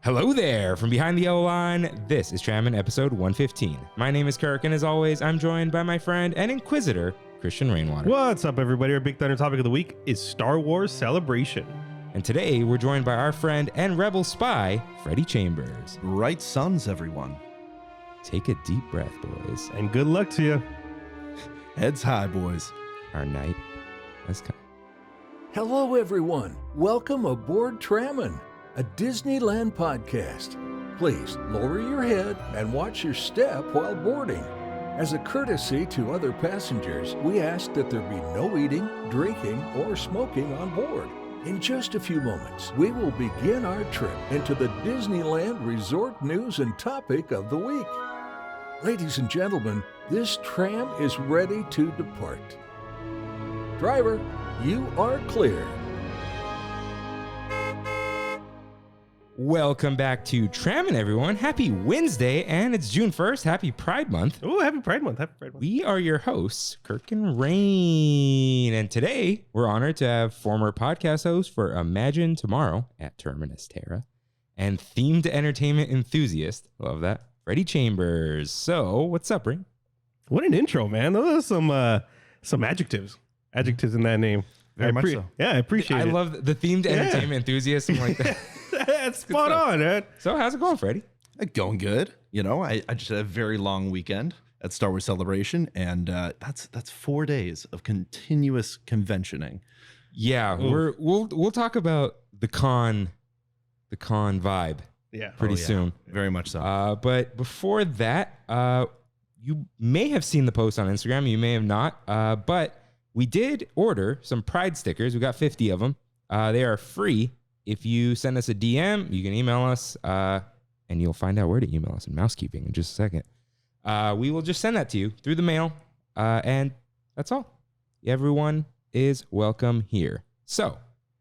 Hello there from behind the yellow line. This is Trammin episode 115. My name is Kirk, and as always, I'm joined by my friend and inquisitor, Christian Rainwater. What's up, everybody? Our Big Thunder topic of the week is Star Wars Celebration. And today, we're joined by our friend and rebel spy, Freddy Chambers. Right sons, everyone. Take a deep breath, boys. And good luck to you. Heads high, boys. Our night has come. Hello, everyone. Welcome aboard Trammin, a Disneyland podcast. Please lower your head and watch your step while boarding. As a courtesy to other passengers, we ask that there be no eating, drinking, or smoking on board. In just a few moments, we will begin our trip into the Disneyland resort news and topic of the week. Ladies and gentlemen, this tram is ready to depart. Driver, you are clear. Welcome back to Trammin, everyone. Happy Wednesday, and it's June 1st. Happy Pride Month. Oh, happy Pride Month. Happy Pride Month. We are your hosts, Kirk and Rain. And today, we're honored to have former podcast host for Imagine Tomorrow at Terminus Terra and themed entertainment enthusiast, love that, Freddy Chambers. So, what's up, Rain? What an intro, man. Those are some adjectives in that name. Very much so. Yeah, I appreciate it. I love the themed entertainment enthusiast. I'm like that. That's spot on, man. So, how's it going, Freddy? Going good. You know, I just had a very long weekend at Star Wars Celebration, and that's 4 days of continuous conventioning. Yeah, we'll talk about the con vibe pretty soon. Very much so. But before that, you may have seen the post on Instagram. You may have not. But we did order some Pride stickers. We got 50 of them. They are free. If you send us a DM, you can email us, and you'll find out where to email us in mousekeeping in just a second. We will just send that to you through the mail, and that's all. Everyone is welcome here. So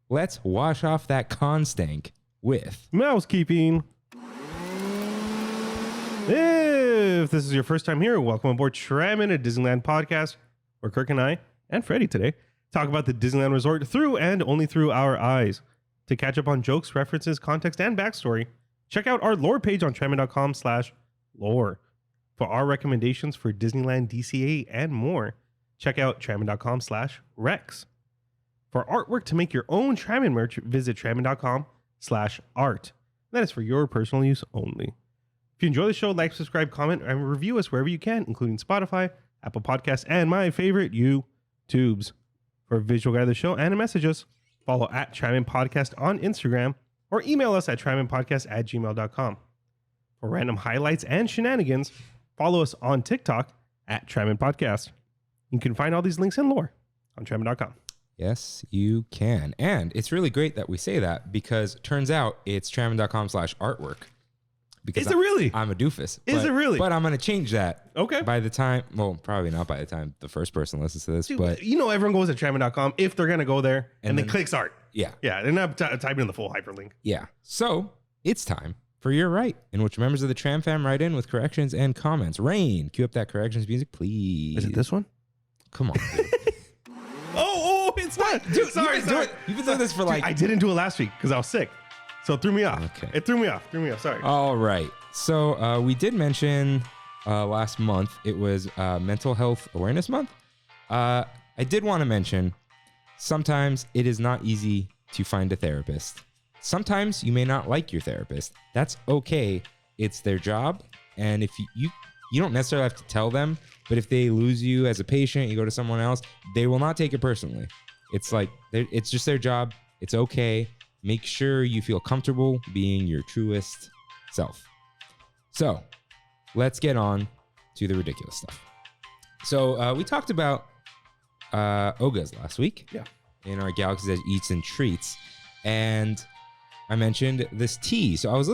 let's wash off that con stank with Mousekeeping. If this is your first time here, welcome aboard Trammin, a Disneyland podcast where Kirk and I, and Freddy today, talk about the Disneyland Resort through and only through our eyes. To catch up on jokes, references, context, and backstory, check out our lore page on trammin.com/lore. For our recommendations for Disneyland, DCA, and more, check out trammin.com/rex. For artwork to make your own Trammin merch, visit trammin.com/art. That is for your personal use only. If you enjoy the show, like, subscribe, comment, and review us wherever you can, including Spotify, Apple Podcasts, and my favorite, YouTubes. For a visual guide of the show and to message us, follow at Trammin Podcast on Instagram or email us at tramminpodcast@gmail.com. For random highlights and shenanigans, follow us on TikTok at Trammin Podcast. You can find all these links and lore on trammin.com. Yes, you can. And it's really great that we say that because it turns out it's trammin.com/artwork. Because Is it really? I'm a doofus. Is it really? But I'm going to change that. Okay. By the time, well, probably not by the time the first person listens to this, Dude, but you know everyone goes to trammin.com if they're going to go there and then clicks art. yeah. Yeah, they're not typing in the full hyperlink. Yeah. So it's time for your right, in which members of the Tram fam write in with corrections and comments. Rain, cue up that corrections music, please. Is it this one? Come on, dude. Oh, it's not. Dude, sorry. You've been doing this for like... Dude, I didn't do it last week because I was sick. So it threw me off. Okay. It threw me off. Sorry. All right. So we did mention last month it was Mental Health Awareness Month. I did want to mention sometimes it is not easy to find a therapist. Sometimes you may not like your therapist. That's okay. It's their job. And if you don't necessarily have to tell them, but if they lose you as a patient, you go to someone else, they will not take it personally. It's like it's just their job. It's okay. Make sure you feel comfortable being your truest self. So let's get on to the ridiculous stuff. So we talked about Ogas last week. Yeah. In our Galaxy's Edge Eats and Treats. And I mentioned this tea. So I was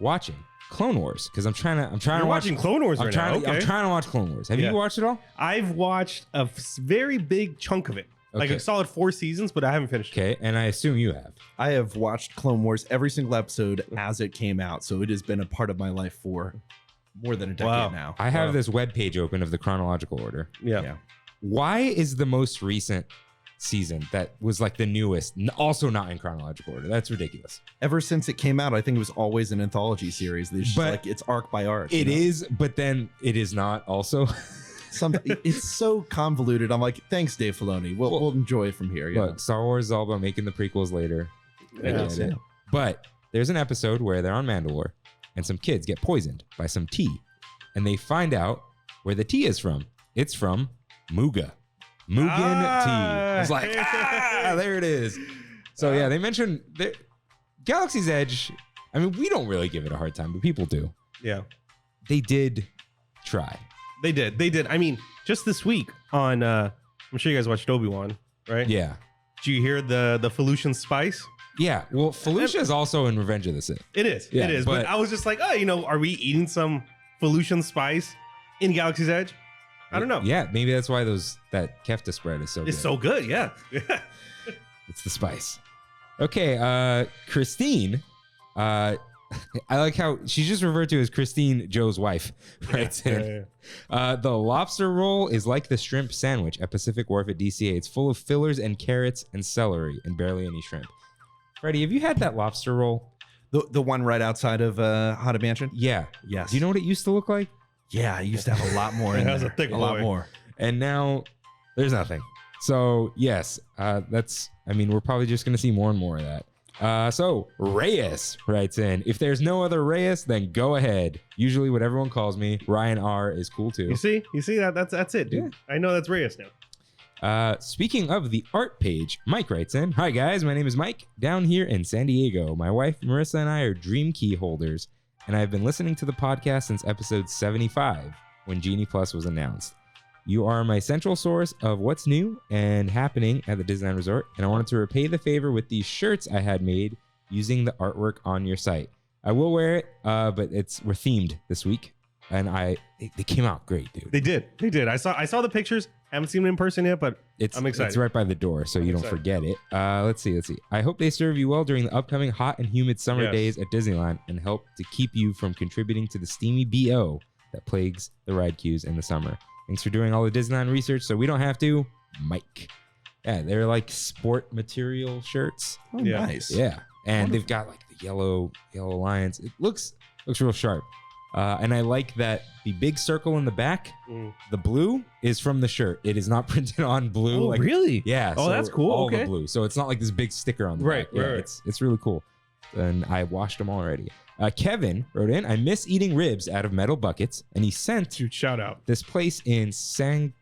watching Clone Wars because I'm trying to You're watch watching Clone Wars right now. Okay. I'm trying to watch Clone Wars. Have you watched it all? I've watched a very big chunk of it. Like Okay. a solid 4 seasons, but I haven't finished it. Okay, and I assume you have. I have watched Clone Wars every single episode as it came out, so it has been a part of my life for more than a decade now. I have this webpage open of the chronological order. Yeah. Why is the most recent season that was like the newest, also not in chronological order. That's ridiculous. Ever since it came out, I think it was always an anthology series. It's just But like it's arc by arc. It is, but then it is not also. It's so convoluted. I'm like, thanks, Dave Filoni. We'll enjoy it from here. You Look, Star Wars is all about making the prequels later. I Yeah. get it. But there's an episode where they're on Mandalore and some kids get poisoned by some tea. And they find out where the tea is from. It's from Muga. Mugen tea. It's like, there it is. So yeah, they mentioned Galaxy's Edge. I mean, we don't really give it a hard time, but people do. Yeah. They did try. They did. I mean, just this week on, I'm sure you guys watched Obi-Wan, right? Yeah. Did you hear the Felucian spice? Yeah. Well, Felucia is also in Revenge of the Sith. It is. Yeah, it is. But I was just like, oh, are we eating some Felucian spice in Galaxy's Edge? I don't know. Yeah, maybe that's why that kefta spread is so It's good. so good. Yeah. It's the spice. Okay, Christine. I like how she's just referred to as Christine, Joe's wife. Right. Yeah. The lobster roll is like the shrimp sandwich at Pacific Wharf at DCA. It's full of fillers and carrots and celery and barely any shrimp. Freddie, have you had that lobster roll? The one right outside of Haunted Mansion? Yeah. Yes. Do you know what it used to look like? Yeah, I used to have a lot more in It has there. a thick lot boy. more. And now there's nothing. So yes, we're probably just going to see more and more of that. So Reyes writes in, if there's no other Reyes, then go ahead. Usually what everyone calls me, Ryan R is cool too. You see that's it, dude. Yeah. I know that's Reyes now. Speaking of the art page, Mike writes in, hi guys, my name is Mike, down here in San Diego. My wife Marissa and I are Dream Key holders, and I've been listening to the podcast since episode 75 when Genie Plus was announced. You are my central source of what's new and happening at the Disneyland Resort, and I wanted to repay the favor with these shirts I had made using the artwork on your site. I will wear it, but we're themed this week, and they came out great, dude. They did. I saw the pictures. Haven't seen them in person yet, but I'm excited. It's right by the door, so you don't forget it. Let's see. I hope they serve you well during the upcoming hot and humid summer days at Disneyland and help to keep you from contributing to the steamy BO that plagues the ride queues in the summer. Thanks for doing all the Disneyland research so we don't have to, Mike. Yeah, they're like sport material shirts. Oh, Yeah. nice. Yeah, and they've got like the yellow lions. It looks real sharp. And I like that the big circle in the back, the blue is from the shirt. It is not printed on blue. Oh, really? Yeah. Oh, that's cool. All Okay. the blue. So it's not like this big sticker on the back. Yeah, right. It's really cool. And I washed them already. Kevin wrote in, I miss eating ribs out of metal buckets. And he sent Dude, shout out. this place in San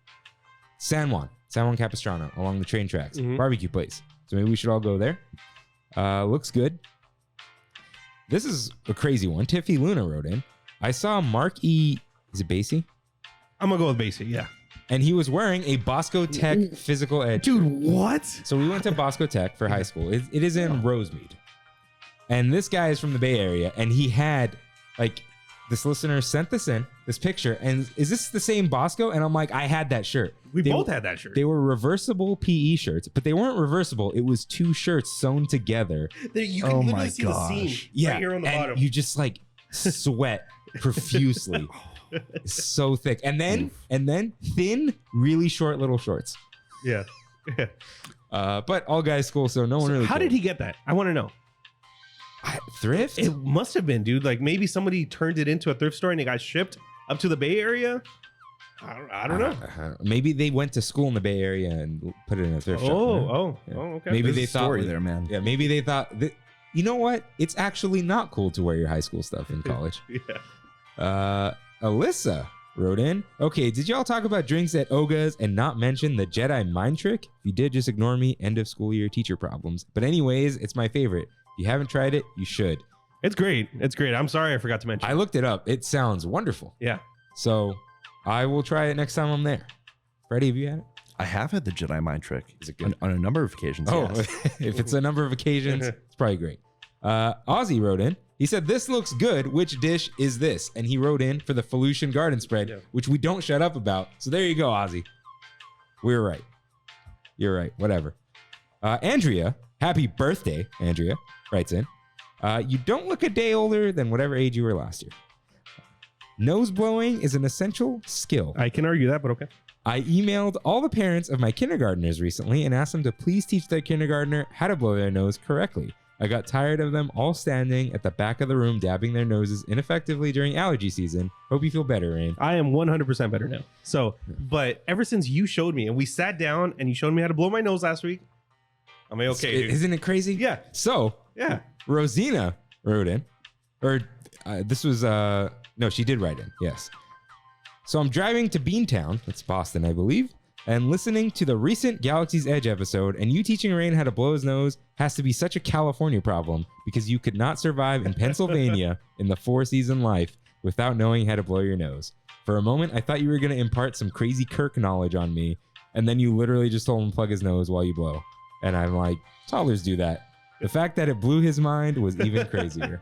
Juan Capistrano along the train tracks. Barbecue place. So maybe we should all go there. Looks good. This is a crazy one. Tiffy Luna wrote in, I saw Mark E. Is it Basie? I'm gonna go with basic. Yeah. And he was wearing a Bosco Tech physical edge. Dude, what? So we went to Bosco Tech for high school. It is in Rosemead. And this guy is from the Bay Area, and he had, like, this listener sent this picture, and is this the same Bosco? And I'm like, I had that shirt. We They both were- had that shirt. They were reversible PE shirts, but they weren't reversible. It was two shirts sewn together. You Oh can my literally see the seam gosh. Yeah, right here on the and bottom. you just like sweat profusely. It's so thick, and then thin, really short little shorts. Yeah. But all guys school, so no one really. How cared. did he get that? I want to know. Thrift? It must have been, dude. Like maybe somebody turned it into a thrift store and it got shipped up to the Bay Area. I don't know. Maybe they went to school in the Bay Area and put it in a thrift shop. Yeah. Okay. Maybe There's they a thought story there, man. Yeah, maybe they thought that. You know what? It's actually not cool to wear your high school stuff in college. Yeah. Alyssa wrote in, okay, did y'all talk about drinks at Oga's and not mention the Jedi mind trick? If you did, just ignore me. End of school year teacher problems. But anyways, it's my favorite. If you haven't tried it, you should. It's great. It's great. I'm sorry I forgot to mention. I looked it up. It sounds wonderful. Yeah. So I will try it next time I'm there. Freddie, have you had it? I have had the Jedi mind trick. Is it good? On a number of occasions. Oh, yes. if it's a number of occasions, it's probably great. Ozzy wrote in. He said, this looks good. Which dish is this? And he wrote in for the Felucian garden spread, which we don't shut up about. So there you go, Ozzy. We're right. You're right. Whatever. Andrea, happy birthday, Andrea, writes in. You don't look a day older than whatever age you were last year. Nose blowing is an essential skill. I can argue that, but okay. I emailed all the parents of my kindergartners recently and asked them to please teach their kindergartner how to blow their nose correctly. I got tired of them all standing at the back of the room dabbing their noses ineffectively during allergy season. Hope you feel better, Rain. I am 100% better now. So, but ever since you showed me and we sat down and you showed me how to blow my nose last week, I'm like, okay, dude. Isn't it crazy? Yeah. So, Yeah. Rosina wrote in, or this was, no, she did write in. Yes. So I'm driving to Beantown, that's Boston, I believe, and listening to the recent Galaxy's Edge episode, and you teaching Rain how to blow his nose has to be such a California problem because you could not survive in Pennsylvania in the 4-season life without knowing how to blow your nose. For a moment, I thought you were going to impart some crazy Kirk knowledge on me, and then you literally just told him to plug his nose while you blow. And I'm like, toddlers do that. The fact that it blew his mind was even crazier.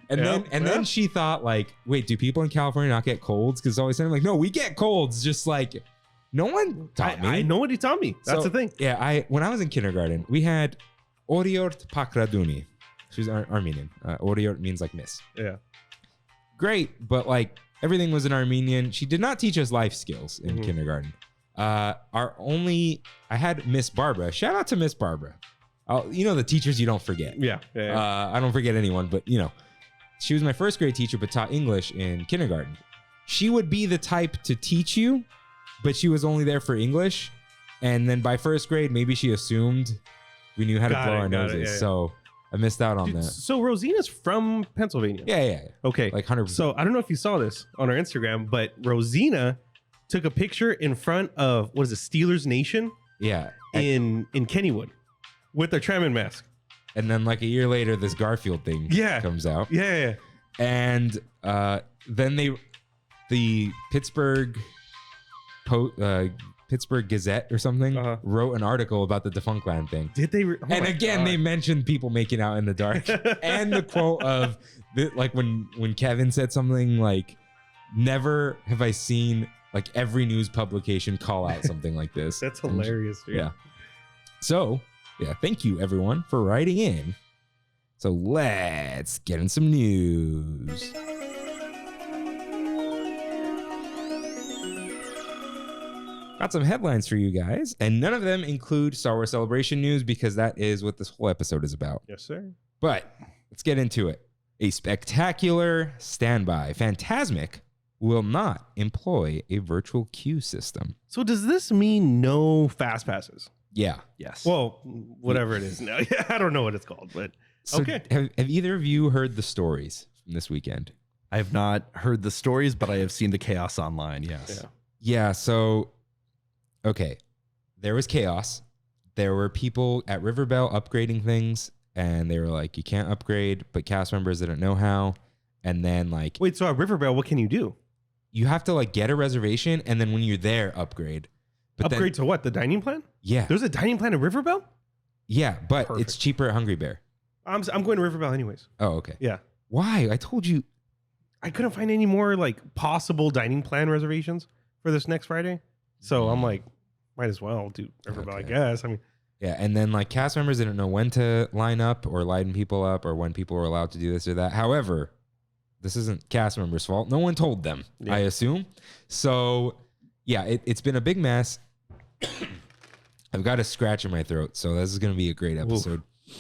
And then she thought, like, wait, do people in California not get colds? Because always saying, like, no, we get colds. Just like, no one taught me. I know what he taught me. That's the thing. Yeah, when I was in kindergarten, we had Oriort Pakraduni. She's Armenian. Oriort means like miss. Yeah. Great, but like everything was in Armenian. She did not teach us life skills in kindergarten. I had Miss Barbara. Shout out to Miss Barbara. You know, the teachers you don't forget. Yeah. I don't forget anyone, but you know. She was my first grade teacher, but taught English in kindergarten. She would be the type to teach you, but she was only there for English. And then by first grade, maybe she assumed we knew how to blow our noses. Yeah. So I missed out on that. So Rosina's from Pennsylvania. Yeah. Okay. Like 100%. So I don't know if you saw this on our Instagram, but Rosina took a picture in front of, what is it, Steelers Nation? Yeah. In Kennywood with their Trammin mask. And then like a year later, this Garfield thing comes out. Yeah. And then the Pittsburgh Gazette or something wrote an article about the defunct land thing. Did they? And again, they mentioned people making out in the dark. And the quote of like when Kevin said something like, "Never have I seen like every news publication call out something like this." That's hilarious, dude. Yeah. So. Yeah, thank you everyone for writing in. So let's get in some news. Got some headlines for you guys, and none of them include Star Wars Celebration news because that is what this whole episode is about. Yes, sir. But let's get into it. A spectacular standby. Fantasmic will not employ a virtual queue system. So does this mean no fast passes? Yeah. Yes. Well, whatever it is now. I don't know what it's called, but so okay. Have either of you heard the stories from this weekend? I have not heard the stories, but I have seen the chaos online. Yes. Yeah. So, okay. There was chaos. There were people at Riverbell upgrading things, and they were like, you can't upgrade, but cast members didn't know how. And then like, wait, so at Riverbell, what can you do? You have to like get a reservation, and then when you're there, upgrade. But upgrade to what? The dining plan? Yeah. There's a dining plan at Riverbell? Yeah, but Perfect. It's cheaper at Hungry Bear. I'm going to Riverbell anyways. Oh, okay. Yeah. Why? I told you. I couldn't find any more like possible dining plan reservations for this next Friday. So I'm like, might as well do Riverbell, I guess. I mean, yeah. And then like cast members didn't know when to line up or line people up or when people were allowed to do this or that. However, this isn't cast members' fault. No one told them, I assume. So yeah, it's been a big mess. I've got a scratch in my throat, so this is going to be a great episode. Oof.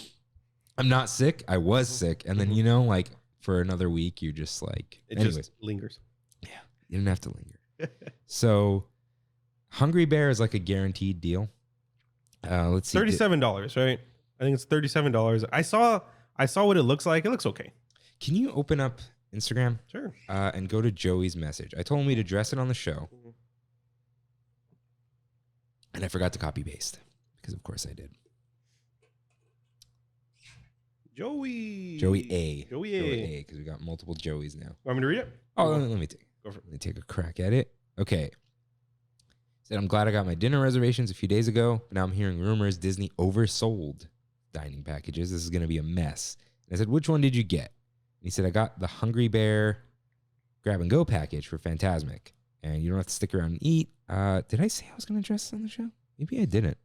I'm not sick. I was sick. And then, you know, like for another week, you're just like, it just lingers. Yeah. You didn't have to linger. So Hungry Bear is like a guaranteed deal. Let's see. $37, right? I think it's $37. I saw what it looks like. It looks okay. Can you open up Instagram? Sure. And go to Joey's message. I told him to address it on the show. And I forgot to copy paste because of course I did. Joey A. Because we got multiple Joeys now. Want me to read it? Oh, let me take a crack at it. Okay. Said, I'm glad I got my dinner reservations a few days ago, but now I'm hearing rumors Disney oversold dining packages. This is going to be a mess. And I said, which one did you get? And he said, I got the Hungry Bear grab and go package for Fantasmic. And you don't have to stick around and eat. Did I say I was going to address this on the show? Maybe I didn't.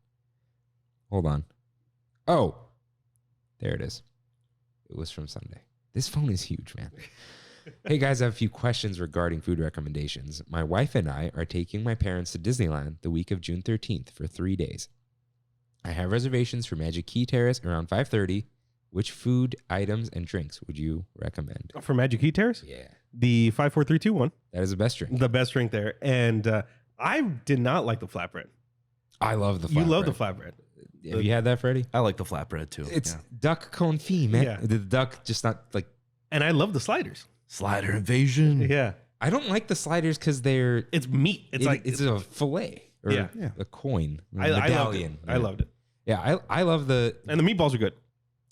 Hold on. Oh, there it is. It was from Sunday. This phone is huge, man. Hey guys, I have a few questions regarding food recommendations. My wife and I are taking my parents to Disneyland the week of June 13th for 3 days. I have reservations for Magic Key Terrace around 5:30. Which food, items, and drinks would you recommend? For Magic Key Terrace? Yeah, The 5, 4, 3, 2, 1. that is the best drink. The best drink there. And I did not like the flatbread. I love the flatbread. You love the flatbread. Have you had that, Freddie? I like the flatbread too. It's duck confit, man. Yeah. The duck just not like... And I love the sliders. Slider invasion. Yeah. I don't like the sliders because they're... It's meat. It's a fillet or Yeah. a coin. I loved it. Medallion. I loved it. Yeah, I love the... And the meatballs are good.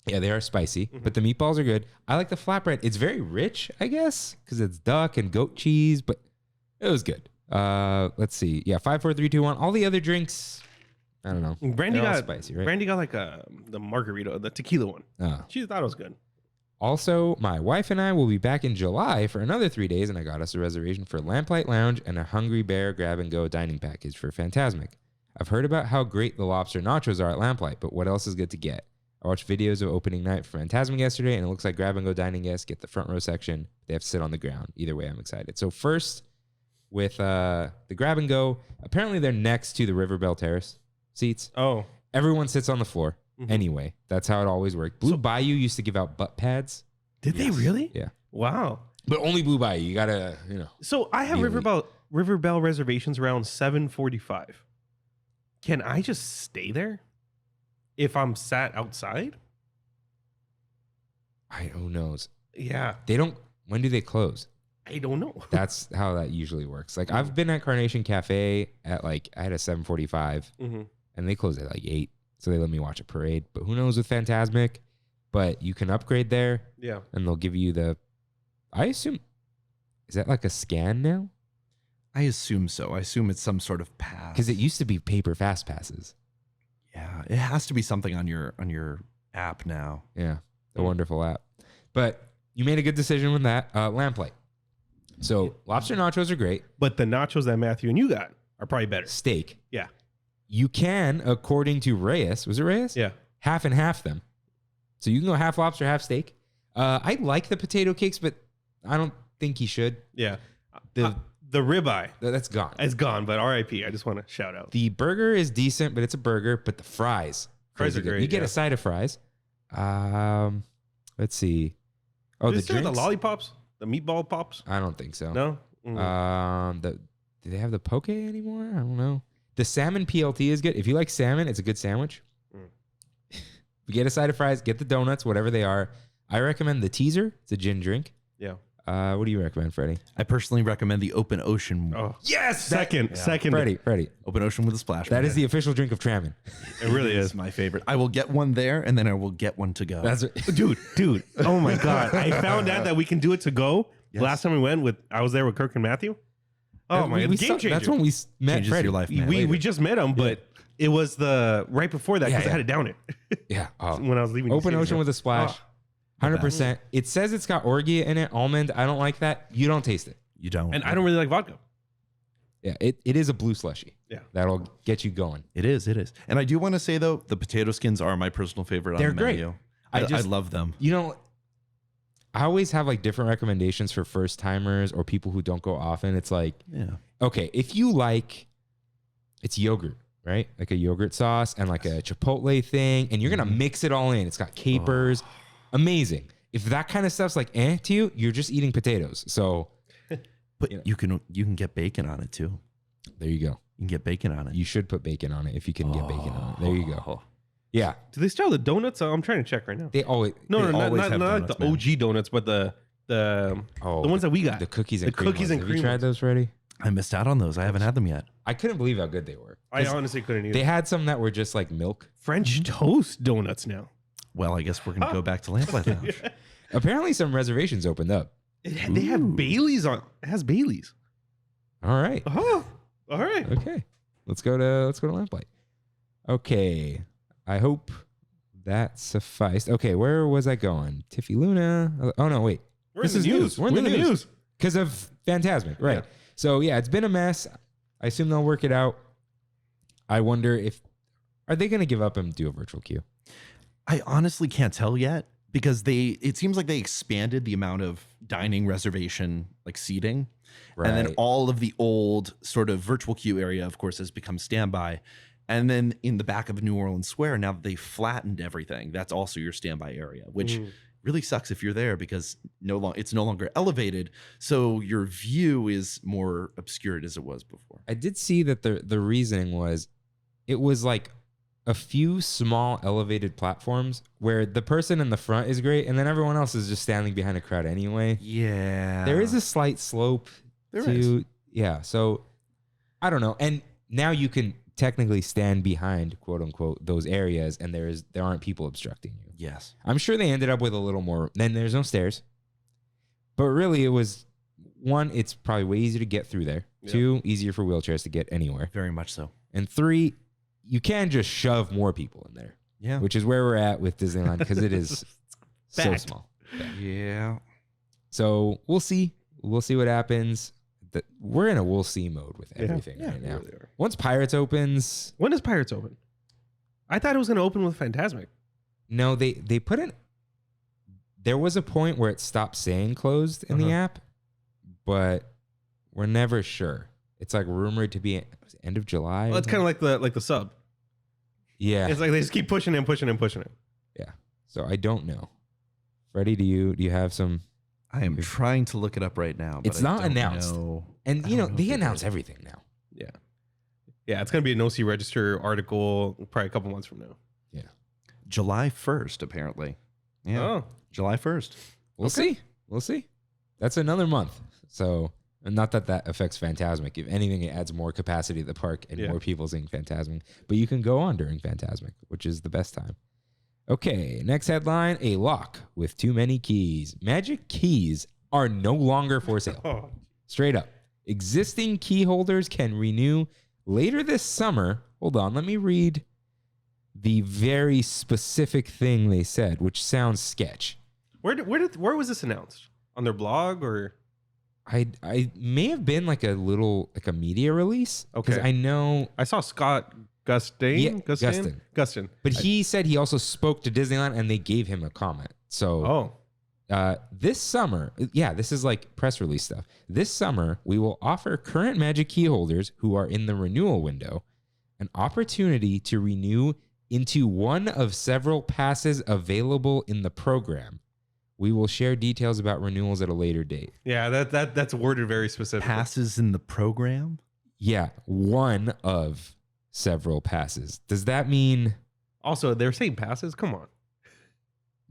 Yeah, they are spicy, but the meatballs are good. I like the flatbread. It's very rich, I guess, because it's duck and goat cheese, but it was good. Let's see. Yeah, 5, 4, 3, 2, 1. All the other drinks, I don't know. Brandy They're all got spicy, right? Brandy got like the margarita, the tequila one. Oh. She thought it was good. Also, my wife and I will be back in July for another 3 days, and I got us a reservation for Lamplight Lounge and a Hungry Bear grab-and-go dining package for Fantasmic. I've heard about how great the Lobster Nachos are at Lamplight, but what else is good to get? I watched videos of opening night for Fantasmic yesterday, and it looks like grab-and-go dining guests get the front row section. They have to sit on the ground. Either way, I'm excited. So first, with the grab-and-go, apparently they're next to the River Belle Terrace seats. Oh. Everyone sits on the floor. Anyway, that's how it always worked. Blue Bayou used to give out butt pads. Did they really? Yeah. Wow. But only Blue Bayou. You gotta, So I have Yeah, River Belle reservations around 7:45. Can I just stay there if I'm sat outside? who knows? Yeah. They don't. When do they close? I don't know. That's how that usually works. Like I've been at Carnation Cafe at I had a 7:45, and they close at like 8. So they let me watch a parade. But who knows with Fantasmic? But you can upgrade there. Yeah. And they'll give you the. I assume. Is that like a scan now? I assume so. I assume it's some sort of pass. Because it used to be paper fast passes. Yeah, it has to be something on your app now. Yeah, the wonderful app. But you made a good decision with that. Lamplight. So lobster nachos are great. But the nachos that Matthew and you got are probably better. Steak. Yeah. You can, according to Reyes, was it Reyes? Yeah. Half and half them. So you can go half lobster, half steak. I like the potato cakes, but I don't think he should. Yeah. The ribeye. That's gone. It's gone, but RIP. I just want to shout out. The burger is decent, but it's a burger. But the fries Fries are good. great, You get yeah. a side of fries. Let's see. Oh, Did the they still have drinks. the lollipops? The meatball pops? I don't think so. No? Do they have the poke anymore? I don't know. The salmon PLT is good. If you like salmon, it's a good sandwich. We get a side of fries, get the donuts, whatever they are. I recommend the teaser. It's a gin drink. Yeah. What do you recommend, Freddie? I personally recommend the Open Ocean. Oh. Yes! Second. Freddie. Open Ocean with a splash. That is the official drink of Trammin. It really It's is. my favorite. I will get one there, and then I will get one to go. That's Dude. Oh my God. I found out that we can do it to go. Yes. Last time we went I was there with Kirk and Matthew. Oh my God. Game changer. That's when we met Changes Freddie. your life, man. We just met him, but it was the right before that because I had to down it Yeah. Oh. when I was leaving. Open the Ocean stadium. with a splash. 100%. It says it's got orgeat in it, almond. I don't like that. You don't taste it. You don't. And I don't really like vodka. Yeah, it is a blue slushy. Yeah. That'll get you going. It is. And I do want to say, though, the potato skins are my personal favorite They're on the great. menu. I I love them. You know, I always have like different recommendations for first timers or people who don't go often. It's like, Yeah. okay, if you like, it's yogurt, right? Like a yogurt sauce and like a chipotle thing, and you're going to mix it all in. It's got capers. Amazing. If that kind of stuff's like to you, you're just eating potatoes. So But you can get bacon on it, too. there you go. You can get bacon on it. You should put bacon on it if you can get bacon on it. There you go. Yeah. Do they still have the donuts? I'm trying to check right now. They always No, They not always have like donuts, the OG donuts, but the ones that we got. The cookies and The cream cookies ones. and Have cream you tried ones. those already? I missed out on those. I haven't had them yet. I couldn't believe how good they were. I honestly couldn't either. They had some that were just like milk. French toast donuts now. Well, I guess we're going to go back to Lamplight Lounge. Apparently some reservations opened up. They have Bailey's on. It has Bailey's. All right. Oh, all right. Okay. Let's go to Lamplight. Okay. I hope that sufficed. Okay, where was I going? Tiffy Luna. Oh no, wait. We're This in is the news. We're in the news. Because of Fantasmic, right? Yeah. So yeah, it's been a mess. I assume they'll work it out. I wonder if are they going to give up and do a virtual queue? I honestly can't tell yet because it seems like they expanded the amount of dining reservation like seating. Right. And then all of the old sort of virtual queue area, of course, has become standby. And then in the back of New Orleans Square, now that they flattened everything, that's also your standby area, which really sucks if you're there because it's no longer elevated. So your view is more obscured as it was before. I did see that the reasoning was it was like a few small elevated platforms where the person in the front is great and then everyone else is just standing behind a crowd anyway. Yeah. There is a slight slope yeah. So I don't know. And now you can technically stand behind quote unquote those areas and there aren't people obstructing you. Yes. I'm sure they ended up with a little more. Then there's no stairs. But really it was one, it's probably way easier to get through there. Yep. 2, easier for wheelchairs to get anywhere. Very much so. And 3, you can just shove more people in there. Yeah. Which is where we're at with Disneyland because it is so small. Yeah. So we'll see. We'll see what happens. We're in a we'll see mode with everything right now. Really once Pirates opens. When does Pirates open? I thought it was going to open with Fantasmic. No, they put in. There was a point where it stopped saying closed in the app, but we're never sure. It's like rumored to be end of July. Well, it's kind of like the sub. Yeah. It's like they just keep pushing it. Yeah. So I don't know. Freddie, do you have some? I am trying to look it up right now. But it's not announced. And they announce everything now. Yeah. Yeah, it's going to be an OC Register article probably a couple months from now. Yeah. July 1st, apparently. Yeah. Oh. July 1st. We'll see. That's another month. So not that affects Fantasmic. If anything, it adds more capacity to the park and more people seeing Fantasmic. But you can go on during Fantasmic, which is the best time. Okay, next headline, a lock with too many keys. Magic keys are no longer for sale. Straight up. Existing key holders can renew later this summer. Hold on, let me read the very specific thing they said, which sounds sketch. Where was this announced? On their blog or? I may have been like a media release. Okay. I know I saw Scott Gustin. But he said he also spoke to Disneyland and they gave him a comment. So this summer, this is like press release stuff. This summer, we will offer current Magic key holders who are in the renewal window an opportunity to renew into one of several passes available in the program. We will share details about renewals at a later date. Yeah, that's worded very specific. Passes in the program? Yeah, one of several passes. Does that mean also they're saying passes? Come on.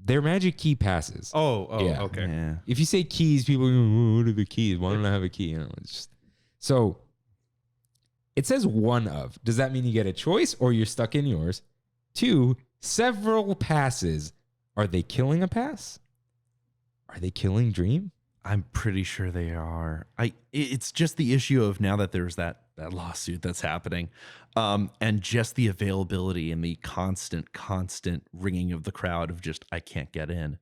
They're Magic key passes. Okay. Yeah. If you say keys, people go, what are the keys? Why don't I have a key? It's just, so it says one of. Does that mean you get a choice or you're stuck in yours? 2, several passes. Are they killing a pass? Are they killing Dream? I'm pretty sure they are. It's just the issue of now that there's that lawsuit that's happening, and just the availability and the constant ringing of the crowd of just I can't get in.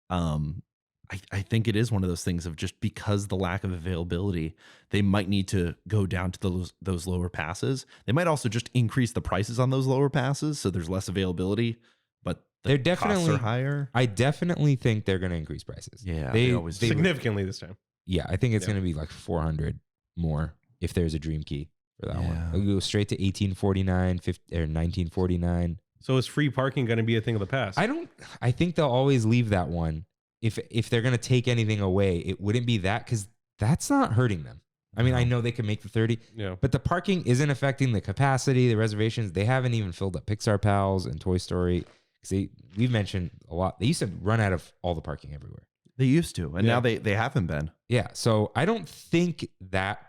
I think it is one of those things of just because the lack of availability, they might need to go down to those lower passes. They might also just increase the prices on those lower passes so there's less availability, but they're definitely costs are higher. I definitely think they're going to increase prices. Yeah, they always significantly this time. Yeah, I think it's going to be like 400 more if there's a Dream key for that one. It'll go straight to 1849 or 1949. So is free parking going to be a thing of the past? I think they'll always leave that one. If they're going to take anything away, it wouldn't be that because that's not hurting them. I mean, I know they can make the 30, but the parking isn't affecting the capacity, the reservations. They haven't even filled up Pixar Pals and Toy Story. We've mentioned a lot. They used to run out of all the parking everywhere. They used to, and now they haven't been. Yeah, so I don't think that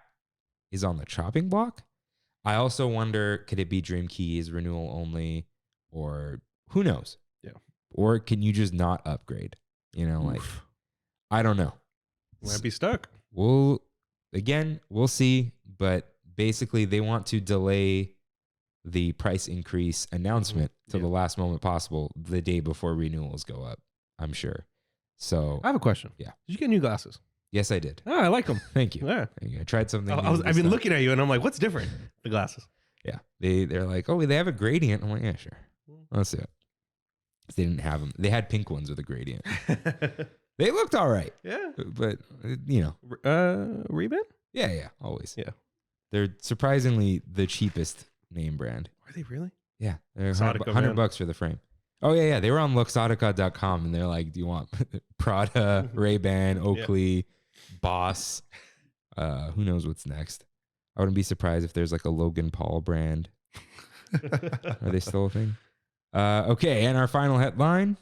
is on the chopping block. I also wonder, could it be Dream Keys renewal only, or who knows? Yeah. Or can you just not upgrade? I don't know. Might be stuck. We'll see. But basically, they want to delay the price increase announcement to the last moment possible, the day before renewals go up, I'm sure. So I have a question. Yeah. Did you get new glasses? Yes, I did. Oh, I like them. Thank you. Yeah. I tried something. I've been looking at you and I'm like, what's different? The glasses. Yeah. They're like, oh, they have a gradient. I'm like, yeah, sure. Let's do it. They didn't have them. They had pink ones with a gradient. They looked all right. Yeah. But, you know. Ray-Ban? Yeah, always. Yeah. They're surprisingly the cheapest name brand. Are they really? Yeah. They're Luxottica, $100 man. for the frame. Oh, yeah. They were on Luxottica.com and they're like, do you want Prada, Ray-Ban, Oakley, Boss? Who knows what's next? I wouldn't be surprised if there's like a Logan Paul brand. Are they still a thing? Okay, and our final headline.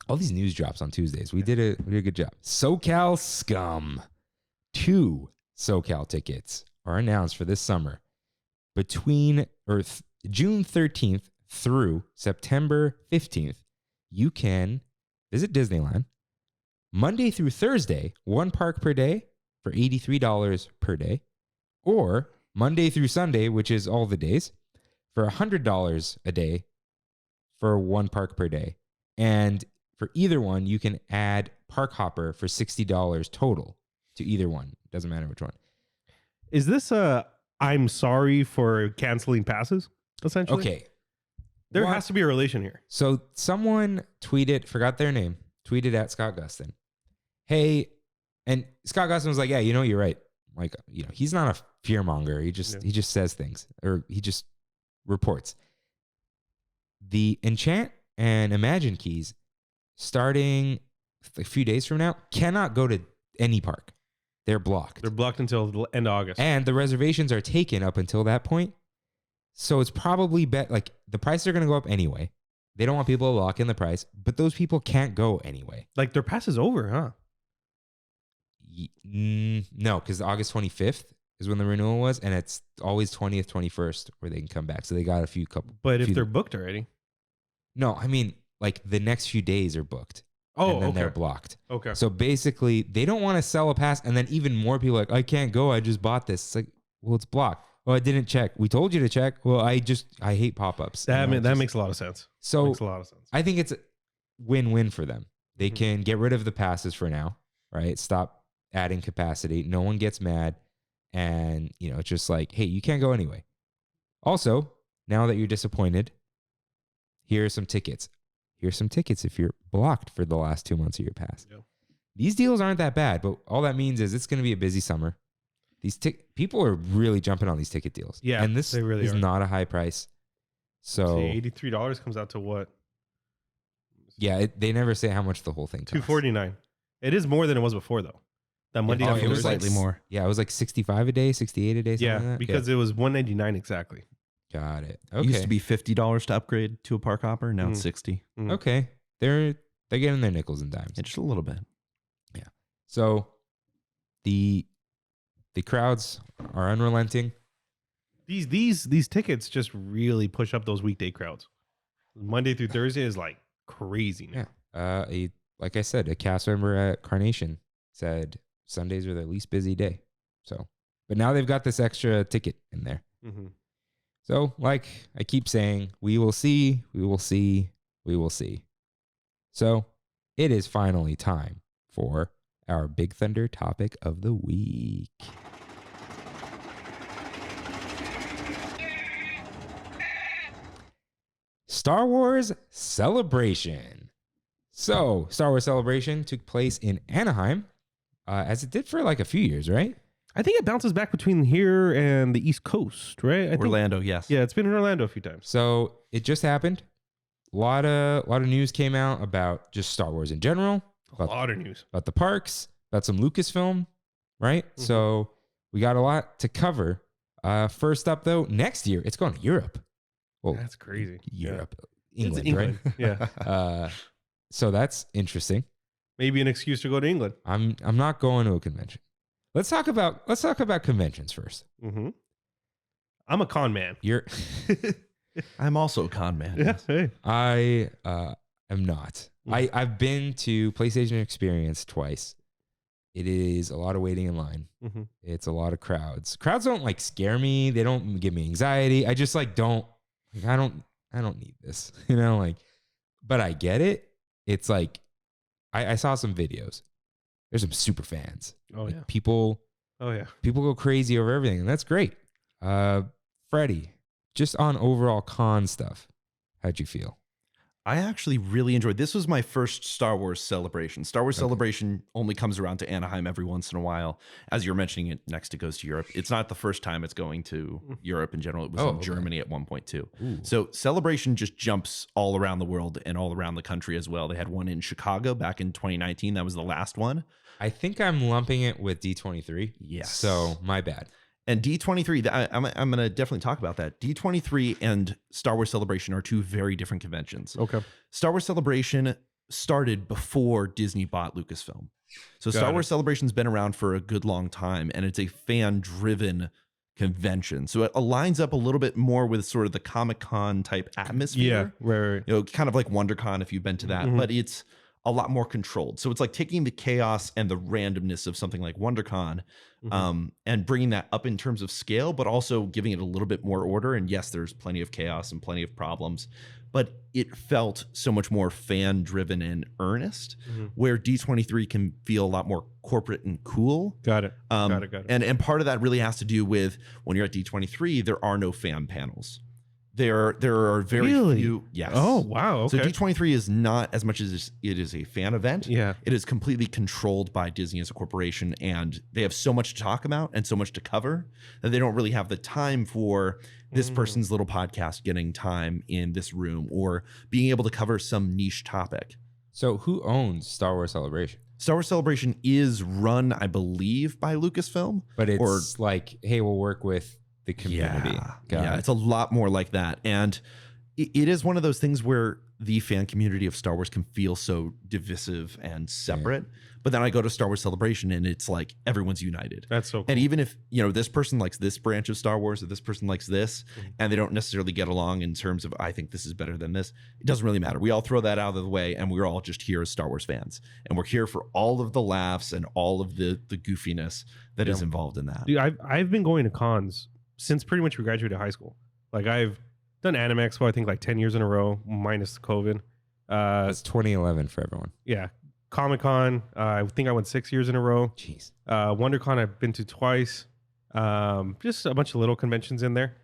All these news drops on Tuesdays. We did a good job. SoCal Scum. 2 SoCal tickets are announced for this summer between June 13th through September 15th. You can visit Disneyland Monday through Thursday, 1 park per day for $83 per day, or Monday through Sunday, which is all the days, for $100 a day for 1 park per day. And for either one, you can add Park Hopper for $60 total to either one. Doesn't matter which one. Is this I'm sorry for canceling passes, essentially? Okay. There has to be a relation here. So someone tweeted, forgot their name, tweeted at Scott Gustin. Hey, and Scott Gustin was like, yeah, you're right. Like, he's not a fearmonger. He just says things, or he just reports. The Enchant and Imagine keys, starting a few days from now, cannot go to any park. They're blocked. They're blocked until the end of August. And the reservations are taken up until that point. So it's probably like the prices are going to go up anyway. They don't want people to lock in the price, but those people can't go anyway. Like their pass is over, huh? No, because August 25th is when the renewal was, and it's always 20th, 21st where they can come back. So they got a couple. But if they're booked already. No, I mean, like the next few days are booked. Oh, and then okay. They're blocked. Okay. So basically, they don't want to sell a pass, and then even more people are like, I can't go. I just bought this. It's like, well, it's blocked. Well, I didn't check. We told you to check. Well, I hate pop-ups. That makes a lot of sense. So makes a lot of sense. I think it's a win-win for them. They can get rid of the passes for now, right? Stop adding capacity. No one gets mad. And, it's just like, hey, you can't go anyway. Also, now that you're disappointed, here are some tickets. Here's some tickets if you're blocked for the last 2 months of your pass. Yep. These deals aren't that bad, but all that means is it's going to be a busy summer. These people are really jumping on these ticket deals. Yeah, and this they really is are. Not a high price. So $83 comes out to what? Yeah, they never say how much the whole thing costs. $249. It is more than it was before, though. That Monday night it was slightly more. Yeah, it was like 65 a day, 68 a day. Something like that. Because it was $199 exactly. Got it. It Okay. used to be $50 to upgrade to a Park Hopper. Now it's $60. Okay. They're getting their nickels and dimes. Yeah, just a little bit. Yeah. So the crowds are unrelenting. These tickets just really push up those weekday crowds. Monday through Thursday is like crazy now. Yeah. Like I said, a cast member at Carnation said Sundays are their least busy day. So, but now they've got this extra ticket in there. Mm-hmm. So, like I keep saying, we will see, we will see, we will see. So, it is finally time for our Big Thunder topic of the week. Star Wars Celebration. So, Star Wars Celebration took place in Anaheim, as it did for like a few years, right? I think it bounces back between here and the East Coast, right? Orlando, yes. Yeah, it's been in Orlando a few times. So it just happened. A lot of news came out about just Star Wars in general. A lot of news about the parks, about some Lucasfilm, right? Mm-hmm. So we got a lot to cover. First up, though, next year it's going to Europe. Well, that's crazy. Europe, yeah. England, right? Yeah. So that's interesting. Maybe an excuse to go to England. I'm not going to a convention. Let's talk about conventions first. Mm-hmm. I'm a con man. I'm also a con man. Yeah. Hey. I am not. Mm-hmm. I've been to PlayStation Experience twice. It is a lot of waiting in line. Mm-hmm. It's a lot of crowds. Crowds don't like scare me. They don't give me anxiety. I just like don't. Like, I don't need this. But I get it. It's like I saw some videos. There's some super fans. Oh yeah. People go crazy over everything, and that's great. Freddie, just on overall con stuff, how'd you feel? I actually really enjoyed. This was my first Star Wars celebration. Star Wars Celebration only comes around to Anaheim every once in a while. As you're mentioning, it next it goes to Europe. It's not the first time it's going to Europe in general. It was in Germany at one point too. Ooh. So Celebration just jumps all around the world and all around the country as well. They had one in Chicago back in 2019. That was the last one. I think I'm lumping it with D23. Yes. So my bad. And D23, I'm going to definitely talk about that. D23 and Star Wars Celebration are two very different conventions. Okay. Star Wars Celebration started before Disney bought Lucasfilm. So Star Wars Celebration's been around for a good long time, and it's a fan-driven convention. So it aligns up a little bit more with sort of the Comic-Con type atmosphere. Yeah, right. You know, kind of like WonderCon if you've been to that, but it's a lot more controlled. So it's like taking the chaos and the randomness of something like WonderCon and bringing that up in terms of scale, but also giving it a little bit more order. And yes, there's plenty of chaos and plenty of problems, but it felt so much more fan driven and earnest, where D23 can feel a lot more corporate and cool. Got it. Got it. And part of that really has to do with when you're at D23, there are no fan panels. There are very few. Yes. Oh, wow. Okay. So D23 is not as much as it is a fan event. Yeah. It is completely controlled by Disney as a corporation, and they have so much to talk about and so much to cover that they don't really have the time for this person's little podcast getting time in this room or being able to cover some niche topic. So who owns Star Wars Celebration? Star Wars Celebration is run, I believe, by Lucasfilm. But it's like, hey, we'll work with the community. Yeah, it's a lot more like that. And it is one of those things where the fan community of Star Wars can feel so divisive and separate. But then I go to Star Wars Celebration and it's like everyone's united. That's so cool. And even if, you know, this person likes this branch of Star Wars or this person likes this, and they don't necessarily get along in terms of, I think this is better than this, it doesn't really matter. We all throw that out of the way and we're all just here as Star Wars fans. And we're here for all of the laughs and all of the goofiness that is involved in that. Dude, I've been going to cons since pretty much we graduated high school. Like I've done Anime Expo, I think like 10 years in a row, minus COVID. It's 2011 for everyone. Yeah. Comic-Con, I think I went 6 years in a row. Jeez. WonderCon I've been to twice. Just a bunch of little conventions in there.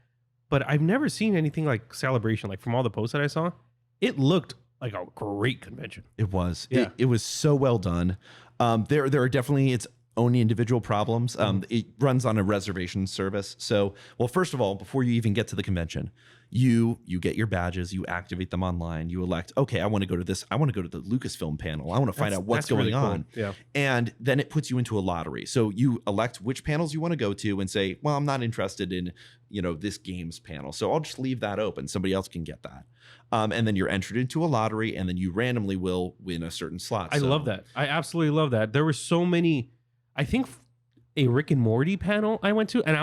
But I've never seen anything like Celebration. Like from all the posts that I saw, it looked like a great convention. It was. Yeah. It was so well done. There are definitely its own individual problems. It runs on a reservation service. So, well, first of all, before you even get to the convention, you get your badges, you activate them online, you elect, okay, I want to go to this. I want to go to the Lucasfilm panel. I want to find out what's going really on. Cool. Yeah. And then it puts you into a lottery. So you elect which panels you want to go to and say, well, I'm not interested in, you know, this games panel. So I'll just leave that open. Somebody else can get that. And then you're entered into a lottery and then you randomly will win a certain slot. I love that. I absolutely love that. There were so many, I think a Rick and Morty panel I went to, and I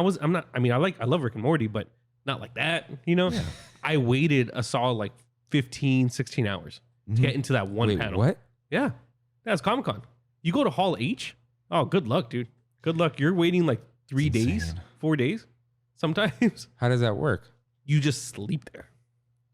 love Rick and Morty, but not like that, you know? Yeah. I waited a solid like 15, 16 hours to get into that one panel. What? Yeah. That's Comic-Con. You go to Hall H? Oh, good luck, dude. Good luck. You're waiting like 3 days, 4 days sometimes. How does that work? You just sleep there.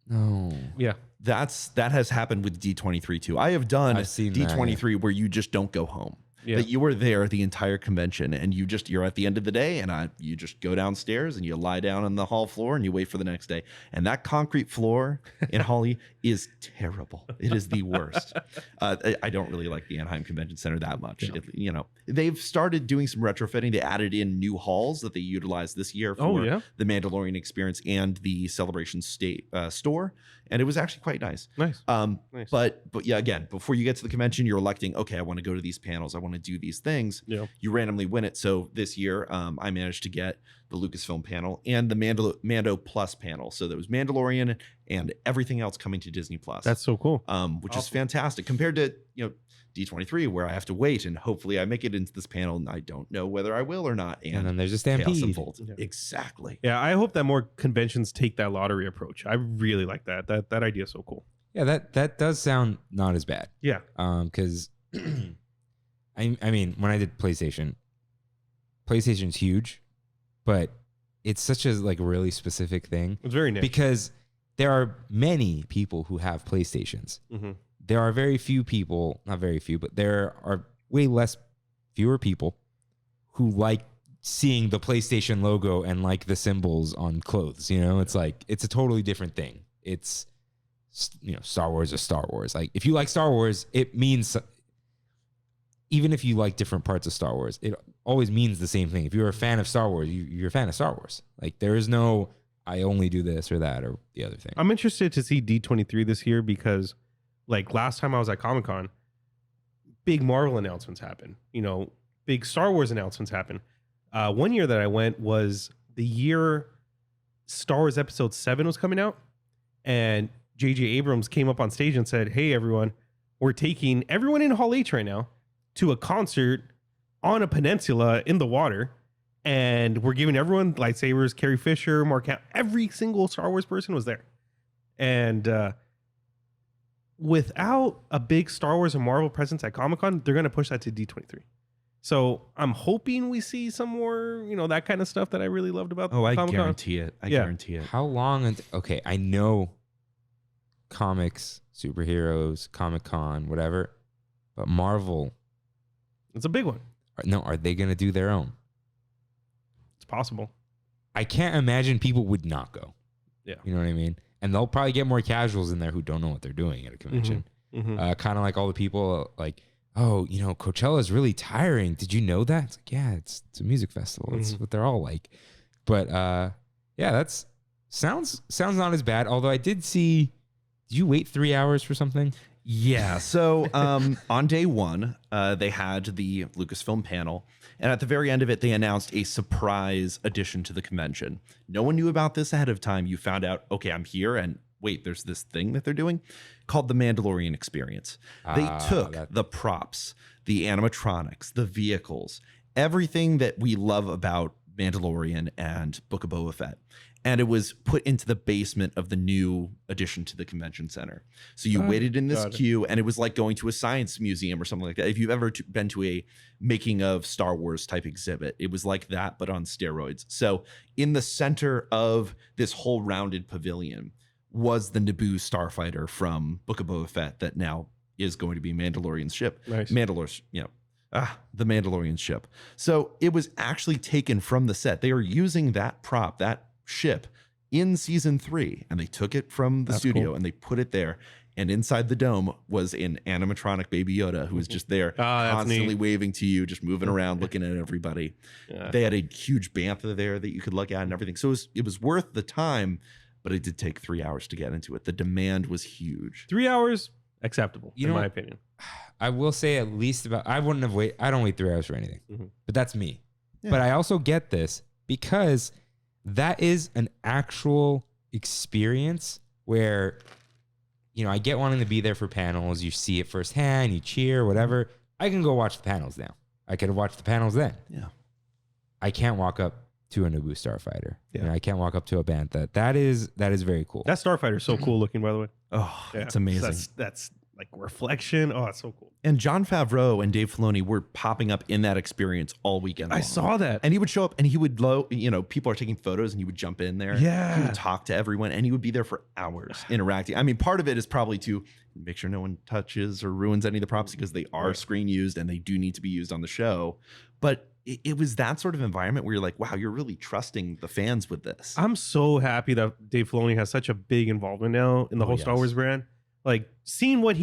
No. Yeah. That has happened with D23 too. I have done D23 where you just don't go home. Yeah. That you were there the entire convention and you're at the end of the day and you just go downstairs and you lie down on the hall floor and you wait for the next day. And that concrete floor in Holly is terrible. It is the worst. I don't really like the Anaheim Convention Center that much. Yeah. They've started doing some retrofitting. They added in new halls that they utilized this year for the Mandalorian Experience and the Celebration store. And it was actually quite nice. Nice. Nice. But yeah, again, before you get to the convention, you're electing, okay, I want to go to these panels. I want to do these things. Yeah. You randomly win it. So this year, I managed to get the Lucasfilm panel and the Mando Plus panel. So there was Mandalorian and everything else coming to Disney Plus. That's so cool. Which is fantastic compared to, D23, where I have to wait and hopefully I make it into this panel and I don't know whether I will or not. And then there's a chaos stampede. unfolds. Yeah. Exactly. Yeah, I hope that more conventions take that lottery approach. I really like that. That idea is so cool. Yeah, that does sound not as bad. Yeah. Because I mean, when I did PlayStation's huge, but it's such a like really specific thing. It's very niche. Because there are many people who have PlayStations. Mm-hmm. There are very few people, not very few, but there are fewer people who like seeing the PlayStation logo and like the symbols on clothes. You know, it's like, it's a totally different thing. It's Star Wars is Star Wars. Like if you like Star Wars, it means, even if you like different parts of Star Wars, it always means the same thing. If you're a fan of Star Wars, you're a fan of Star Wars. Like there is no, I only do this or that or the other thing. I'm interested to see D23 this year because like last time I was at Comic-Con, big Marvel announcements happen. Big Star Wars announcements happen. One year that I went was the year Star Wars Episode 7 was coming out, and J.J. Abrams came up on stage and said, "Hey, everyone, we're taking everyone in Hall H right now to a concert on a peninsula in the water, and we're giving everyone lightsabers. Carrie Fisher, Mark Hamill, every single Star Wars person was there." And without a big Star Wars and Marvel presence at Comic-Con, they're going to push that to D23. So I'm hoping we see some more, that kind of stuff that I really loved about Comic-Con. Guarantee it. I guarantee it. How long? Okay, I know comics, superheroes, Comic-Con, whatever, but Marvel. It's a big one. Are they going to do their own? It's possible. I can't imagine people would not go. Yeah. You know what I mean? And they'll probably get more casuals in there who don't know what they're doing at a convention. Mm-hmm. Kind of like all the people like, oh, Coachella is really tiring. Did you know that? It's like, yeah, it's a music festival. It's what they're all like. But yeah, that's sounds not as bad. Although I did see, did you wait 3 hours for something? Yeah. So on day one, they had the Lucasfilm panel. And at the very end of it, they announced a surprise addition to the convention. No one knew about this ahead of time. You found out, okay, I'm here. And wait, there's this thing that they're doing called the Mandalorian Experience. They took the props, the animatronics, the vehicles, everything that we love about Mandalorian and Book of Boba Fett, and it was put into the basement of the new addition to the convention center. So you waited in this queue, and it was like going to a science museum or something like that. If you've ever been to a making of Star Wars type exhibit, it was like that, but on steroids. So in the center of this whole rounded pavilion was the Naboo starfighter from Book of Boba Fett that now is going to be Mandalorian's ship. Nice. The Mandalorian ship. So it was actually taken from the set. They are using that prop, that ship, in season 3, and they took it from the studio and they put it there. And inside the dome was an animatronic Baby Yoda who was just there, constantly waving to you, just moving around, looking at everybody. Yeah. They had a huge bantha there that you could look at and everything. So it was worth the time, but it did take 3 hours to get into it. The demand was huge. 3 hours, acceptable, in my opinion. I will say at least I don't wait 3 hours for anything, but that's me. Yeah. But I also get this because that is an actual experience where, I get wanting to be there for panels. You see it firsthand, you cheer, whatever. I can go watch the panels now. I could have watched the panels then. Yeah. I can't walk up to a Naboo starfighter. Yeah. I can't walk up to a bantha. That is very cool. That starfighter is so cool looking, by the way. Oh, yeah. It's amazing. That's like reflection. Oh, it's so cool. And Jon Favreau and Dave Filoni were popping up in that experience all weekend long. I saw that. And he would show up and he would people are taking photos and he would jump in there. Yeah. He would talk to everyone and he would be there for hours interacting. I mean, part of it is probably to make sure no one touches or ruins any of the props because they are screen used and they do need to be used on the show. But it was that sort of environment where you're like, wow, you're really trusting the fans with this. I'm so happy that Dave Filoni has such a big involvement now in the whole Star Wars brand. Like seeing what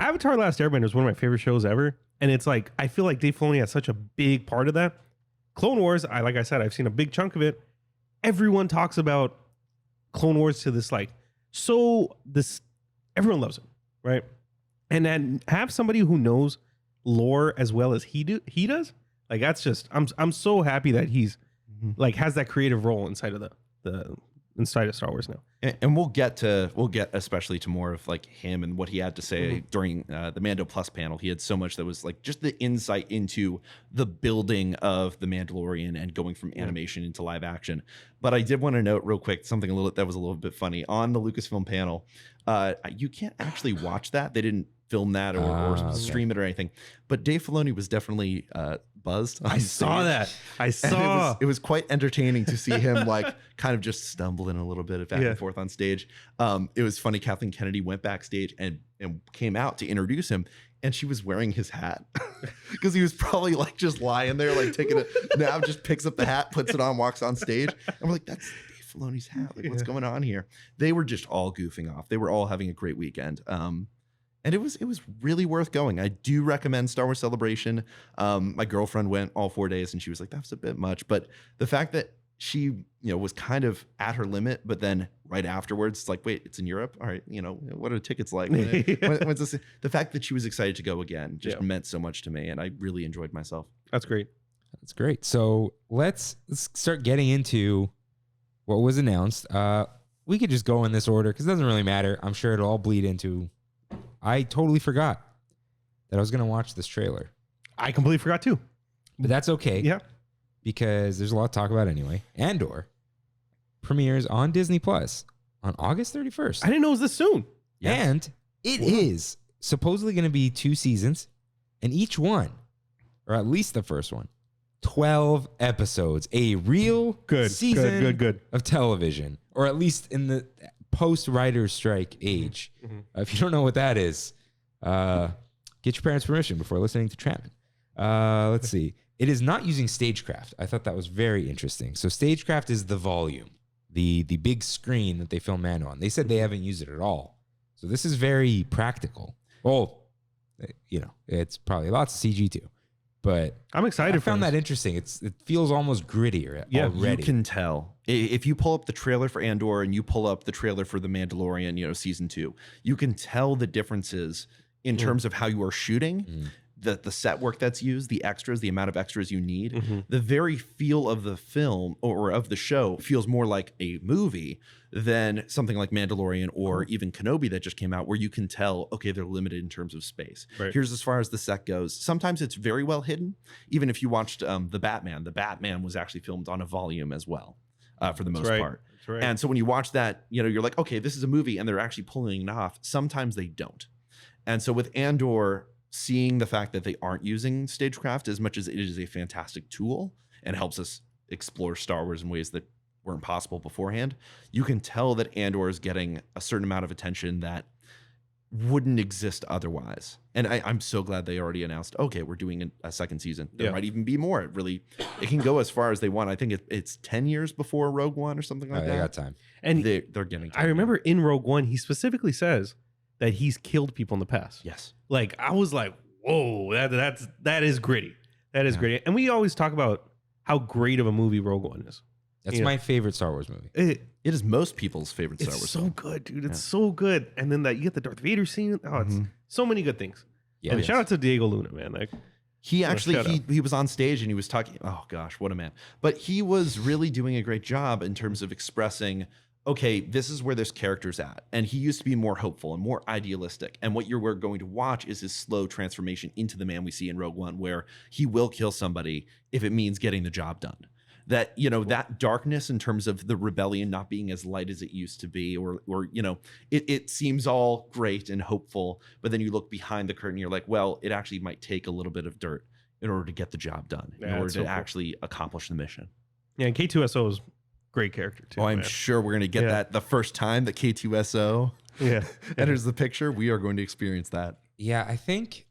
Avatar Last Airbender is one of my favorite shows ever. And it's like, I feel like Dave Filoni has such a big part of that. Clone Wars, like I said, I've seen a big chunk of it. Everyone talks about Clone Wars to this, everyone loves it, right? And then have somebody who knows lore as well as he does. Like that's just, I'm so happy that he's has that creative role inside of inside of Star Wars now. And we'll get especially to more of like him and what he had to say during the Mando Plus panel. He had so much that was like just the insight into the building of the Mandalorian and going from animation into live action. But I did want to note real quick something that was a little bit funny on the Lucasfilm panel. You can't actually watch that. They didn't film that or stream it or anything. But Dave Filoni was definitely buzzed. I saw that. It was quite entertaining to see him like kind of just stumbling a little bit back and forth on stage. It was funny. Kathleen Kennedy went backstage and came out to introduce him. And she was wearing his hat because he was probably like just lying there, like taking a nap, just picks up the hat, puts it on, walks on stage. And we're like, that's Dave Filoni's hat? Like, what's going on here? They were just all goofing off. They were all having a great weekend. And it was really worth going. I do recommend Star Wars Celebration. My girlfriend went all 4 days and she was like, that was a bit much. But the fact that she, was kind of at her limit, but then right afterwards, it's like, wait, it's in Europe. All right. What are the tickets like? When's this? The fact that she was excited to go again just meant so much to me. And I really enjoyed myself. That's great. That's great. So let's start getting into what was announced. We could just go in this order because it doesn't really matter. I'm sure it'll all bleed into. I totally forgot that I was going to watch this trailer. I completely forgot too. But that's okay. Yeah. Because there's a lot to talk about anyway. Andor premieres on Disney Plus on August 31st. I didn't know it was this soon. Yes. And it is supposedly going to be 2 seasons, and each one, or at least the first one, 12 episodes. A real season of television, or at least in the post-writer's strike age. If you don't know what that is, get your parents' permission before listening to Trammin. Let's see. It is not using Stagecraft. I thought that was very interesting. So Stagecraft is the volume, the big screen that they film Mando on. They said they haven't used it at all. So this is very practical. Well, it's probably lots of CG too. But I'm excited. I found that interesting. It feels almost grittier already. You can tell. If you pull up the trailer for Andor and you pull up the trailer for The Mandalorian, season 2, you can tell the differences in terms of how you are shooting, the set work that's used, the extras, the amount of extras you need. The very feel of the film or of the show feels more like a movie than something like Mandalorian or even Kenobi that just came out, where you can tell, okay, they're limited in terms of space. Right. Here's as far as the set goes. Sometimes it's very well hidden. Even if you watched the Batman was actually filmed on a volume as well, for the most part. That's right. And so when you watch that, you're like, okay, this is a movie, and they're actually pulling it off. Sometimes they don't. And so with Andor, seeing the fact that they aren't using Stagecraft, as much as it is a fantastic tool and helps us explore Star Wars in ways that weren't possible beforehand, you can tell that Andor is getting a certain amount of attention that wouldn't exist otherwise. And I'm so glad they already announced, okay, we're doing a second season. There might even be more. It can go as far as they want. I think it's 10 years before Rogue One or something like that. They got time. And they're getting time. I remember in Rogue One, he specifically says that he's killed people in the past. Yes. Like, I was like, whoa, that is gritty. That is gritty. And we always talk about how great of a movie Rogue One is. That's my favorite Star Wars movie. It is most people's favorite Star Wars. It's so good, dude. It's so good. And then you get the Darth Vader scene. Oh, it's so many good things. Yeah. And shout out to Diego Luna, man. Like, he actually he was on stage and he was talking. Oh gosh, what a man! But he was really doing a great job in terms of expressing, okay, this is where this character's at. And he used to be more hopeful and more idealistic. And what we're going to watch is his slow transformation into the man we see in Rogue One, where he will kill somebody if it means getting the job done. That, that darkness in terms of the rebellion not being as light as it used to be, or it seems all great and hopeful, but then you look behind the curtain, you're like, well, it actually might take a little bit of dirt in order to get the job done, in order to actually accomplish the mission. Yeah, and K2SO is great character too. Oh, I'm sure we're going to get that the first time that K2SO enters the picture. We are going to experience that. Yeah, I think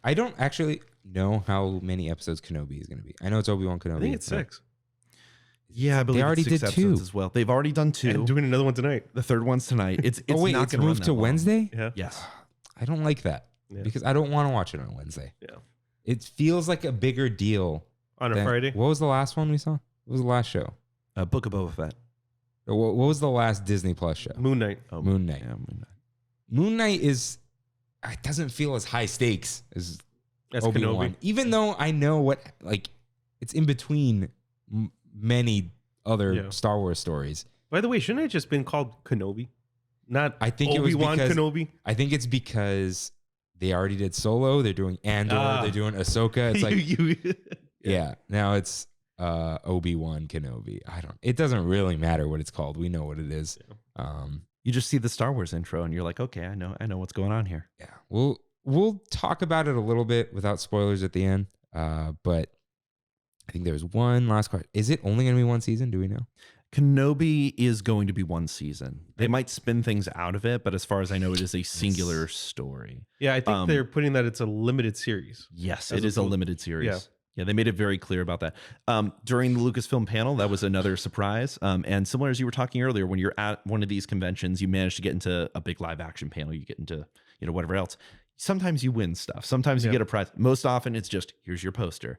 I don't actually know how many episodes Kenobi is going to be. I know it's Obi-Wan Kenobi. I think it's 6. Yeah, I believe they already it's 6 did episodes 2 as well. They've already done 2. And doing another one tonight. The third one's tonight. It's not it's moved to Wednesday? Yeah. Yes. I don't like that because I don't want to watch it on Wednesday. Yeah. It feels like a bigger deal. On a Friday? What was the last one we saw? What was the last show? Book of Boba Fett. What was the last Disney Plus show? Moon Knight. Oh, Moon Knight. Yeah, Moon Knight. Moon Knight it doesn't feel as high stakes as Obi-Wan. Kenobi. Even though I know it's in between many other Star Wars stories. By the way, shouldn't it have just been called Kenobi? Not I think Obi-Wan it was Kenobi? I think it's because they already did Solo. They're doing Andor. They're doing Ahsoka. It's like, yeah. Now it's Obi-Wan Kenobi. It doesn't really matter what it's called. We know what it is. Yeah. You just see the Star Wars intro and you're like, okay, I know what's going on here. Yeah. We'll talk about it a little bit without spoilers at the end. But I think there's one last part. Is it only going to be one season? Do we know? Kenobi is going to be one season. They might spin things out of it, but as far as I know, it is a singular story. Yeah, I think they're putting that it's a limited series. Yes, it is a limited series. Yeah, they made it very clear about that. During the Lucasfilm panel, that was another surprise. And similar as you were talking earlier, when you're at one of these conventions, you manage to get into a big live action panel, you get into, whatever else. Sometimes you win stuff. Sometimes you get a prize. Most often it's just, here's your poster.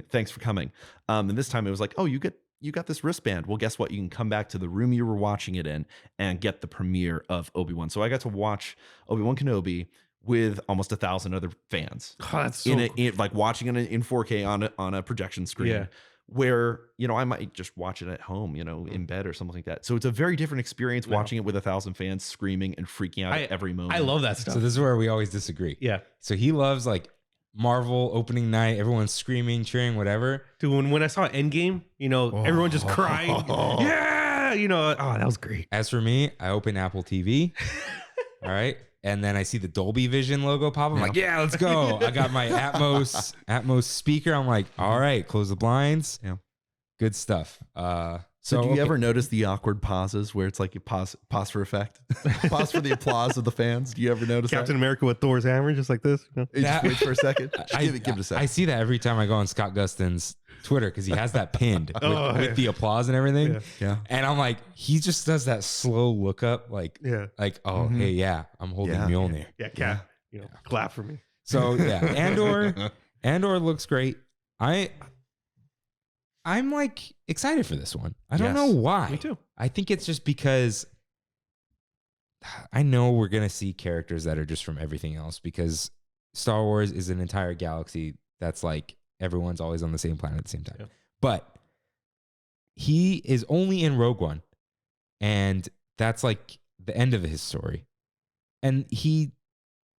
Thanks for coming. And this time it was like, oh, you got this wristband. Well, guess what? You can come back to the room you were watching it in and get the premiere of Obi-Wan. So I got to watch Obi-Wan Kenobi with almost 1,000 other fans. Oh, that's so cool. Like watching it in 4K on a projection screen, where I might just watch it at home, in bed or something like that. So it's a very different experience watching it with 1,000 fans screaming and freaking out at every moment. I love that stuff. So this is where we always disagree. Yeah. So he loves like Marvel opening night, everyone's screaming, cheering, whatever. Dude, when I saw Endgame, everyone just crying. Yeah, that was great. As for me, I open Apple TV. All right. And then I see the Dolby Vision logo pop. I'm like, yeah, let's go. I got my Atmos speaker. I'm like, all right, close the blinds. Yeah. Good stuff. So do you ever notice the awkward pauses where it's like you pause for effect, pause for the applause of the fans? Do you ever notice Captain America with Thor's hammer, just like this? Just wait for a second. Give it a second. I see that every time I go on Scott Gustin's Twitter because he has that pinned with the applause and everything. Yeah. And I'm like, he just does that slow look up, like, hey, yeah, I'm holding Mjolnir. Yeah, Cap. Clap for me. So yeah, Andor looks great. I'm like excited for this one. I don't know why. Me too. I think it's just because I know we're going to see characters that are just from everything else, because Star Wars is an entire galaxy that's like everyone's always on the same planet at the same time. Yeah. But he is only in Rogue One, and that's like the end of his story. And he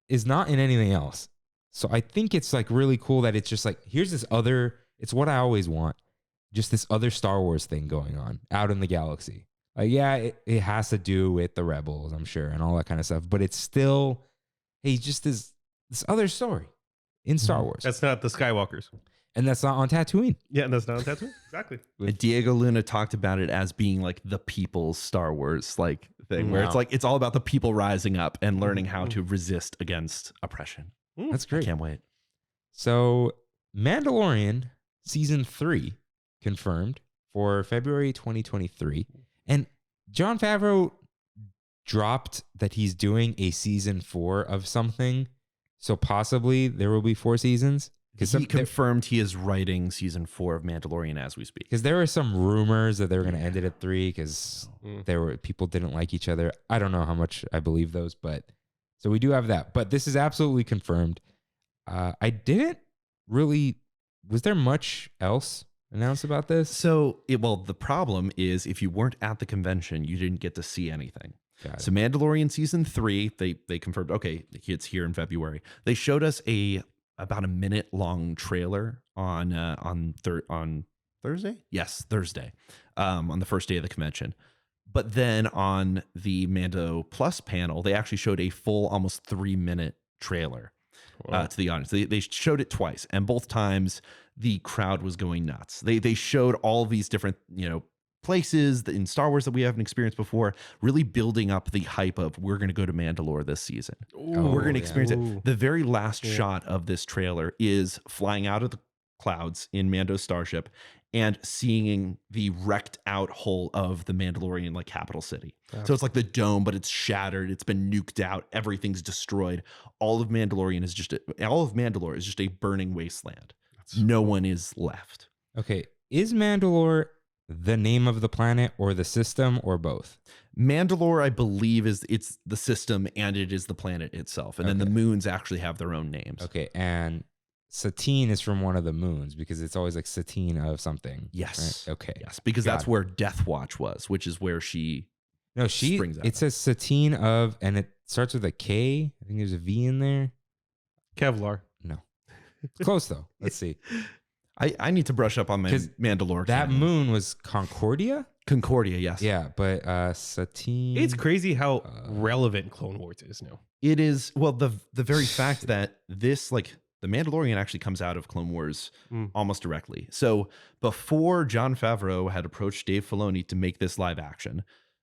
is not in anything else. So I think it's like really cool that it's just like, here's this other, it's what I always want. Just this other Star Wars thing going on out in the galaxy. Like, yeah, it has to do with the rebels, I'm sure, and all that kind of stuff. But it's still, hey, just this other story in Star Wars. That's not the Skywalkers. And that's not on Tatooine. Yeah, and that's not on Tatooine. Exactly. Diego Luna talked about it as being like the people's Star Wars like thing, where it's like it's all about the people rising up and learning how to resist against oppression. That's great. I can't wait. So Mandalorian season 3 confirmed for February 2023. And Jon Favreau dropped that he's doing a season 4 of something. So possibly there will be 4 seasons. He confirmed he is writing season 4 of Mandalorian as we speak. Because there were some rumors that they were going to end it at 3 because people didn't like each other. I don't know how much I believe those, but so we do have that. But this is absolutely confirmed. I didn't really. Was there much else announced about this? So, the problem is if you weren't at the convention, you didn't get to see anything. So Mandalorian season 3, they confirmed, okay, it's here in February. They showed us about a minute long trailer on Thursday? Yes, Thursday, on the first day of the convention. But then on the Mando Plus panel, they actually showed a full almost 3-minute trailer to the audience. They showed it twice, and both times the crowd was going nuts. They showed all these different, places in Star Wars that we haven't experienced before, really building up the hype of we're going to go to Mandalore this season. We're going to experience it. The very last shot of this trailer is flying out of the clouds in Mando's starship and seeing the wrecked out hull of the Mandalorian like capital city. So it's like the dome, but it's shattered. It's been nuked out. Everything's destroyed. All of Mandalore is just a burning wasteland. No one is left. Okay. Is Mandalore the name of the planet or the system or both? Mandalore, I believe, it's the system and it is the planet itself. And then the moons actually have their own names. Okay. And Satine is from one of the moons because it's always like Satine of something. Yes. Right? Okay. Yes, because that's where Death Watch was, which is where she springs out. It says Satine of, and it starts with a K. I think there's a V in there. Kevlar. No. It's close though. Let's see. I need to brush up on my Mandalore. That moon was Concordia? Concordia, yes. Yeah, but Satine. It's crazy how relevant Clone Wars is now. It is. Well, the very fact that this, like, the Mandalorian actually comes out of Clone Wars almost directly. So before Jon Favreau had approached Dave Filoni to make this live action,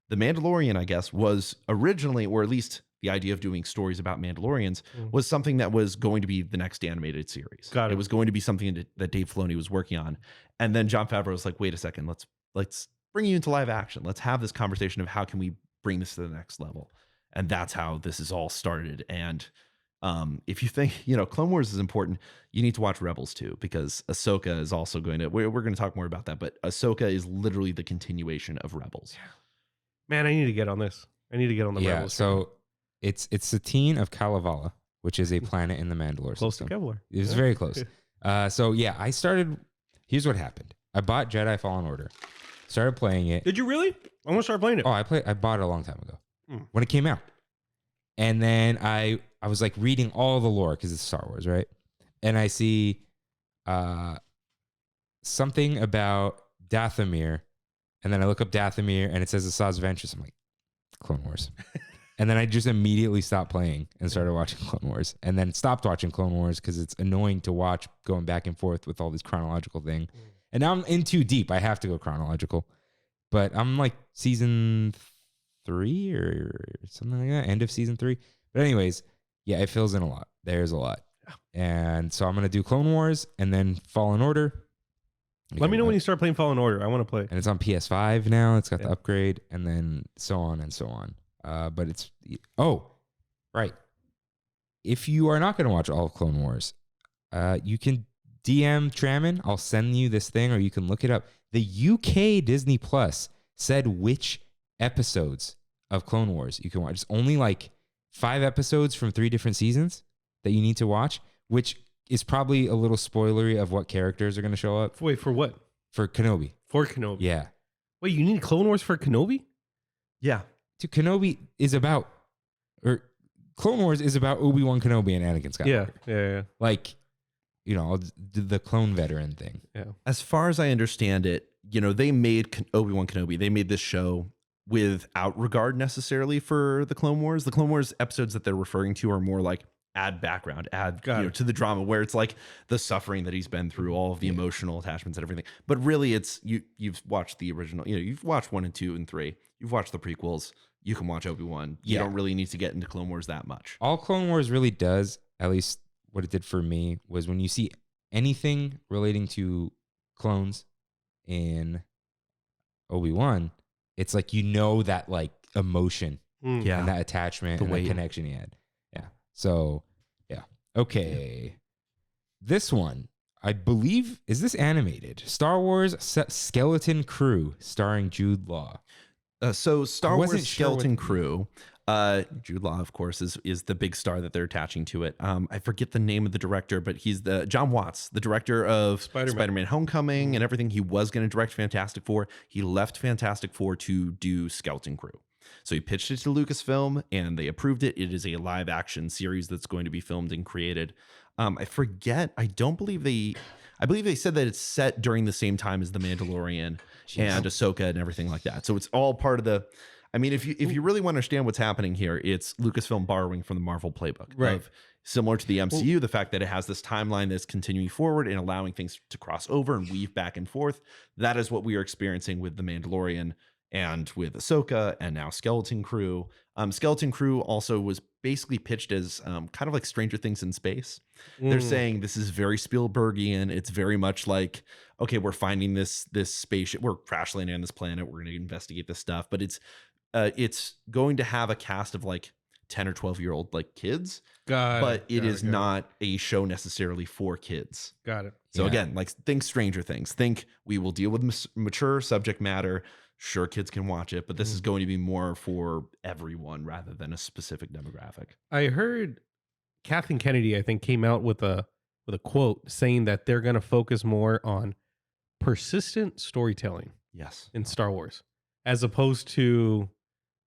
the Mandalorian, I guess, was originally, or at least the idea of doing stories about Mandalorians was something that was going to be the next animated series. Got it. It was going to be something that Dave Filoni was working on. And then Jon Favreau was like, wait a second, let's bring you into live action. Let's have this conversation of how can we bring this to the next level. And that's how this is all started. And if you think, Clone Wars is important, you need to watch Rebels too, because Ahsoka is also we're going to talk more about that, but Ahsoka is literally the continuation of Rebels. Man, I need to get on this. I need to get on the Yeah, Rebels. so it's Satine of Kalevala, which is a planet in the Mandalore Close system. to Kevlar. It was very close. So yeah, I started. Here's what happened. I bought Jedi Fallen Order, started playing it. Did you really? I want to start playing it. Oh, I bought it a long time ago when it came out, and then I was like reading all the lore because it's Star Wars, right? And I see something about Dathomir, and then I look up Dathomir, and it says Asajj Ventress. I'm like, Clone Wars. And then I just immediately stopped playing and started watching Clone Wars, and then stopped watching Clone Wars because it's annoying to watch going back and forth with all this chronological thing. And now I'm in too deep. I have to go chronological, but I'm like season 3 or something like that, end of season 3. But anyways, yeah, it fills in a lot. There's a lot. And so I'm going to do Clone Wars and then Fallen Order. Let me know when you start playing Fallen Order. I want to play. And it's on PS5 now. It's got the upgrade, and then so on and so on. But it's, right. If you are not going to watch all of Clone Wars, you can DM Trammin. I'll send you this thing, or you can look it up. The UK Disney Plus said which episodes of Clone Wars you can watch. It's only like 5 episodes from 3 different seasons that you need to watch, which is probably a little spoilery of what characters are going to show up. Wait, for what? For Kenobi. For Kenobi. Yeah. Wait, you need Clone Wars for Kenobi? Yeah. Dude, Kenobi is about, or Clone Wars is about Obi-Wan Kenobi and Anakin Skywalker. Yeah. Like, the clone veteran thing. Yeah. As far as I understand it, they made Obi-Wan Kenobi. They made this show without regard necessarily for the Clone Wars. The Clone Wars episodes that they're referring to are more like add background, to the drama, where it's like the suffering that he's been through, all of the emotional attachments and everything. But really, it's you've watched the original. You've watched 1 and 2 and 3. You've watched the prequels. You can watch Obi-Wan. You don't really need to get into Clone Wars that much. All Clone Wars really does, at least what it did for me, was when you see anything relating to clones in Obi-Wan, it's like that like emotion and that attachment and that connection he had. Yeah. So, yeah. Okay. This one, I believe, is this animated? Star Wars Skeleton Crew starring Jude Law. So Star Wars Skeleton Crew, Jude Law, of course, is the big star that they're attaching to it. I forget the name of the director, but he's John Watts, the director of Spider-Man Homecoming and everything. He was going to direct Fantastic Four. He left Fantastic Four to do Skeleton Crew. So he pitched it to Lucasfilm, and they approved it. It is a live action series that's going to be filmed and created. I forget. I believe they said that it's set during the same time as The Mandalorian and Ahsoka and everything like that. So it's all part of the. I mean, if you really want to understand what's happening here, it's Lucasfilm borrowing from the Marvel playbook, right? Similar to the MCU, the fact that it has this timeline that's continuing forward and allowing things to cross over and weave back and forth. That is what we are experiencing with The Mandalorian and with Ahsoka and now Skeleton Crew. Skeleton Crew also was basically pitched as kind of like Stranger Things in space. They're saying this is very Spielbergian. It's very much like, okay, we're finding this spaceship. We're crash landing on this planet. We're going to investigate this stuff. But it's going to have a cast of like 10 or 12-year-old like kids. But it is not a show necessarily for kids. Got it. So again, like think Stranger Things. Think we will deal with mature subject matter. Sure, kids can watch it, but this is going to be more for everyone rather than a specific demographic. I heard Kathleen Kennedy, I think, came out with a quote saying that they're going to focus more on persistent storytelling. Yes, in Star Wars, as opposed to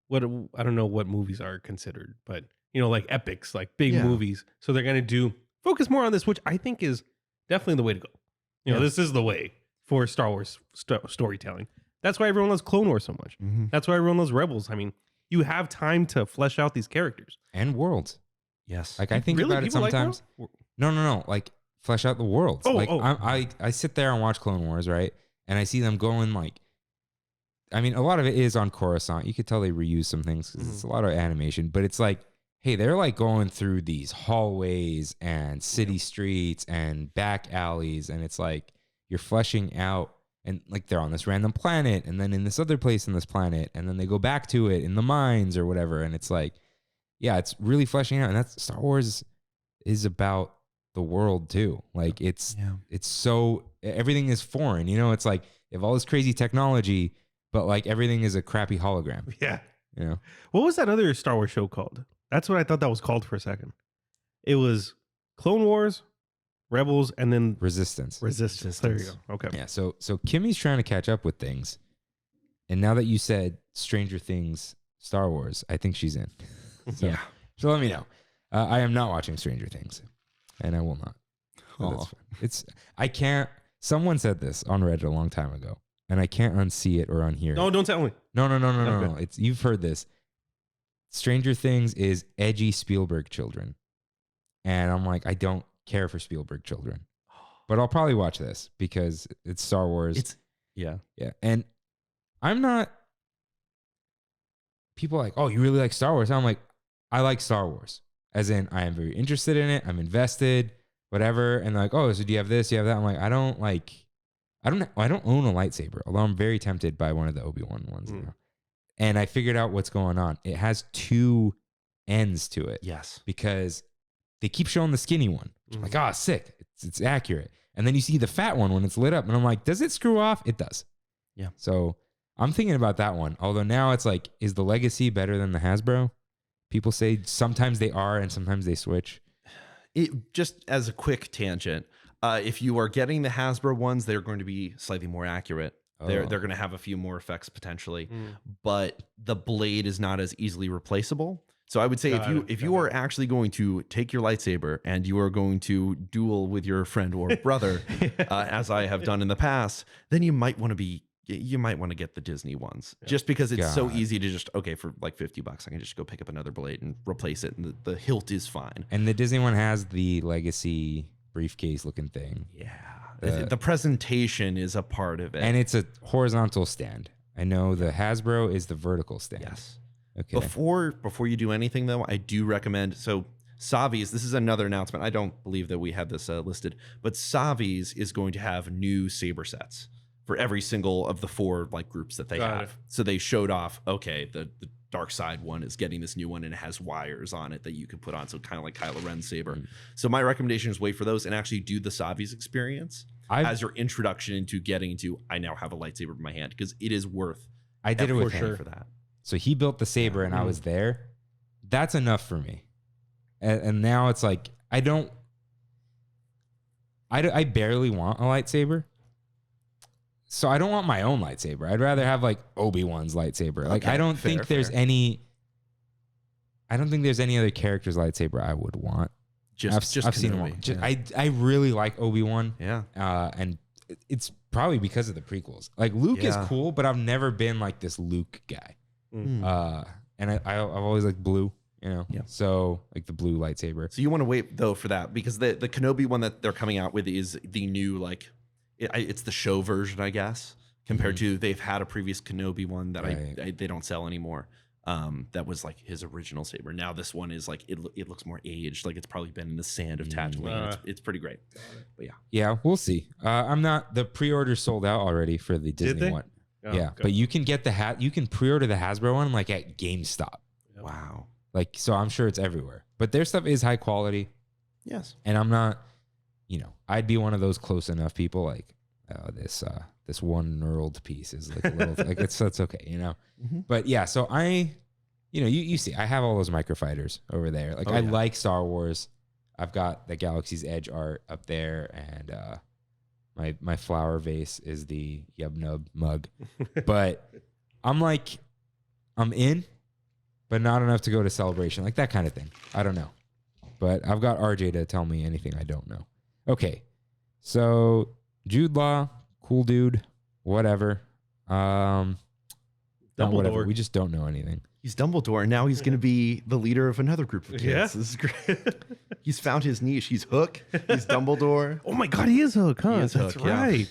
what I don't know what movies are considered, but like epics, like big movies. So they're going to focus more on this, which I think is definitely the way to go. This is the way for Star Wars storytelling. That's why everyone loves Clone Wars so much. Mm-hmm. That's why everyone loves Rebels. I mean, you have time to flesh out these characters. And worlds. Yes. Like, I think about it sometimes. Like no. Like, flesh out the worlds. I sit there and watch Clone Wars, right? And I see them going, like, I mean, a lot of it is on Coruscant. You could tell they reuse some things because it's a lot of animation. But it's like, hey, they're like going through these hallways and city streets and back alleys, and it's like you're fleshing out, and like they're on this random planet, and then in this other place in this planet, and then they go back to it in the mines or whatever, and it's like, yeah, it's really fleshing out, and that's Star Wars is about the world too. Like it's so everything is foreign, you know. It's like they have all this crazy technology, but like everything is a crappy hologram. Yeah. You know, What was that other Star Wars show called? That's what I thought that was called for a second. It was Clone Wars, Rebels, and then Resistance. There you go. Okay. Yeah. So Kimmy's trying to catch up with things, and now that you said Stranger Things, Star Wars, I think she's in. So let me know. I am not watching Stranger Things, and I will not. So that's fine. I can't. Someone said this on Reddit a long time ago, and I can't unsee it or unhear it. No, don't tell me. No. You've heard this. Stranger Things is edgy Spielberg children. And I'm like, I don't care for Spielberg children. But I'll probably watch this because it's Star Wars. Yeah. And I'm not, people are like, oh, you really like Star Wars? I'm like, I like Star Wars. As in, I am very interested in it. I'm invested, whatever. And like, oh, so do you have this? Do you have that? I'm like, I don't own a lightsaber, although I'm very tempted by one of the Obi-Wan ones. You know? And I figured out what's going on. It has two ends to it. Yes. Because they keep showing the skinny one. I'm like, oh, sick. It's accurate. And then you see the fat one when it's lit up. And I'm like, does it screw off? It does. Yeah. So I'm thinking about that one. Although now it's like, is the Legacy better than the Hasbro? People say sometimes they are and sometimes they switch. Just as a quick tangent, if you are getting the Hasbro ones, they're going to be slightly more accurate. They're going to have a few more effects potentially, but the blade is not as easily replaceable. So I would say if you are actually going to take your lightsaber and you are going to duel with your friend or brother, as I have done in the past, then you might want to get the Disney ones just because it's so easy to just, for like $50, I can just go pick up another blade and replace it. And the hilt is fine. And the Disney one has the Legacy briefcase looking thing. Yeah. The presentation is a part of it. And it's a horizontal stand. I know the Hasbro is the vertical stand. Yes. Okay. Before you do anything, though, I do recommend. So Savi's, this is another announcement. I don't believe that we had this listed, but Savi's is going to have new Saber sets for every single of the 4 like groups that they have. So they showed off, the dark side one is getting this new one and it has wires on it that you can put on. So kind of like Kylo Ren's saber. So my recommendation is wait for those and actually do the Savi's experience as your introduction into getting into, I now have a lightsaber in my hand, because it is worth I did it with him for that. So he built the saber and I was there. That's enough for me. And now it's like, I barely want a lightsaber. So I don't want my own lightsaber. I'd rather have like Obi-Wan's lightsaber. Like I don't think there's any other character's lightsaber I would want. I've seen them all. I really like Obi-Wan. Yeah. And it's probably because of the prequels. Like Luke is cool, but I've never been like this Luke guy. And I've always liked blue, you know. Yeah. So like the blue lightsaber. So you want to wait though for that, because the Kenobi one that they're coming out with is the new like it's the show version, I guess, compared to they've had a previous Kenobi one that they don't sell anymore. That was like his original saber. Now this one is like it looks more aged, like it's probably been in the sand of Tatooine. It's pretty great. But yeah, we'll see. The pre-order sold out already for the Disney one. Oh, yeah, okay. But you can get you can pre-order the Hasbro one like at GameStop. Yep. Wow. Like, so I'm sure it's everywhere. But their stuff is high quality. Yes. And I'm not, I'd be one of those close enough people like, this one knurled piece is like a little, like it's okay, Mm-hmm. But yeah, so you see, I have all those microfighters over there. Like I like Star Wars. I've got the Galaxy's Edge art up there, and my flower vase is the Yub Nub mug. But I'm in, but not enough to go to Celebration, like that kind of thing. I don't know. But I've got RJ to tell me anything I don't know. Okay, so Jude Law, cool dude, whatever. Whatever. We just don't know anything. He's Dumbledore, and now he's going to be the leader of another group of kids. Yeah. This is great. He's found his niche. He's Hook. He's Dumbledore. Oh my God, he is Hook, huh? That's Hook, right.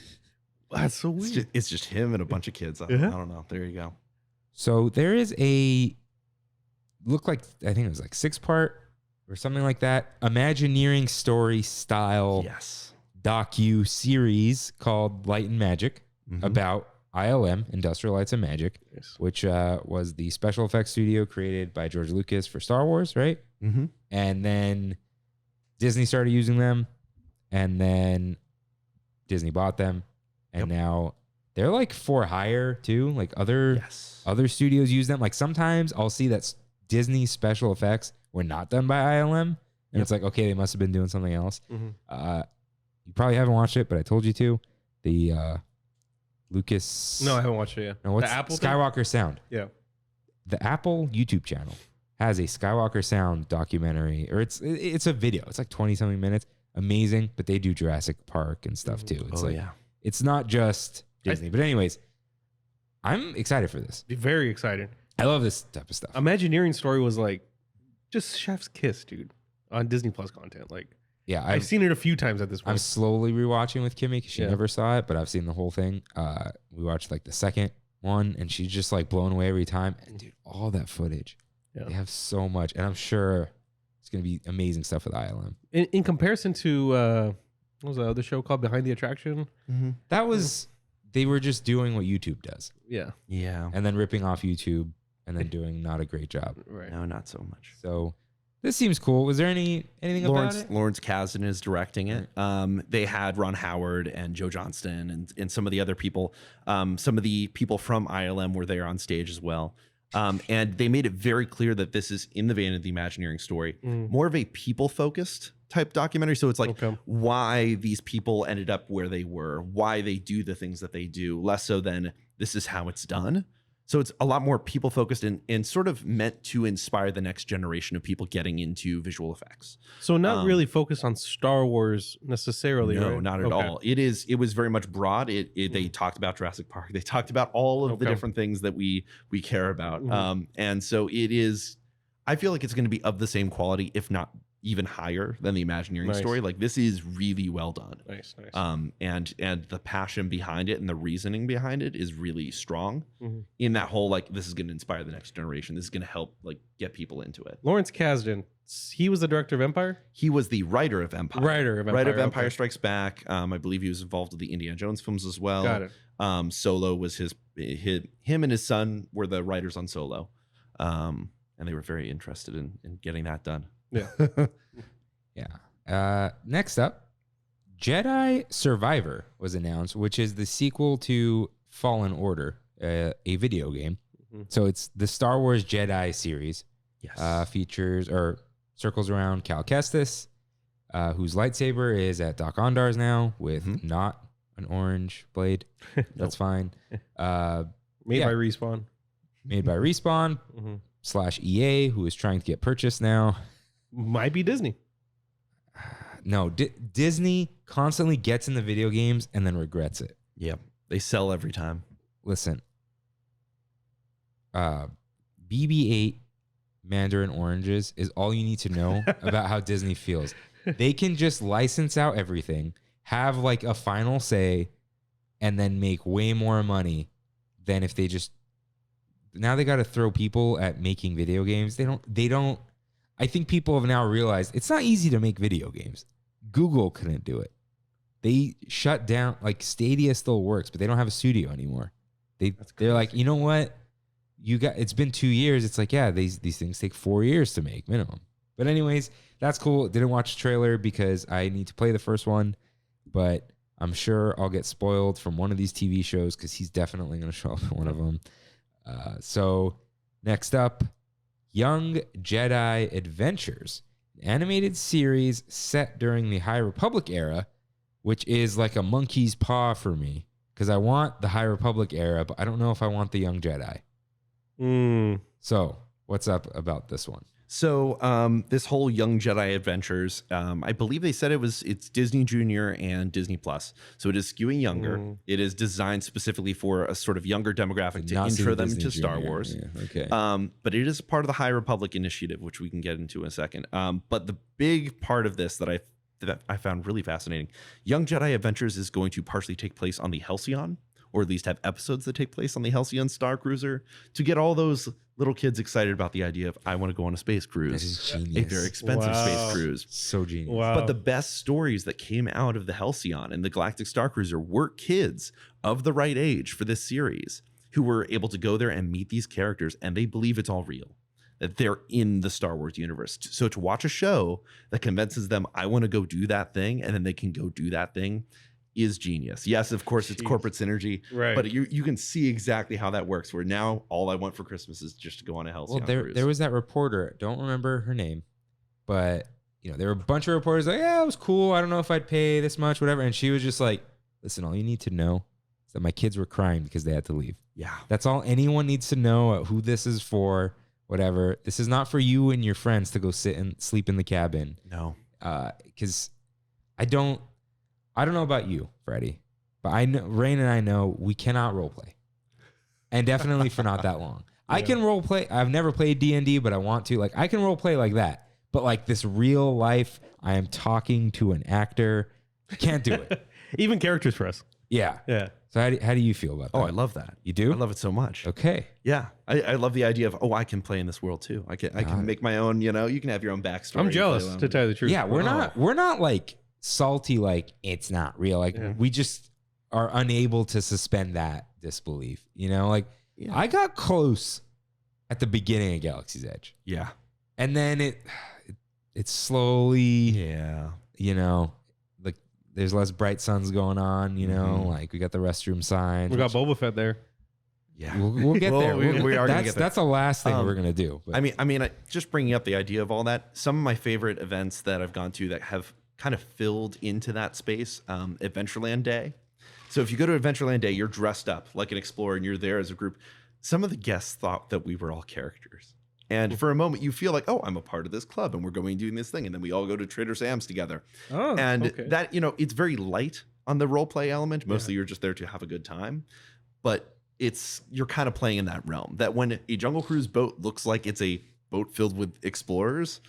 Yeah. That's so weird. It's just him and a bunch of kids. I don't know. There you go. So there is looked like, I think it was like 6-part or something like that. Imagineering story style Yes. docu series called Light and Magic about ILM, Industrial Lights and Magic, which was the special effects studio created by George Lucas for Star Wars, right? Mm-hmm. And then Disney started using them, and then Disney bought them, and now they're like for hire too. Like other studios use them. Like sometimes I'll see that Disney special effects were not done by ILM, and it's like, okay, they must have been doing something else. You probably haven't watched it, but I told you to. The Lucas. No, I haven't watched it yet. No, what's the Apple Skywalker Sound? Yeah. The Apple YouTube channel has a Skywalker Sound documentary, or it's a video. It's like 20 something minutes. Amazing, but they do Jurassic Park and stuff too. It's it's not just Disney. But anyways, I'm excited for this. Very excited. I love this type of stuff. Imagineering story was like just chef's kiss, dude, on Disney Plus content. Like, yeah, I've seen it a few times at this point. I'm slowly rewatching with Kimmy because she never saw it, but I've seen the whole thing. We watched like the second one, and she's just like blown away every time. And dude, all that footage, they have so much, and I'm sure it's gonna be amazing stuff with ILM. In comparison to what was the other show called, Behind the Attraction? That was they were just doing what YouTube does. Yeah, and then ripping off YouTube, and then doing not a great job. Right? No, not so much. So this seems cool. Was there anything about it? Lawrence Kasdan is directing it. They had Ron Howard and Joe Johnston and some of the other people. Some of the people from ILM were there on stage as well. And they made it very clear that this is in the vein of the Imagineering story, more of a people-focused type documentary. So it's like why these people ended up where they were, why they do the things that they do, less so than this is how it's done. So it's a lot more people focused and sort of meant to inspire the next generation of people getting into visual effects. So not really focused on Star Wars necessarily. No, right? not at all. It was very much broad. They talked about Jurassic Park. They talked about all of the different things that we care about. And so it is, I feel like it's going to be of the same quality, if not even higher than the Imagineering story. Like this is really well done. Nice. And the passion behind it and the reasoning behind it is really strong in that whole, like, this is going to inspire the next generation. This is going to help like get people into it. Lawrence Kasdan, he was the director of Empire? He was the writer of Empire. Writer of Empire Strikes Back. I believe he was involved with the Indiana Jones films as well. Got it. Solo was him and his son were the writers on Solo. And they were very interested in getting that done. Yeah. Next up, Jedi Survivor was announced, which is the sequel to Fallen Order, a video game. So it's the Star Wars Jedi series. Yes. Features or circles around Cal Kestis, whose lightsaber is at Doc Ondar's now with not an orange blade. That's fine. Made by Respawn. Made by Respawn / EA, who is trying to get purchased now. Might be Disney. No, Disney constantly gets in the video games and then regrets it. Yep. They sell every time. Listen, BB-8 Mandarin oranges is all you need to know about how Disney feels. They can just license out everything, have like a final say, and then make way more money than if they just... Now they got to throw people at making video games. They don't. I think people have now realized it's not easy to make video games. Google couldn't do it. They shut down, like Stadia still works, but they don't have a studio anymore. They're like, you know what? It's been 2 years. It's like, yeah, these things take 4 years to make minimum. But anyways, that's cool. Didn't watch the trailer because I need to play the first one, but I'm sure I'll get spoiled from one of these TV shows because he's definitely going to show up in one of them. So next up, Young Jedi Adventures, an animated series set during the High Republic era, which is like a monkey's paw for me because I want the High Republic era, but I don't know if I want the Young Jedi. So what's up about this one? So this whole Young Jedi Adventures, I believe they said it's Disney Junior and Disney Plus. So it is skewing younger. It is designed specifically for a sort of younger demographic to intro them to Star Wars. Yeah, okay. But it is part of the High Republic initiative, which we can get into in a second. But the big part of this that I found really fascinating, Young Jedi Adventures is going to partially take place on the Halcyon, or at least have episodes that take place on the Halcyon Star Cruiser to get all those little kids excited about the idea of, I want to go on a space cruise. That is A genius. very expensive space cruise. So genius. Wow. But the best stories that came out of the Halcyon and the Galactic Star Cruiser were kids of the right age for this series who were able to go there and meet these characters, and they believe it's all real, that they're in the Star Wars universe. So to watch a show that convinces them, I want to go do that thing, and then they can go do that thing, is genius. Yes, of course, it's corporate synergy, Right. but you can see exactly how that works, where now all I want for Christmas is just to go on a Halcyon cruise. There was that reporter, don't remember her name, but there were a bunch of reporters like, yeah, it was cool. I don't know if I'd pay this much, whatever. And she was just like, listen, all you need to know is that my kids were crying because they had to leave. Yeah. That's all anyone needs to know, who this is for, whatever. This is not for you and your friends to go sit and sleep in the cabin. No. Because I don't know about you, Freddie, but I know Rain and I know we cannot role play, and definitely for not that long. I can role play. I've never played D&D, but I want to. Like, I can role play like that, but like this real life, I am talking to an actor. Can't do it. Even characters for us. Yeah. Yeah. So how do you feel about that? Oh, I love that. You do? I love it so much. Okay. Yeah, I love the idea of, I can play in this world too. I can make my own. You can have your own backstory. I'm jealous, to tell you the truth. Yeah, we're not like salty, like it's not real. Like we just are unable to suspend that disbelief. Like I got close at the beginning of Galaxy's Edge. Yeah, and then it slowly, like there's less bright suns going on. Like we got the restroom signs. We got Boba Fett there. Yeah, we'll get there. We are going to get there. That's the last thing we're gonna do. But. I mean, just bringing up the idea of all that. Some of my favorite events that I've gone to that have kind of filled into that space. Adventureland Day. So if you go to Adventureland Day, you're dressed up like an explorer and you're there as a group. Some of the guests thought that we were all characters. And for a moment, you feel like, I'm a part of this club and we're going and doing this thing. And then we all go to Trader Sam's together. Oh, and okay. that, it's very light on the role play element. Mostly you're just there to have a good time. But you're kind of playing in that realm. That when a Jungle Cruise boat looks like it's a boat filled with explorers,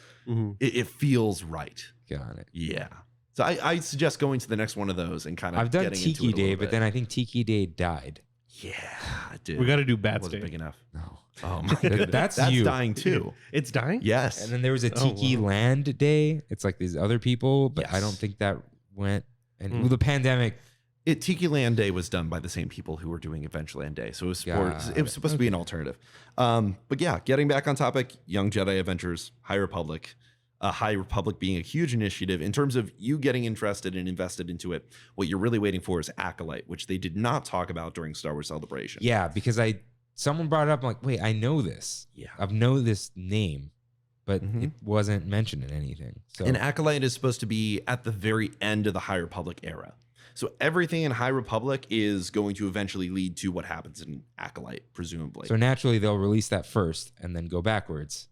it feels right. Got it. Yeah. So I suggest going to the next one of those and kind of I've done getting into Tiki it a Day, little but bit. then I think Tiki Day died. Yeah, dude. We got to do Bats wasn't Day. big enough. No. Oh my goodness. That's you. dying too. It's dying? Yes. And then there was a Tiki wow. Land Day. It's like these other people, but I Yes. don't think that went. And the pandemic. Tiki Land Day was done by the same people who were doing Adventureland Day. So it was Got it was supposed to be an alternative. But yeah, getting back on topic, Young Jedi Adventures, High Republic. High Republic being a huge initiative in terms of you getting interested and invested into it. What you're really waiting for is Acolyte, which they did not talk about during Star Wars Celebration. Yeah, because someone brought it up. I'm like, wait, I know this. Yeah. I know this name, but it wasn't mentioned in anything. So And Acolyte is supposed to be at the very end of the High Republic era. So everything in High Republic is going to eventually lead to what happens in Acolyte, presumably. So naturally, they'll release that first and then go backwards.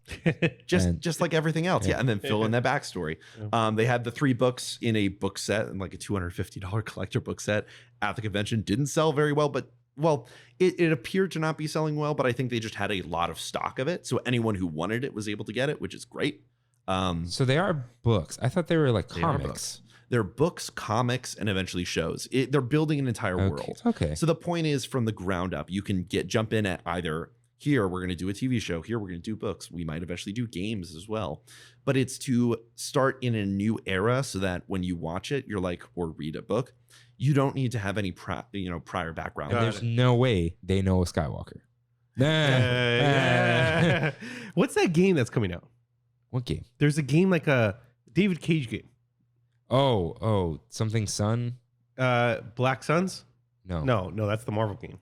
just like everything else. Yeah. And then fill in that backstory. They had the 3 books in a book set and like a $250 collector book set at the convention. Didn't sell very well, but it appeared to not be selling well, but I think they just had a lot of stock of it. So anyone who wanted it was able to get it, which is great. So they are books. I thought they were like They are comics. books. They're books, comics, and eventually shows. They're building an entire world. Okay. So the point is, from the ground up, you can jump in at either here, we're going to do a TV show. Here, we're going to do books. We might eventually do games as well. But it's to start in a new era so that when you watch it, you're like, or read a book, you don't need to have any prior background. And there's no way they know a Skywalker. Yeah. What's that game that's coming out? What game? There's a game like a David Cage game. Oh, something Sun? Black Suns? No. No, that's the Marvel game.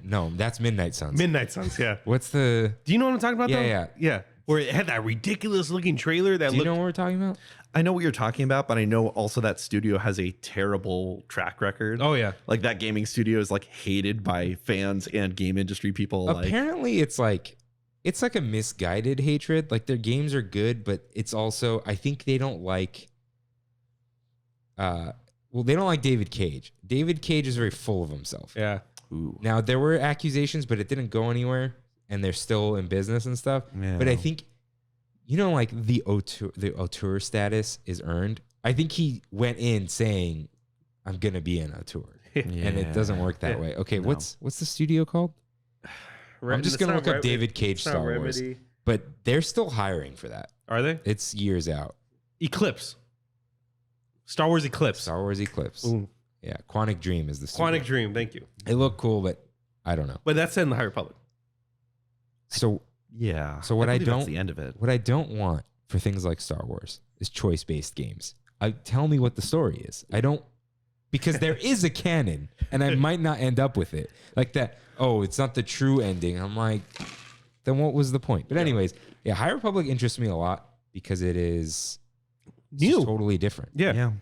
No, that's Midnight Suns. Midnight Suns, yeah. What's the... Do you know what I'm talking about? Yeah, though? Yeah. Where it had that ridiculous looking trailer that Do you looked... know what we're talking about? I know what you're talking about, but I know also that studio has a terrible track record. Oh, yeah. Like that gaming studio is like hated by fans and game industry people. Apparently, it's like a misguided hatred. Like their games are good, but it's also, I think they don't like... they don't like David Cage. David Cage is very full of himself. Yeah. Ooh. Now, there were accusations, but it didn't go anywhere, and they're still in business and stuff. Yeah. But I think, like the auteur status is earned. I think he went in saying, I'm going to be an auteur. and it doesn't work that way. Okay, No. what's the studio called? I'm just gonna look up David Cage Star Wars, but they're still hiring for that. Are they? It's years out. Eclipse. Star Wars Eclipse. Star Wars Eclipse. Ooh. Yeah, Quantic Dream is the studio. Quantic Dream. Thank you. It looked cool, but I don't know. But that's set in the High Republic. So Yeah. So what I believe don't- that's the end of it. what I don't want for things like Star Wars is choice-based games. Tell me what the story is. I don't, because there is a canon, and I might not end up with it like that. Oh, it's not the true ending. I'm like, then what was the point? But anyways, yeah, High Republic interests me a lot because it is New. just totally different. Yeah. Yeah.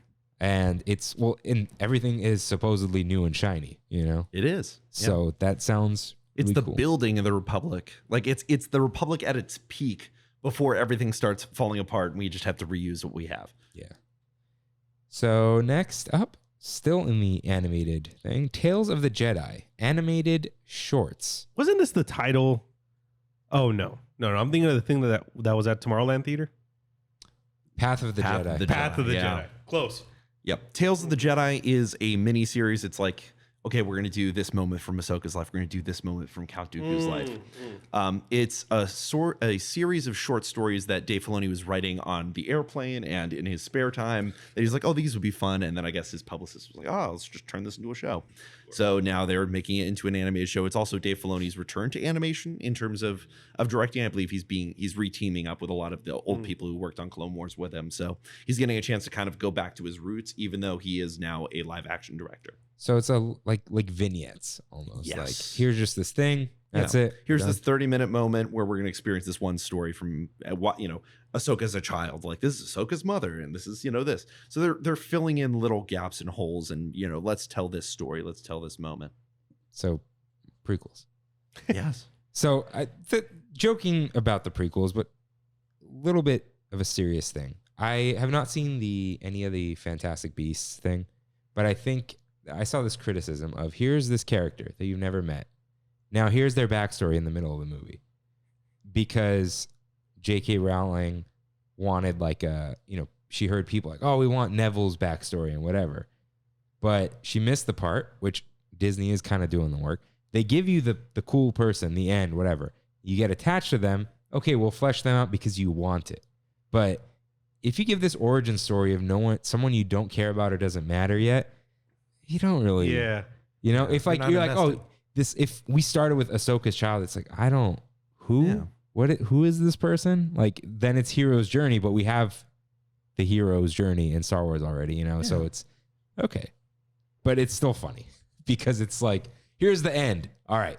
And and everything is supposedly new and shiny, you know? It is. Yeah. So that sounds It's really the cool. building of the Republic. Like it's the Republic at its peak before everything starts falling apart and we just have to reuse what we have. Yeah. So next up, still in the animated thing, Tales of the Jedi animated shorts. Wasn't this the title? Oh, no. I'm thinking of the thing that was at Tomorrowland Theater. Path of the Path Jedi. of the Path of the Yeah. Jedi. Close. Yep. Tales of the Jedi is a mini series. It's like, okay, we're going to do this moment from Ahsoka's life. We're going to do this moment from Count Dooku's life. It's a series of short stories that Dave Filoni was writing on the airplane and in his spare time. That he's like, oh, these would be fun. And then I guess his publicist was like, oh, let's just turn this into a show. So now they're making it into an animated show. It's also Dave Filoni's return to animation in terms of directing. I believe he's reteaming up with a lot of the old people who worked on Clone Wars with him. So he's getting a chance to kind of go back to his roots, even though he is now a live action director. So it's a like vignettes almost. Yes. Like here's just this thing. That's it. Here's Done. this 30-minute moment where we're going to experience this one story from Ahsoka as a child. Like this is Ahsoka's mother, and this is this. So they're filling in little gaps and holes, and let's tell this story. Let's tell this moment. So prequels. Yes. So joking about the prequels, but a little bit of a serious thing. I have not seen any of the Fantastic Beasts thing, but I think I saw this criticism of here's this character that you've never met. Now here's their backstory in the middle of the movie. Because J.K. Rowling wanted she heard people like, oh, we want Neville's backstory and whatever. But she missed the part, which Disney is kind of doing the work. They give you the cool person, the end, whatever. You get attached to them. Okay, we'll flesh them out because you want it. But if you give this origin story of someone you don't care about or doesn't matter yet, you don't really. Yeah. If like not you're like, invested. if we started with Ahsoka's child, it's like, who? Yeah. Who is this person? Like, then it's hero's journey, but we have the hero's journey in Star Wars already, so it's okay. But it's still funny because it's like, here's the end. All right.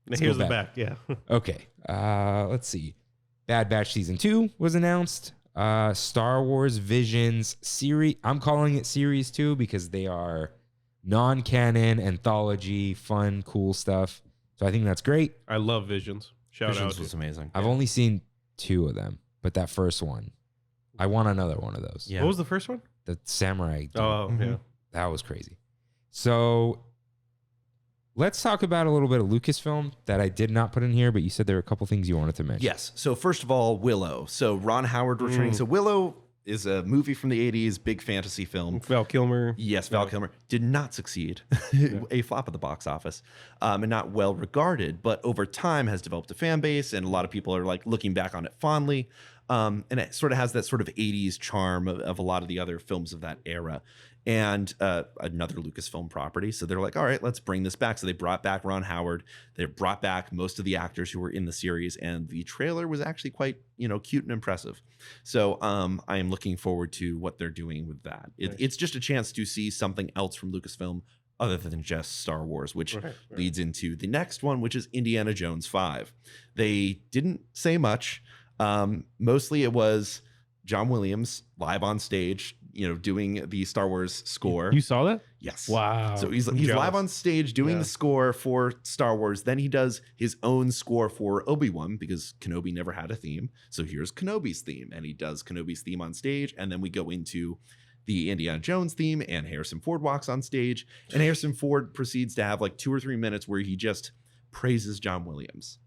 let's Here's go the back. Yeah. Okay. Let's see. Bad Batch Season 2 was announced. Star Wars Visions series. I'm calling it Series 2 because they are non-canon, anthology, fun, cool stuff. So I think that's great. I love Visions. Shout Visions out. was amazing. I've only seen 2 of them, but that first one, I want another one of those. Yeah. What was the first one? The samurai. dude, Oh, yeah. that was crazy. So let's talk about a little bit of Lucasfilm that I did not put in here, but you said there were a couple things you wanted to mention. Yes. So first of all, Willow. So Ron Howard returning. So Willow is a movie from the 80s, big fantasy film. Val Kilmer. Yes, Val Kilmer did not succeed. A flop at the box office, and not well regarded, but over time has developed a fan base, and a lot of people are like looking back on it fondly. And it sort of has that sort of 80s charm of a lot of the other films of that era. And another Lucasfilm property. So they're like, all right, let's bring this back. So they brought back Ron Howard. They brought back most of the actors who were in the series. And the trailer was actually quite, cute and impressive. So I am looking forward to what they're doing with that. It's just a chance to see something else from Lucasfilm other than just Star Wars, which leads into the next one, which is Indiana Jones 5. They didn't say much. Mostly it was John Williams live on stage, doing the Star Wars score. You saw that? Yes. Wow. So he's jealous. live on stage doing Yeah. the score for Star Wars. Then he does his own score for Obi-Wan because Kenobi never had a theme. So here's Kenobi's theme, and he does Kenobi's theme on stage. And then we go into the Indiana Jones theme, and Harrison Ford walks on stage, and Harrison Ford proceeds to have like 2 or 3 minutes where he just praises John Williams.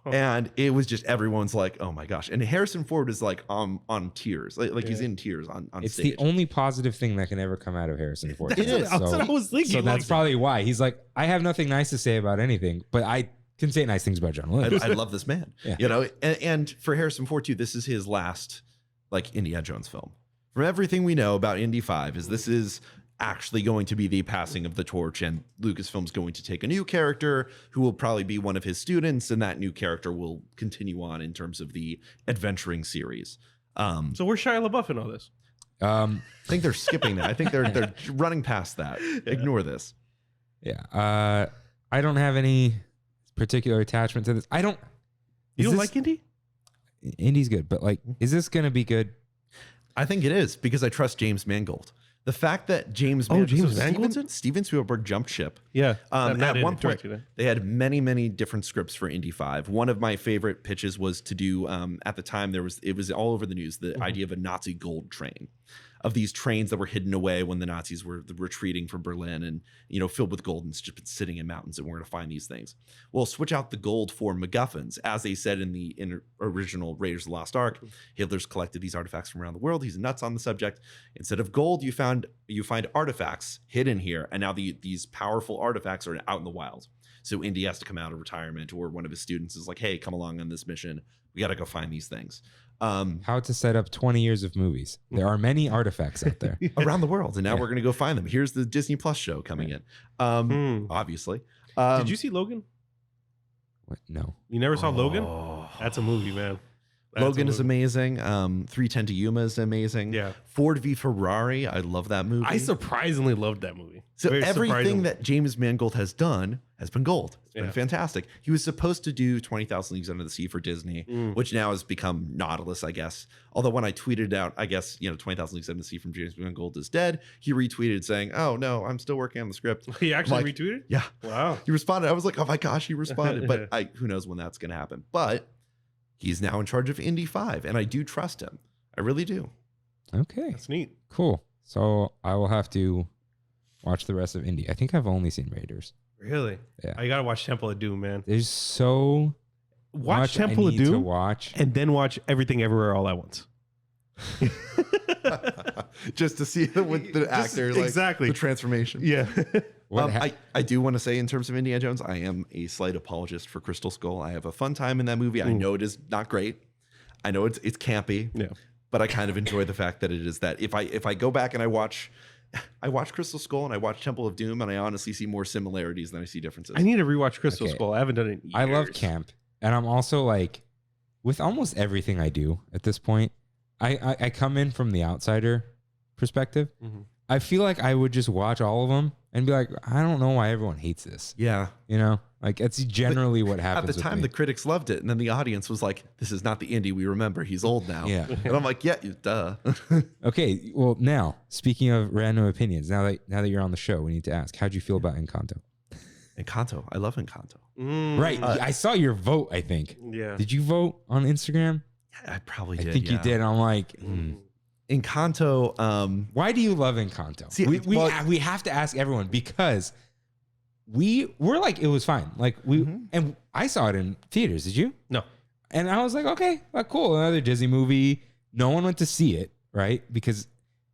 And it was just everyone's like, oh my gosh. And Harrison Ford is like on tears, like he's in tears on It's stage. the only positive thing that can ever come out of Harrison Ford. That's what I was thinking. So that's probably why he's like, I have nothing nice to say about anything, but I can say nice things about John Williams. I love this man, you know. And for Harrison Ford too, this is his last like Indiana Jones film. From everything we know about Indy 5, this is actually going to be the passing of the torch, and Lucasfilm's going to take a new character who will probably be one of his students, and that new character will continue on in terms of the adventuring series. So where's Shia LaBeouf in all this? I think they're skipping that. I think they're running past that. Ignore this. Yeah. I don't have any particular attachment to this. You don't like Indy? Indy's good, but like, is this going to be good? I think it is because I trust James Mangold. The fact that James Mangold's Steven Spielberg jumped ship. Yeah. At one point, they had many different scripts for Indy 5. One of my favorite pitches was to do, at the time, it was all over the news, the idea of a Nazi gold train, of these trains that were hidden away when the Nazis were retreating from Berlin and, you know, filled with gold and just been sitting in mountains, and we're going to find these things. Well, switch out the gold for MacGuffins. As they said in the original Raiders of the Lost Ark, Hitler's collected these artifacts from around the world. He's nuts on the subject. Instead of gold, you find artifacts hidden here, and now these powerful artifacts are out in the wild. So Indy has to come out of retirement, or one of his students is like, hey, come along on this mission. We got to go find these things. How to set up 20 years of movies. There are many artifacts out there around the world, and now we're going to go find them. Here's the Disney Plus show coming in. Obviously. Did you see Logan? What? No. You never saw Logan? That's a movie, man. Logan is amazing. 310 to Yuma is amazing. Yeah. Ford v Ferrari. I love that movie. I surprisingly loved that movie. So Very everything surprising. that James Mangold has done has been gold. It's been Yeah. fantastic. He was supposed to do 20,000 Leagues Under the Sea for Disney, which now has become Nautilus, I guess. Although when I tweeted out, I guess, 20,000 Leagues Under the Sea from James Mangold is dead, he retweeted saying, oh, no, I'm still working on the script. He actually Like, retweeted? Yeah. Wow. He responded. I was like, oh my gosh, he responded. But who knows when that's going to happen. But he's now in charge of Indy 5, and I do trust him. I really do. Okay. That's neat. Cool. So I will have to watch the rest of Indy. I think I've only seen Raiders. Really? Yeah. I got to watch Temple of Doom, man. There's so Watch much Temple I of need to Doom watch. and then watch Everything Everywhere All at Once. Just to see with the actor, like, exactly. the transformation. Yeah. I do want to say, in terms of Indiana Jones, I am a slight apologist for Crystal Skull. I have a fun time in that movie. I know it is not great. I know it's campy. Yeah. But I kind of enjoy the fact that it is that. If I go back and I watch Crystal Skull and I watch Temple of Doom, and I honestly see more similarities than I see differences. I need to rewatch Crystal Okay. Skull. I haven't done it in years. I love camp. And I'm also like, with almost everything I do at this point, I come in from the outsider perspective. Mhm. I feel like I would just watch all of them and be like, I don't know why everyone hates this. Yeah. Like it's generally what happens. At the time, the critics loved it, and then the audience was like, "This is not the Indy we remember. He's old now." Yeah. And I'm like, "Yeah, duh." Okay. Well, now speaking of random opinions, now that you're on the show, we need to ask, how'd you feel about Encanto? Encanto, I love Encanto. Right. I saw your vote. I think. Yeah. Did you vote on Instagram? I probably I did. think you did. I'm like, Encanto. why do you love Encanto? See, we have to ask everyone because we're like, it was fine. Like and I saw it in theaters. Did you? No. And I was like, okay, cool. Another Disney movie. No one went to see it, right? Because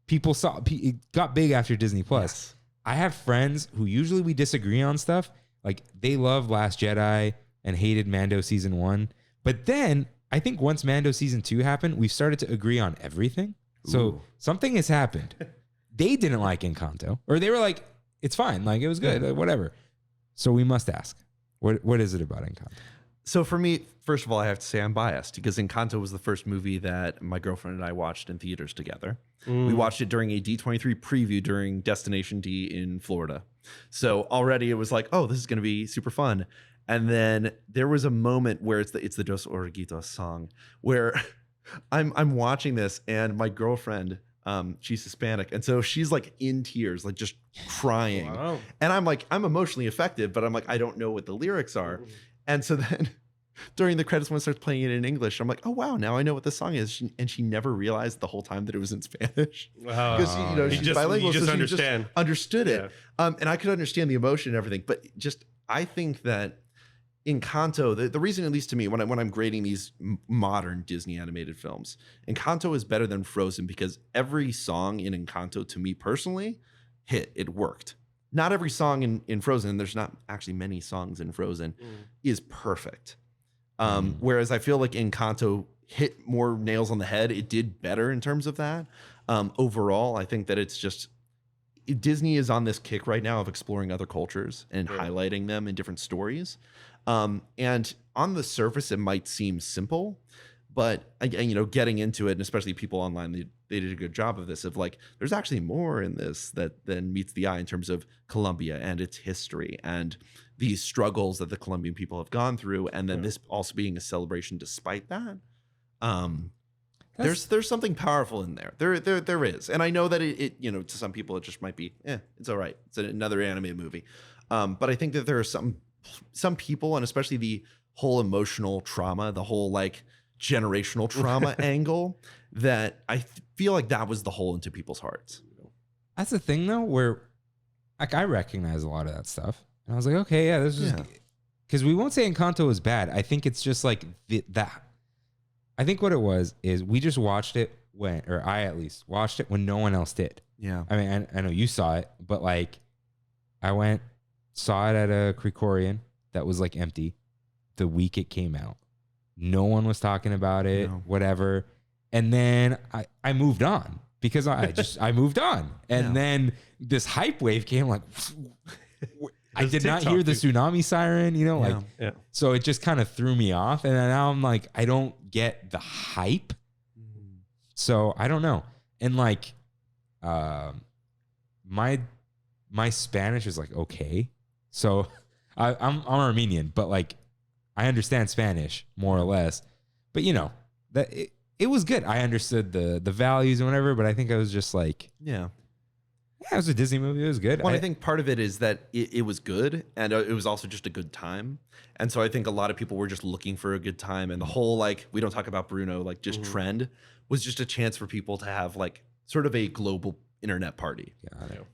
people saw it got big after Disney Plus. Yes. I have friends who usually we disagree on stuff. Like they love Last Jedi and hated Mando season 1. But then I think once Mando season 2 happened, we've started to agree on everything. So something has happened. They didn't like Encanto, or they were like, it's fine. Like it was good, like, whatever. So we must ask, what is it about Encanto? So for me, first of all, I have to say I'm biased because Encanto was the first movie that my girlfriend and I watched in theaters together. We watched it during a D23 preview during Destination D in Florida. So already it was like, oh, this is going to be super fun. And then there was a moment where it's the Dos Oruguitos song where I'm watching this, and my girlfriend, she's Hispanic, and so she's like in tears, like just crying. Wow. And I'm like, I'm emotionally affected, but I'm like, I don't know what the lyrics are. And so then during the credits, when it starts playing it in English, I'm like, oh wow, now I know what the song is. And she never realized the whole time that it was in Spanish because she's bilingual, you just so understand. She just understood it. And I could understand the emotion and everything, but just I think that Encanto, the reason, at least to me, when I'm grading these modern Disney animated films, Encanto is better than Frozen because every song in Encanto, to me personally, it worked. Not every song in Frozen, and there's not actually many songs in Frozen, is perfect. Whereas I feel like Encanto hit more nails on the head. It did better in terms of that. Overall, I think that it's just Disney is on this kick right now of exploring other cultures and highlighting them in different stories. And on the surface, it might seem simple, but getting into it, and especially people online, they did a good job of this. Of like, there's actually more in this than meets the eye in terms of Colombia and its history and these struggles that the Colombian people have gone through, and then this also being a celebration despite that. There's something powerful in there. There is, and I know that it to some people it just might be it's all right. It's another anime movie, but I think that there are some people, and especially the whole emotional trauma, the whole like generational trauma angle, that I feel like that was the hole into people's hearts. That's the thing though, where like I recognize a lot of that stuff, and I was like, okay, yeah, this is because we won't say Encanto is bad. I think it's just like that. I think what it was is we just watched it or I at least watched it when no one else did. Yeah. I mean, I know you saw it, but like I saw it at a Krikorian that was like empty the week it came out. No one was talking about it, whatever. And then I moved on because I moved on. And then this hype wave came like, I did not hear the tsunami siren, so it just kind of threw me off. And now I'm like, I don't get the hype. So I don't know. And like, my Spanish is like, okay. So I'm Armenian, but like, I understand Spanish more or less, but that it was good. I understood the values and whatever, but I think I was just like, it was a Disney movie. It was good. Well, I think part of it is that it was good, and it was also just a good time. And so I think a lot of people were just looking for a good time. And the whole, like, we don't talk about Bruno, like just trend was just a chance for people to have like sort of a global internet party.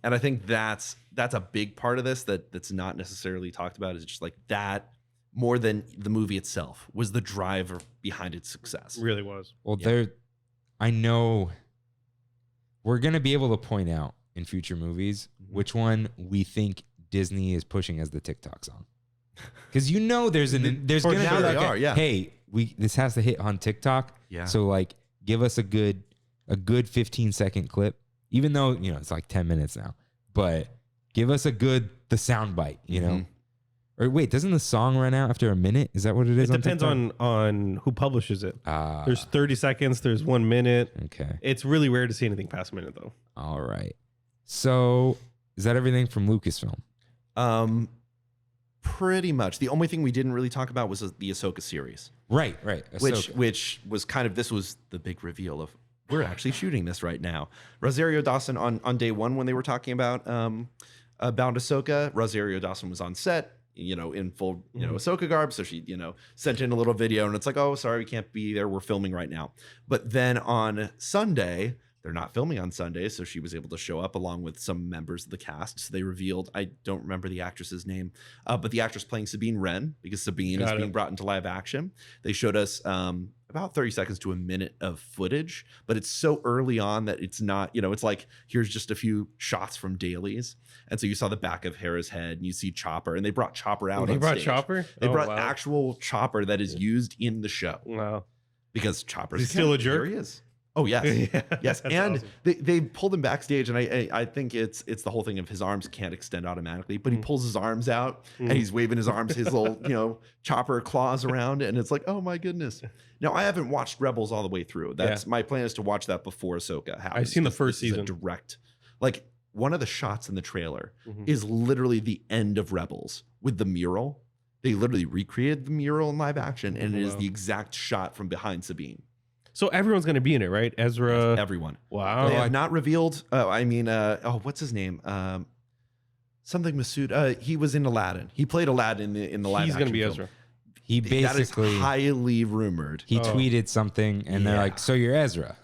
And I think that's a big part of this that's not necessarily talked about, is just like that more than the movie itself was the driver behind its success. It really was. Well, I know we're going to be able to point out in future movies which one we think Disney is pushing as the TikTok song, because there's going to be hey, this has to hit on TikTok, so like give us a good 15-second clip, even though it's like 10 minutes now, but give us the sound bite, or wait, doesn't the song run out after a minute? Is that what it is? It depends on who publishes it. There's 30 seconds, there's 1 minute. Okay, it's really rare to see anything past a minute though. All right. So is that everything from Lucasfilm? Pretty much. The only thing we didn't really talk about was the Ahsoka series. Right. Which was kind of, this was the big reveal of, we're actually shooting this right now. Rosario Dawson on day one, when they were talking about Ahsoka, Rosario Dawson was on set, in full, Ahsoka garb. So she, sent in a little video, and it's like, oh, sorry, we can't be there. We're filming right now. But then on Sunday, they're not filming on Sunday, so she was able to show up along with some members of the cast. So they revealed, I don't remember the actress's name, but the actress playing Sabine Wren, because Sabine is being brought into live action. They showed us about 30 seconds to a minute of footage, but it's so early on that it's not, it's like, here's just a few shots from dailies. And so you saw the back of Hera's head, and you see Chopper, and they brought Chopper out. They brought Chopper? They brought actual Chopper that is used in the show. Wow. Because Chopper's still a jerk? Here he is. Oh, yes. Yes. And awesome. they pulled him backstage, and I think it's the whole thing of his arms can't extend automatically, but he pulls his arms out and he's waving his arms, his little, Chopper claws around, and it's like, oh my goodness. Now, I haven't watched Rebels all the way through. That's my plan, is to watch that before Ahsoka happens. I've seen the first season. Direct. Like, one of the shots in the trailer is literally the end of Rebels with the mural. They literally recreated the mural in live action, and it is the exact shot from behind Sabine. So everyone's going to be in it, right? Ezra. Everyone. Wow. They have not revealed. What's his name? Something Masood. He was in Aladdin. He played Aladdin in the live action. He's going to be Ezra. He basically, that is highly rumored. He tweeted something, and they're like, "So you're Ezra."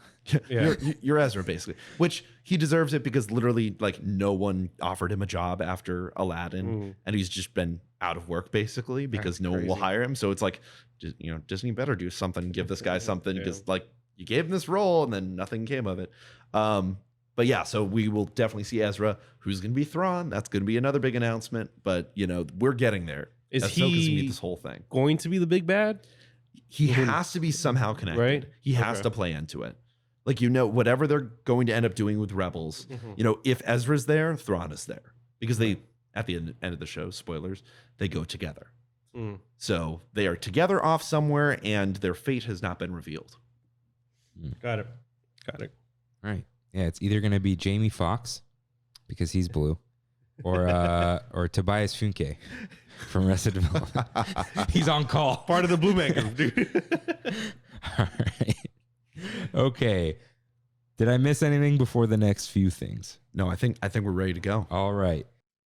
Yeah. You're Ezra, basically, which he deserves it because literally, like, no one offered him a job after Aladdin, and he's just been out of work basically because no one will hire him. So it's like, Disney better do something, give this guy something, because like you gave him this role and then nothing came of it. But yeah, so we will definitely see Ezra. Who's going to be Thrawn? That's going to be another big announcement. But we're getting there. Is Ahsoka's he gonna be this whole thing? Going to be the big bad? He has to be somehow connected. Right? He has to play into it. Like, whatever they're going to end up doing with Rebels, if Ezra's there, Thrawn is there. Because they, at the end of the show, spoilers, they go together. So they are together off somewhere, and their fate has not been revealed. Got it. All right. Yeah, it's either going to be Jamie Foxx, because he's blue, or Tobias Funke from Arrested Development. He's on call. Part of the Blue Man Group, dude. All right. Okay. Did I miss anything before the next few things? No, I think we're ready to go. All right.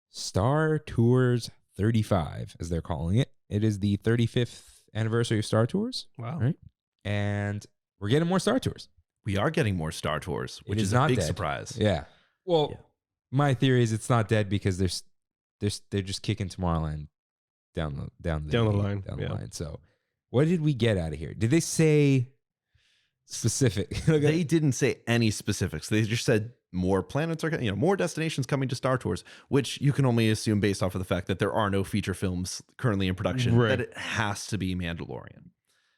Star Tours 35, as they're calling it. It is the 35th anniversary of Star Tours. Wow. Right? And we're getting more Star Tours. We are getting more Star Tours, which is a not big dead. surprise. Yeah. Well, my theory is it's not dead because they're just kicking Tomorrowland down the line. So, what did we get out of here? Did they say specific? They didn't say any specifics. They just said more planets are, more destinations coming to Star Tours, which you can only assume based off of the fact that there are no feature films currently in production. Right. That it has to be Mandalorian.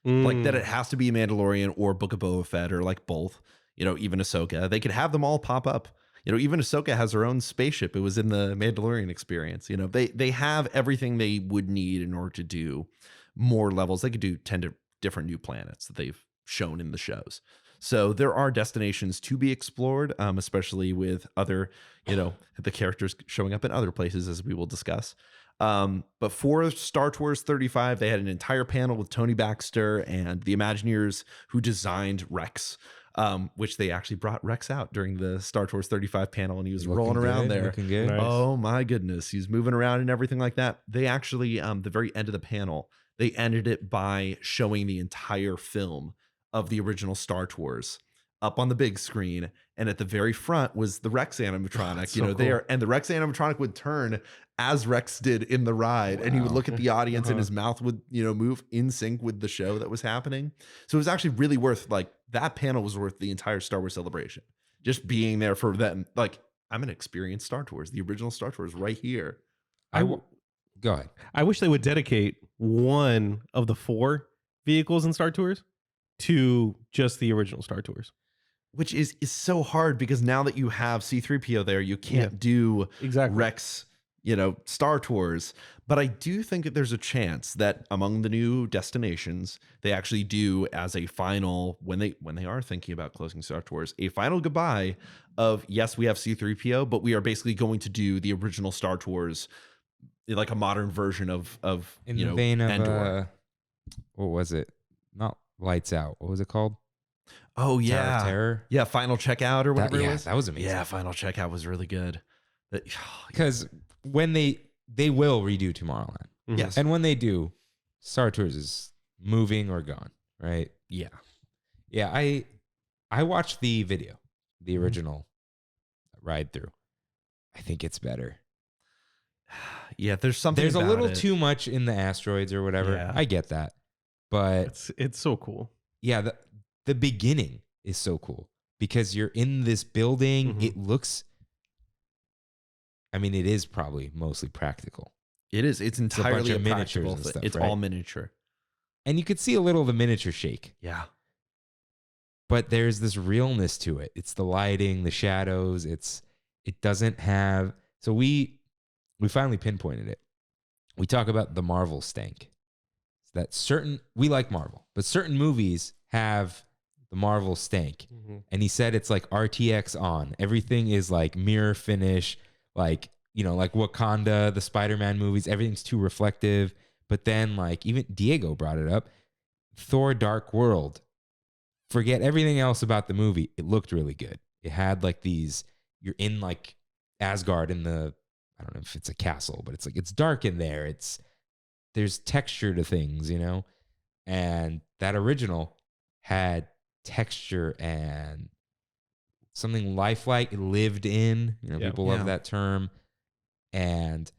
Like that it has to be Mandalorian or Book of Boba Fett or like both, even Ahsoka. They could have them all pop up. Even Ahsoka has her own spaceship. It was in the Mandalorian Experience. They have everything they would need in order to do more levels. They could do 10 different new planets that they've shown in the shows. So there are destinations to be explored, especially with other, the characters showing up in other places, as we will discuss. But for Star Tours 35, they had an entire panel with Tony Baxter and the Imagineers who designed Rex, which they actually brought Rex out during the Star Tours 35 panel, and he was rolling around there. Looking good. Nice. Oh my goodness, he's moving around and everything like that. They actually, the very end of the panel, they ended it by showing the entire film of the original Star Tours up on the big screen, and at the very front was the Rex animatronic. There, and the Rex animatronic would turn as Rex did in the ride, and he would look at the audience, and his mouth would move in sync with the show that was happening. So it was actually really worth, that panel was worth the entire Star Wars celebration. Just being there for them, I'm gonna experience Star Tours, the original Star Tours, right here. Go ahead. I wish they would dedicate one of the 4 vehicles in Star Tours to just the original Star Tours. Which is so hard because now that you have C-3PO there, you can't do Rex, Star Tours. But I do think that there's a chance that among the new destinations, they actually do as a final, when they are thinking about closing Star Tours, a final goodbye of, yes, we have C-3PO, but we are basically going to do the original Star Tours, like a modern version of In the vein of Endor. what was it? Not Lights Out. What was it called? Oh Tower yeah, of Terror. Yeah, Final Checkout or whatever it was. That was amazing. Yeah, Final Checkout was really good. Because when they will redo Tomorrowland, Yes, and when they do, Star Tours is moving or gone, right? yeah. I watched the video, the original ride through. I think it's better. Yeah, there's something. There's a about little it. too much in the asteroids or whatever. Yeah. I get that, but It's so cool. yeah, the beginning is so cool because you're in this building. Mhm. It looks, it is probably mostly practical. It is. It's entirely of a miniatures practical and thing. stuff, It's right? all miniature. And you could see a little of the miniature shake, Yeah. but there's this realness to it. It's the lighting, the shadows. It doesn't have, so we finally pinpointed it. We talk about the Marvel stank. That we like Marvel, but certain movies have the Marvel stank. And he said it's like RTX on. Everything is like mirror finish, like Wakanda, the Spider-Man movies, everything's too reflective. But then even Diego brought it up. Thor Dark World. Forget everything else about the movie. It looked really good. It had you're in Asgard in the, I don't know if it's a castle, but it's dark in there. There's texture to things, and that original had texture and something lifelike, lived in. People love that term. And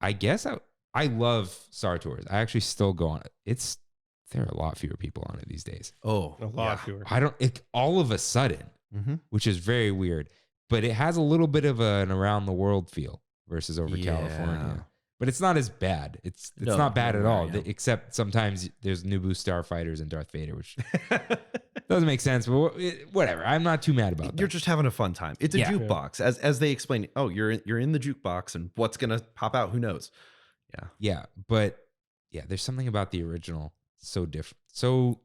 I guess I love Star Tours. I actually still go on it. There are a lot fewer people on it these days. Oh, A lot fewer. All of a sudden, which is very weird, but it has a little bit of an around the world feel versus over California. But it's not as bad. It's not bad at all. Except sometimes there's Naboo starfighters and Darth Vader, which doesn't make sense. But whatever. I'm not too mad about that. You're just having a fun time. It's a jukebox, as they explain. Oh, you're in the jukebox, and what's gonna pop out? Who knows? Yeah. But there's something about the original so different, so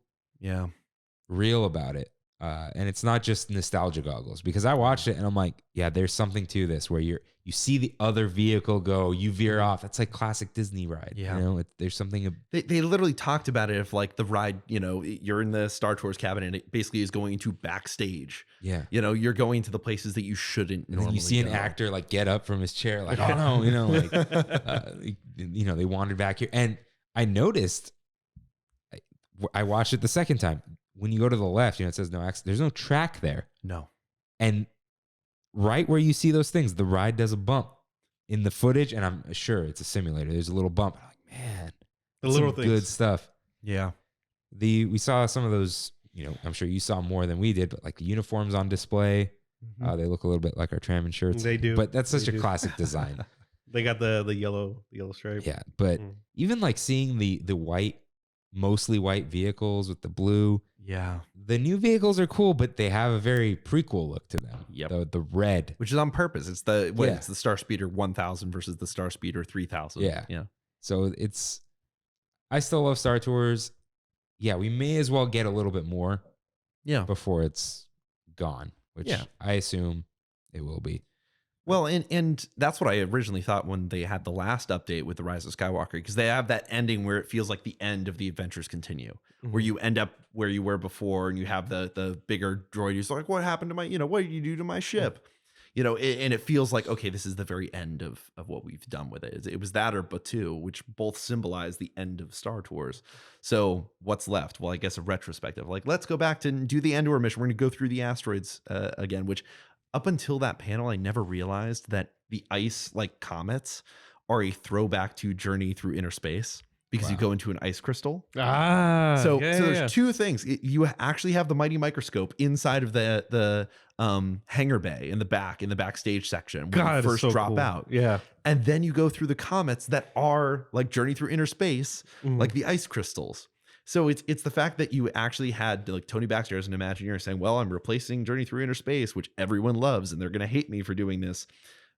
real about it. And it's not just nostalgia goggles, because I watched it and I'm like, there's something to this where you see the other vehicle go, you veer off. That's like classic Disney ride. There's something. They literally talked about it. If like the ride, you're in the Star Tours cabin and it basically is going to backstage. Yeah. You're going to the places that you shouldn't normally. You see an actor like get up from his chair, like, oh no, they wandered back here. And I noticed, I watched it the second time. When you go to the left, it says no accident. There's no track there. No. And right where you see those things, the ride does a bump in the footage, and I'm sure it's a simulator. There's a little bump. I'm like, man, the little things. Good stuff. Yeah. We saw some of those, I'm sure you saw more than we did, but like the uniforms on display, they look a little bit like our Trammin shirts. They do. But that's such a classic design. They got the yellow stripe. Yeah, but even like seeing the white, mostly white vehicles with the blue. Yeah. The new vehicles are cool, but they have a very prequel look to them. Yep. The red. Which is on purpose. It's it's the Star Speeder 1000 versus the Star Speeder 3000. Yeah. Yeah. So I still love Star Tours. Yeah, we may as well get a little bit more. Yeah. Before it's gone, which I assume it will be. Well, and that's what I originally thought when they had the last update with The Rise of Skywalker, because they have that ending where it feels like the end of the adventures continue, where you end up where you were before and you have the bigger droid who's like, what happened to my, what did you do to my ship? And it feels like, okay, this is the very end of what we've done with it. It was that or Batuu, which both symbolize the end of Star Tours. So what's left? Well, I guess a retrospective, like, let's go back to do the Endor mission. We're going to go through the asteroids again, which up until that panel, I never realized that the ice like comets are a throwback to Journey Through Inner Space, because you go into an ice crystal. So there's two things. You actually have the mighty microscope inside of the hangar bay in the backstage section when you first drop out. Yeah. And then you go through the comets that are like Journey Through Inner Space, like the ice crystals. So it's the fact that you actually had like Tony Baxter as an Imagineer saying, well, I'm replacing Journey Through Inner Space, which everyone loves, and they're going to hate me for doing this.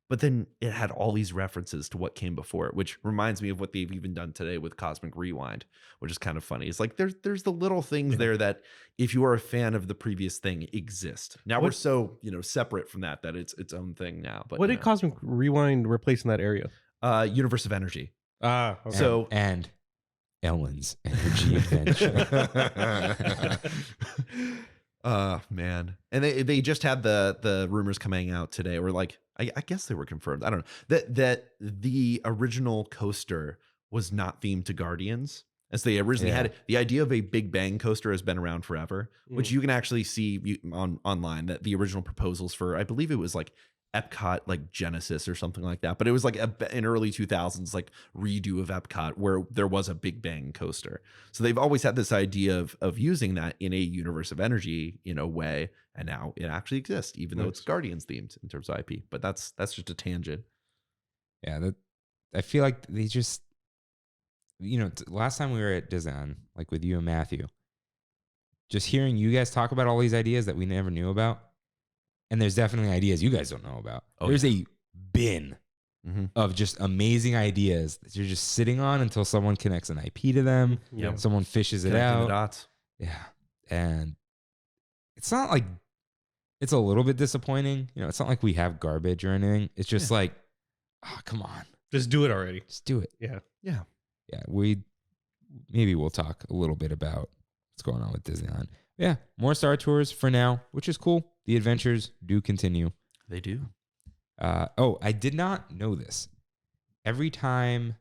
But then it had all these references to what came before it, which reminds me of what they've even done today with Cosmic Rewind, which is kind of funny. It's like there's the little things there that if you are a fan of the previous thing exist. Now we're so separate from that it's its own thing now. But what did Cosmic Rewind replace in that area? Universe of Energy. Okay. So and Ellen's Energy Adventure. Man. And they just had the rumors coming out today, or like I guess they were confirmed. I don't know. That the original coaster was not themed to Guardians, as they originally had it. The idea of a Big Bang coaster has been around forever, which you can actually see online, that the original proposals for, I believe it was like Epcot, like Genesis or something like that. But it was like an early 2000s like redo of Epcot where there was a Big Bang coaster. So they've always had this idea of using that in a Universe of Energy, way. And now it actually exists, even though it's Guardians themed in terms of IP. But that's just a tangent. Yeah, I feel like they just, last time we were at Disneyland, like with you and Matthew, just hearing you guys talk about all these ideas that we never knew about. And there's definitely ideas you guys don't know about. There's a bin of just amazing ideas that you're just sitting on until someone connects an IP to them. Yeah. Someone fishes it Connecting out. the dots. Yeah. And it's not like, it's a little bit disappointing. It's not like we have garbage or anything. It's just like, come on. Just do it already. Just do it. Yeah. Yeah. Yeah. Maybe we'll talk a little bit about what's going on with Disneyland. Yeah. More Star Tours for now, which is cool. The adventures do continue. They do. I did not know this. Every time,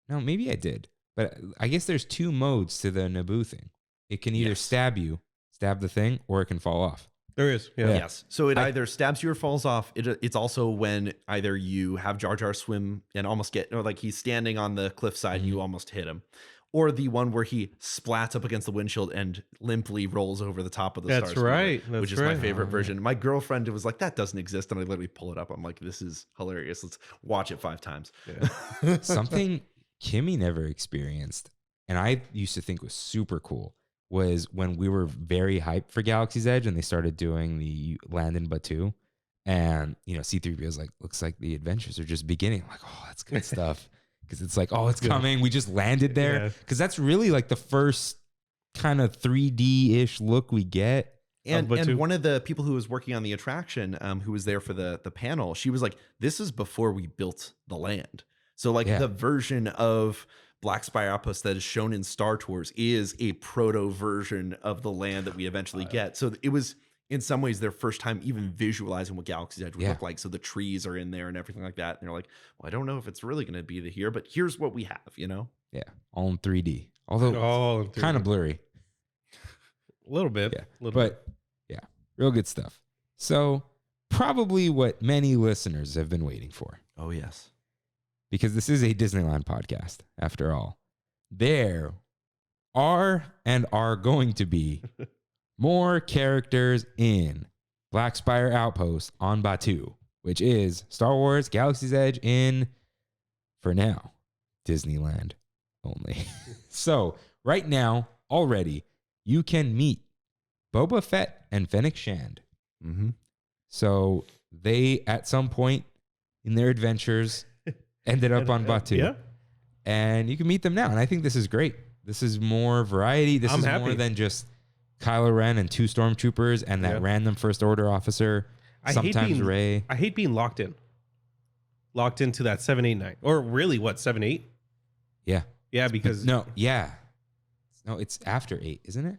no, maybe I did, but I guess there's two modes to the Naboo thing. It can either Yes. stab the thing, or it can fall off. There is. Yeah. Yes. So it either stabs you or falls off. It's also when either you have Jar Jar swim and almost get, or like he's standing on the cliffside and you almost hit him. Or the one where he splats up against the windshield and limply rolls over the top of the That's Star right. Speeder, That's which is my right. favorite version. My girlfriend was like, that doesn't exist. And I literally pull it up. I'm like, this is hilarious. Let's watch it 5 times. Yeah. Something Kimmy never experienced, and I used to think was super cool, was when we were very hyped for Galaxy's Edge and they started doing the land in Batuu. And, C-3PO was like, looks like the adventures are just beginning. I'm like, oh, that's good stuff. Because it's like, oh, it's coming. We just landed there. Because that's really like the first kind of 3D-ish look we get. And one of the people who was working on the attraction, who was there for the panel, she was like, this is before we built the land. So like the version of Black Spire Outpost that is shown in Star Tours is a proto version of the land that we eventually get. So it was in some ways their first time even visualizing what Galaxy's Edge would look like. So the trees are in there and everything like that. And they're like, well, I don't know if it's really going to be here, but here's what we have, Yeah. All in 3D. Although kind of blurry. A little bit. Yeah. But yeah, real good stuff. So probably what many listeners have been waiting for. Oh, yes. Because this is a Disneyland podcast, after all. There are and are going to be more characters in Black Spire Outpost on Batuu, which is Star Wars Galaxy's Edge in, for now, Disneyland only. So right now, already, you can meet Boba Fett and Fennec Shand. Mm-hmm. So they, at some point in their adventures, ended up on Batuu. Yeah. And you can meet them now. And I think this is great. This is more variety. This is more than just Kylo Ren and 2 stormtroopers and that random First Order officer. Sometimes Rey. I hate being locked into that 789, or really what, 7-8? Yeah. Yeah, because no, it's after 8, isn't it?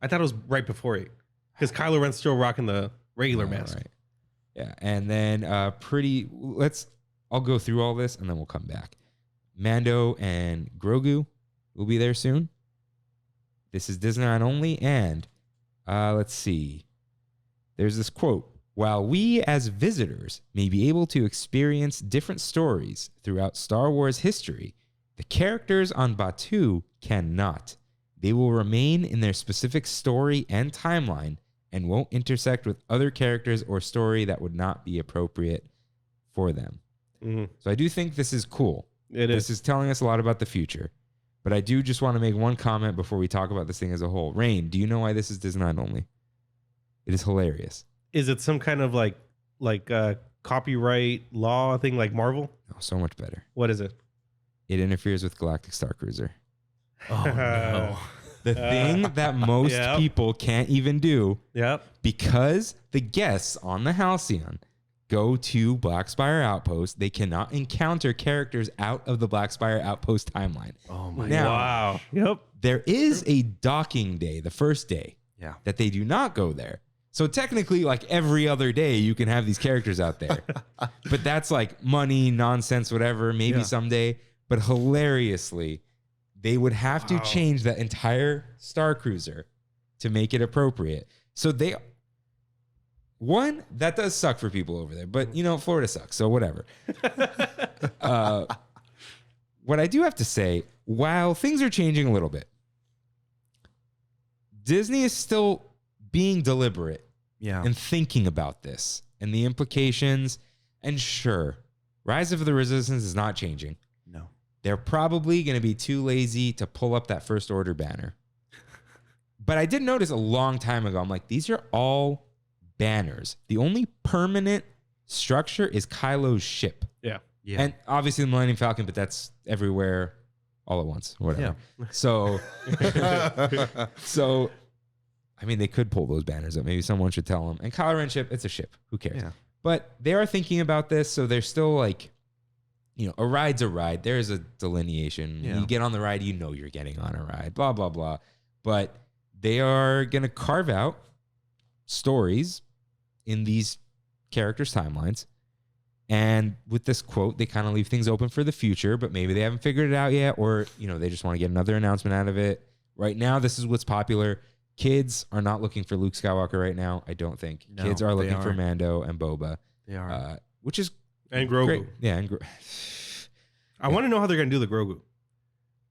I thought it was right before 8, because Kylo Ren's still rocking the regular mask. Right. Yeah, and then I'll go through all this and then we'll come back. Mando and Grogu will be there soon. This is Disneyland only. And let's see. There's this quote. While we as visitors may be able to experience different stories throughout Star Wars history, the characters on Batuu cannot. They will remain in their specific story and timeline and won't intersect with other characters or story that would not be appropriate for them. Mm-hmm. So I do think this is cool. This is telling us a lot about the future. But I do just want to make one comment before we talk about this thing as a whole. Rain, do you know why this is Disneyland only? It is hilarious. Is it some kind of like copyright law thing like Marvel? Oh, so much better. What is it? It interferes with Galactic Star Cruiser. Oh, no. The thing that most people can't even do. Yep. Because the guests on the Halcyon go to Black Spire Outpost, they cannot encounter characters out of the Black Spire Outpost timeline. Oh, my Now, wow. Yep. There is a docking day, the first day, that they do not go there. So technically, like every other day, you can have these characters out there. But that's like money, nonsense, whatever, maybe someday. But hilariously, they would have to change that entire Star Cruiser to make it appropriate. So that does suck for people over there. But, Florida sucks, so whatever. What I do have to say, while things are changing a little bit, Disney is still being deliberate and thinking about this and the implications. And sure, Rise of the Resistance is not changing. No. They're probably going to be too lazy to pull up that First Order banner. But I did notice a long time ago, I'm like, these are all banners. The only permanent structure is Kylo's ship. Yeah. And obviously the Millennium Falcon, but that's everywhere all at once, whatever. Yeah. So, I mean, they could pull those banners up. Maybe someone should tell them. And Kylo Ren ship, it's a ship. Who cares? Yeah. But they are thinking about this, so they're still like, a ride's a ride. There is a delineation. Yeah. When you get on the ride, you're getting on a ride, blah, blah, blah. But they are going to carve out stories in these characters' timelines. And with this quote, they kind of leave things open for the future, but maybe they haven't figured it out yet, or, they just want to get another announcement out of it. right now, this is what's popular. Kids are not looking for Luke Skywalker right now. I don't think kids are looking for Mando and Boba. They are, which is and Grogu. great. Yeah, I want to know how they're gonna do the Grogu.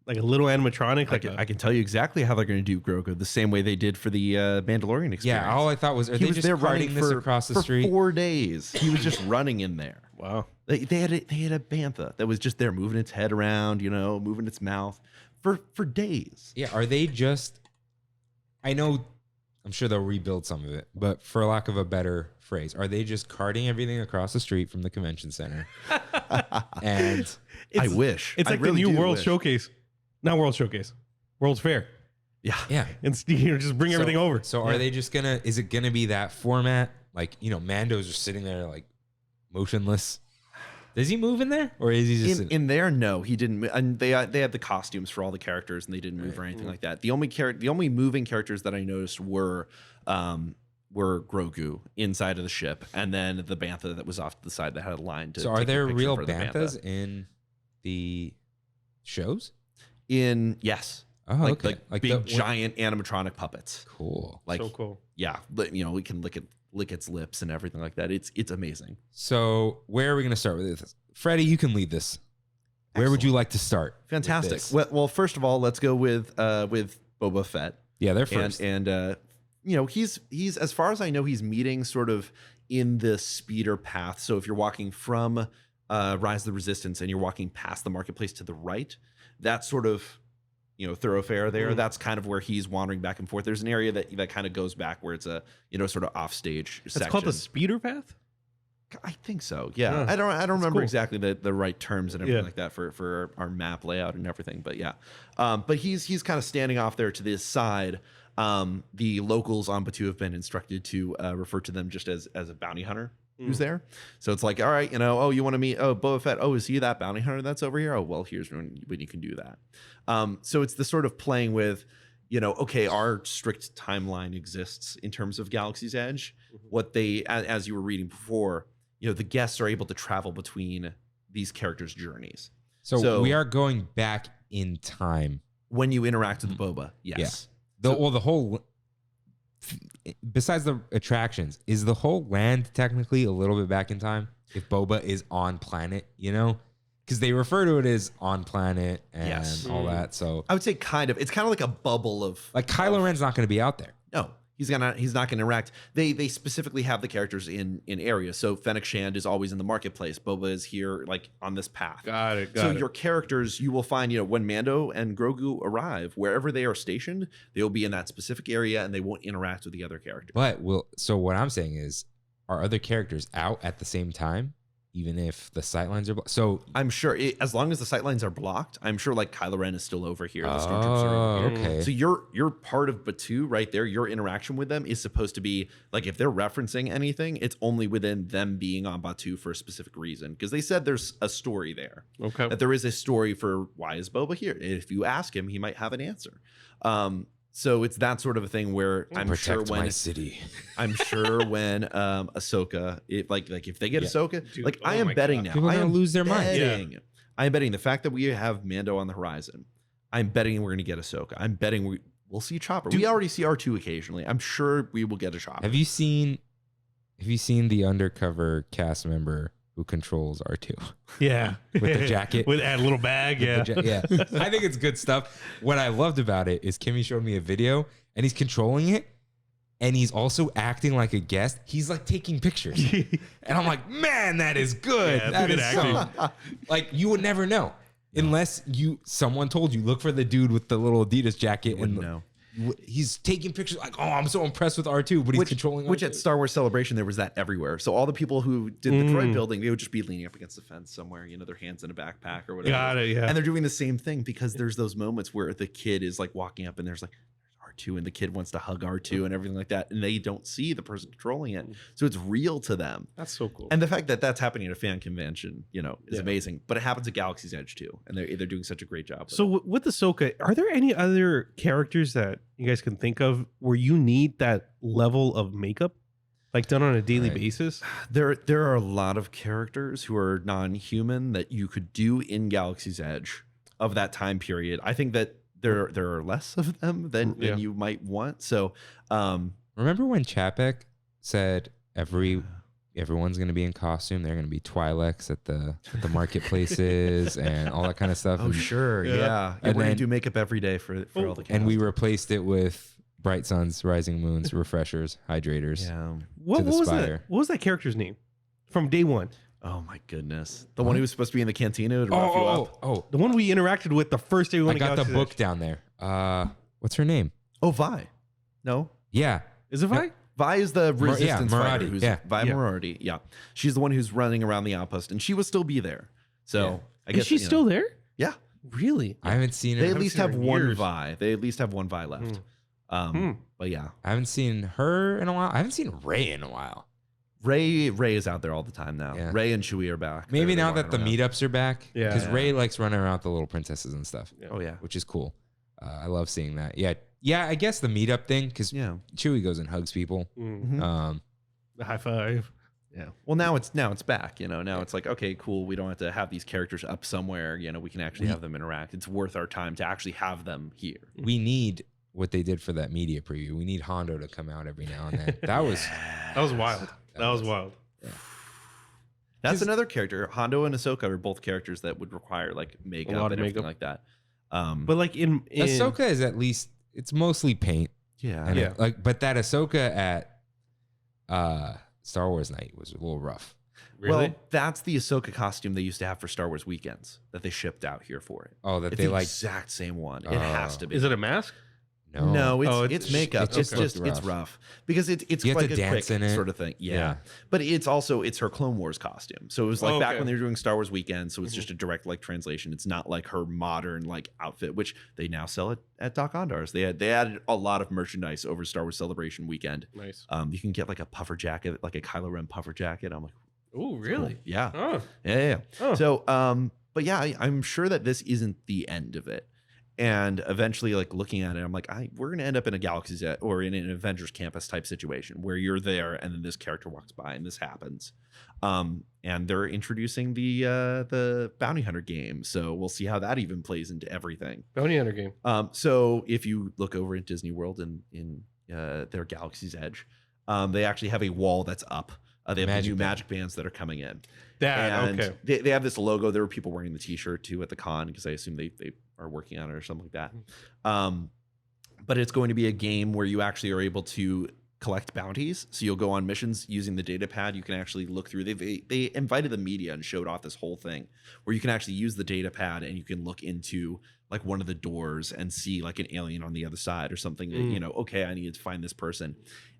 Like a little animatronic. I can tell you exactly how they're going to do Grogu the same way they did for the Mandalorian Experience. Yeah, all I thought was, are they just carting this across the street? For 4 days, he was just running in there. Wow. They had a bantha that was just there moving its head around, moving its mouth for days. Yeah, are they just? I know, I'm sure they'll rebuild some of it, but for lack of a better phrase, are they just carting everything across the street from the convention center? And I wish it's like really the new World Showcase, not World Showcase, World's Fair. Yeah, and just bring everything over. So are they just gonna? Is it gonna be that format? Like Mando's just sitting there like motionless. Does he move in there, or is he just in there? No, he didn't. And they had the costumes for all the characters, and they didn't move or anything like that. The only moving characters that I noticed were Grogu inside of the ship, and then the bantha that was off to the side that had a line. So are there real banthas in the shows? Yes. Oh, okay. Like big giant animatronic puppets. Cool. Like so cool. Yeah, we can lick its lips and everything like that. It's amazing. So where are we going to start with this? Freddie, you can lead this. Where would you like to start? Fantastic. Well, first of all, let's go with Boba Fett. Yeah, they're first. And he's as far as I know, he's meeting sort of in the speeder path. So if you're walking from Rise of the Resistance and you're walking past the marketplace to the right, that sort of thoroughfare there, that's kind of where he's wandering back and forth. There's an area that kind of goes back where it's a sort of offstage section. It's called the speeder path? I think so. Yeah. I don't remember exactly the right terms and everything like that for our map layout and everything, but yeah. But he's kind of standing off there to this side. The locals on Batuu have been instructed to refer to them just as a bounty hunter who's there. So it's like, all right, you want to meet Boba Fett. Oh, is he that bounty hunter that's over here? Oh, well, here's when you can do that. So it's the sort of playing with, okay, our strict timeline exists in terms of Galaxy's Edge. What they, as you were reading before, the guests are able to travel between these characters' journeys. So we are going back in time when you interact with Boba. Yes. Yeah. The whole, besides the attractions, is the whole land technically a little bit back in time if Boba is on planet, because they refer to it as on planet and all that. So I would say kind of, it's kind of like a bubble of like Kylo Ren's not going to be out there. No, he's not going to interact. They specifically have the characters in areas. So Fennec Shand is always in the marketplace. Boba is here like on this path. Got it. Your characters, you will find, when Mando and Grogu arrive, wherever they are stationed, they will be in that specific area and they won't interact with the other characters. But so what I'm saying is, are other characters out at the same time? Even if the sightlines are blocked. So I'm sure as long as the sightlines are blocked, I'm sure like Kylo Ren is still over here. The stormtroopers are over here. Okay. So you're part of Batuu right there. Your interaction with them is supposed to be like, if they're referencing anything, it's only within them being on Batuu for a specific reason. Because they said there's a story there. Okay. That there is a story for why is Boba here. If you ask him, he might have an answer. So it's that sort of a thing where I'm sure when Ahsoka, if they get Ahsoka, dude, I am betting now. People are gonna lose their mind. Yeah. I am betting the fact that we have Mando on the horizon. I'm betting we're going to get Ahsoka. I'm betting we'll see Chopper. We already see R2 occasionally. I'm sure we will get a Chopper. Have you seen the undercover cast member who controls R2? Yeah. With the jacket. With a little bag, yeah. I think it's good stuff. What I loved about it is Kimmy showed me a video and he's controlling it and he's also acting like a guest. He's like taking pictures. And I'm like, man, that is good. Yeah, that good is acting. so, like, you would never know unless someone told you, look for the dude with the little Adidas jacket. Wouldn't know. He's taking pictures like, oh, I'm so impressed with R2, but he's controlling R2. Which at Star Wars Celebration, there was that everywhere. So all the people who did the droid building, they would just be leaning up against the fence somewhere, their hands in a backpack or whatever. Got it, yeah. And they're doing the same thing because there's those moments where the kid is like walking up and there's like R2 and the kid wants to hug R2 and everything like that. And they don't see the person controlling it. So it's real to them. That's so cool. And the fact that that's happening at a fan convention, is amazing. But it happens at Galaxy's Edge too. And they're doing such a great job. So with Ahsoka, are there any other characters that you guys can think of where you need that level of makeup? Like done on a daily basis? There are a lot of characters who are non-human that you could do in Galaxy's Edge of that time period. I think that there are less of them than you might want. So remember when Chapek said everyone's going to be in costume? They're going to be Twi'leks at the marketplaces and all that kind of stuff. Oh, sure. Yeah. And we're going then- to do makeup every day for all the cast. And we replaced it with bright suns, rising moons, refreshers, hydrators. Yeah. What the was spire. that? What was that character's name from day one? Oh, my goodness. The one who was supposed to be in the cantina to rough you up. Oh, The one we interacted with the first day we I went to got the Galaxy's book Edge. down there. What's her name? Oh, Vi. No. Yeah. Is it Vi? Vi is the resistance fighter. Maradi, Who's yeah. Vi Maradi. Yeah. She's the one who's running around the outpost, and she will still be there. So I guess Is she still there? Yeah. Really? I haven't seen They her. at least seen her have in one years. Vi. They at least have one Vi left. But yeah, I haven't seen her in a while. I haven't seen Ray in a while. Ray is out there all the time now. Yeah. Ray and Chewie are back. Maybe They're now that the walking around. meetups are back. Yeah. Because Yeah. Ray likes running around with the little princesses and stuff. Oh yeah. Which is cool. I love seeing that. Yeah. Yeah, I guess the meetup thing, because Yeah. Chewie goes and hugs people. The high five. Yeah. Well, now it's back. Now it's like, okay, cool. We don't have to have these characters up somewhere. We can actually have them interact. It's worth our time to actually have them here. We need what they did for that media preview. We need Hondo to come out every now and then. That was wild. That was wild. That's another character. Hondo and Ahsoka are both characters that would require like makeup lot and of everything makeup. like that. But like in Ahsoka is at least it's mostly paint. Yeah. And Yeah. but that Ahsoka at Star Wars night was a little rough. Really? Well, that's the Ahsoka costume they used to have for Star Wars weekends that they shipped out here for it. Oh, that It's they the like exact same one. It Oh. has to be. Is it a mask? No, it's, Oh, it's makeup. it It's just just looked it's rough. rough because it's You have like to a dance quick in it. sort of thing. Yeah. Yeah. But it's her Clone Wars costume. So it was like back Okay. when they were doing Star Wars weekend. So it's just a direct like translation. It's not like her modern like outfit, which they now sell at Doc Ondar's. They added a lot of merchandise over Star Wars Celebration weekend. Nice. You can get like a puffer jacket, like a Kylo Ren puffer jacket. I'm like, Oh, really? yeah. Oh. Yeah. Oh. So, but yeah, I'm sure that this isn't the end of it. And eventually, like looking at it, I'm like, we're going to end up in a Galaxy's Edge or in an Avengers Campus type situation where you're there and then this character walks by and this happens. And they're introducing the Bounty Hunter game. So we'll see how that even plays into everything. Bounty Hunter game. So if you look over at Disney World in their Galaxy's Edge, they actually have a wall that's up. They have Magic the new band. magic bands that are coming in. That okay. They have this logo. There were people wearing the T-shirt too at the con because I assume they are working on it or something like that. But it's going to be a game where you actually are able to collect bounties. So you'll go on missions using the data pad. You can actually look through. They invited the media and showed off this whole thing where you can actually use the data pad and you can look into like one of the doors and see like an alien on the other side or something. That, okay, I need to find this person.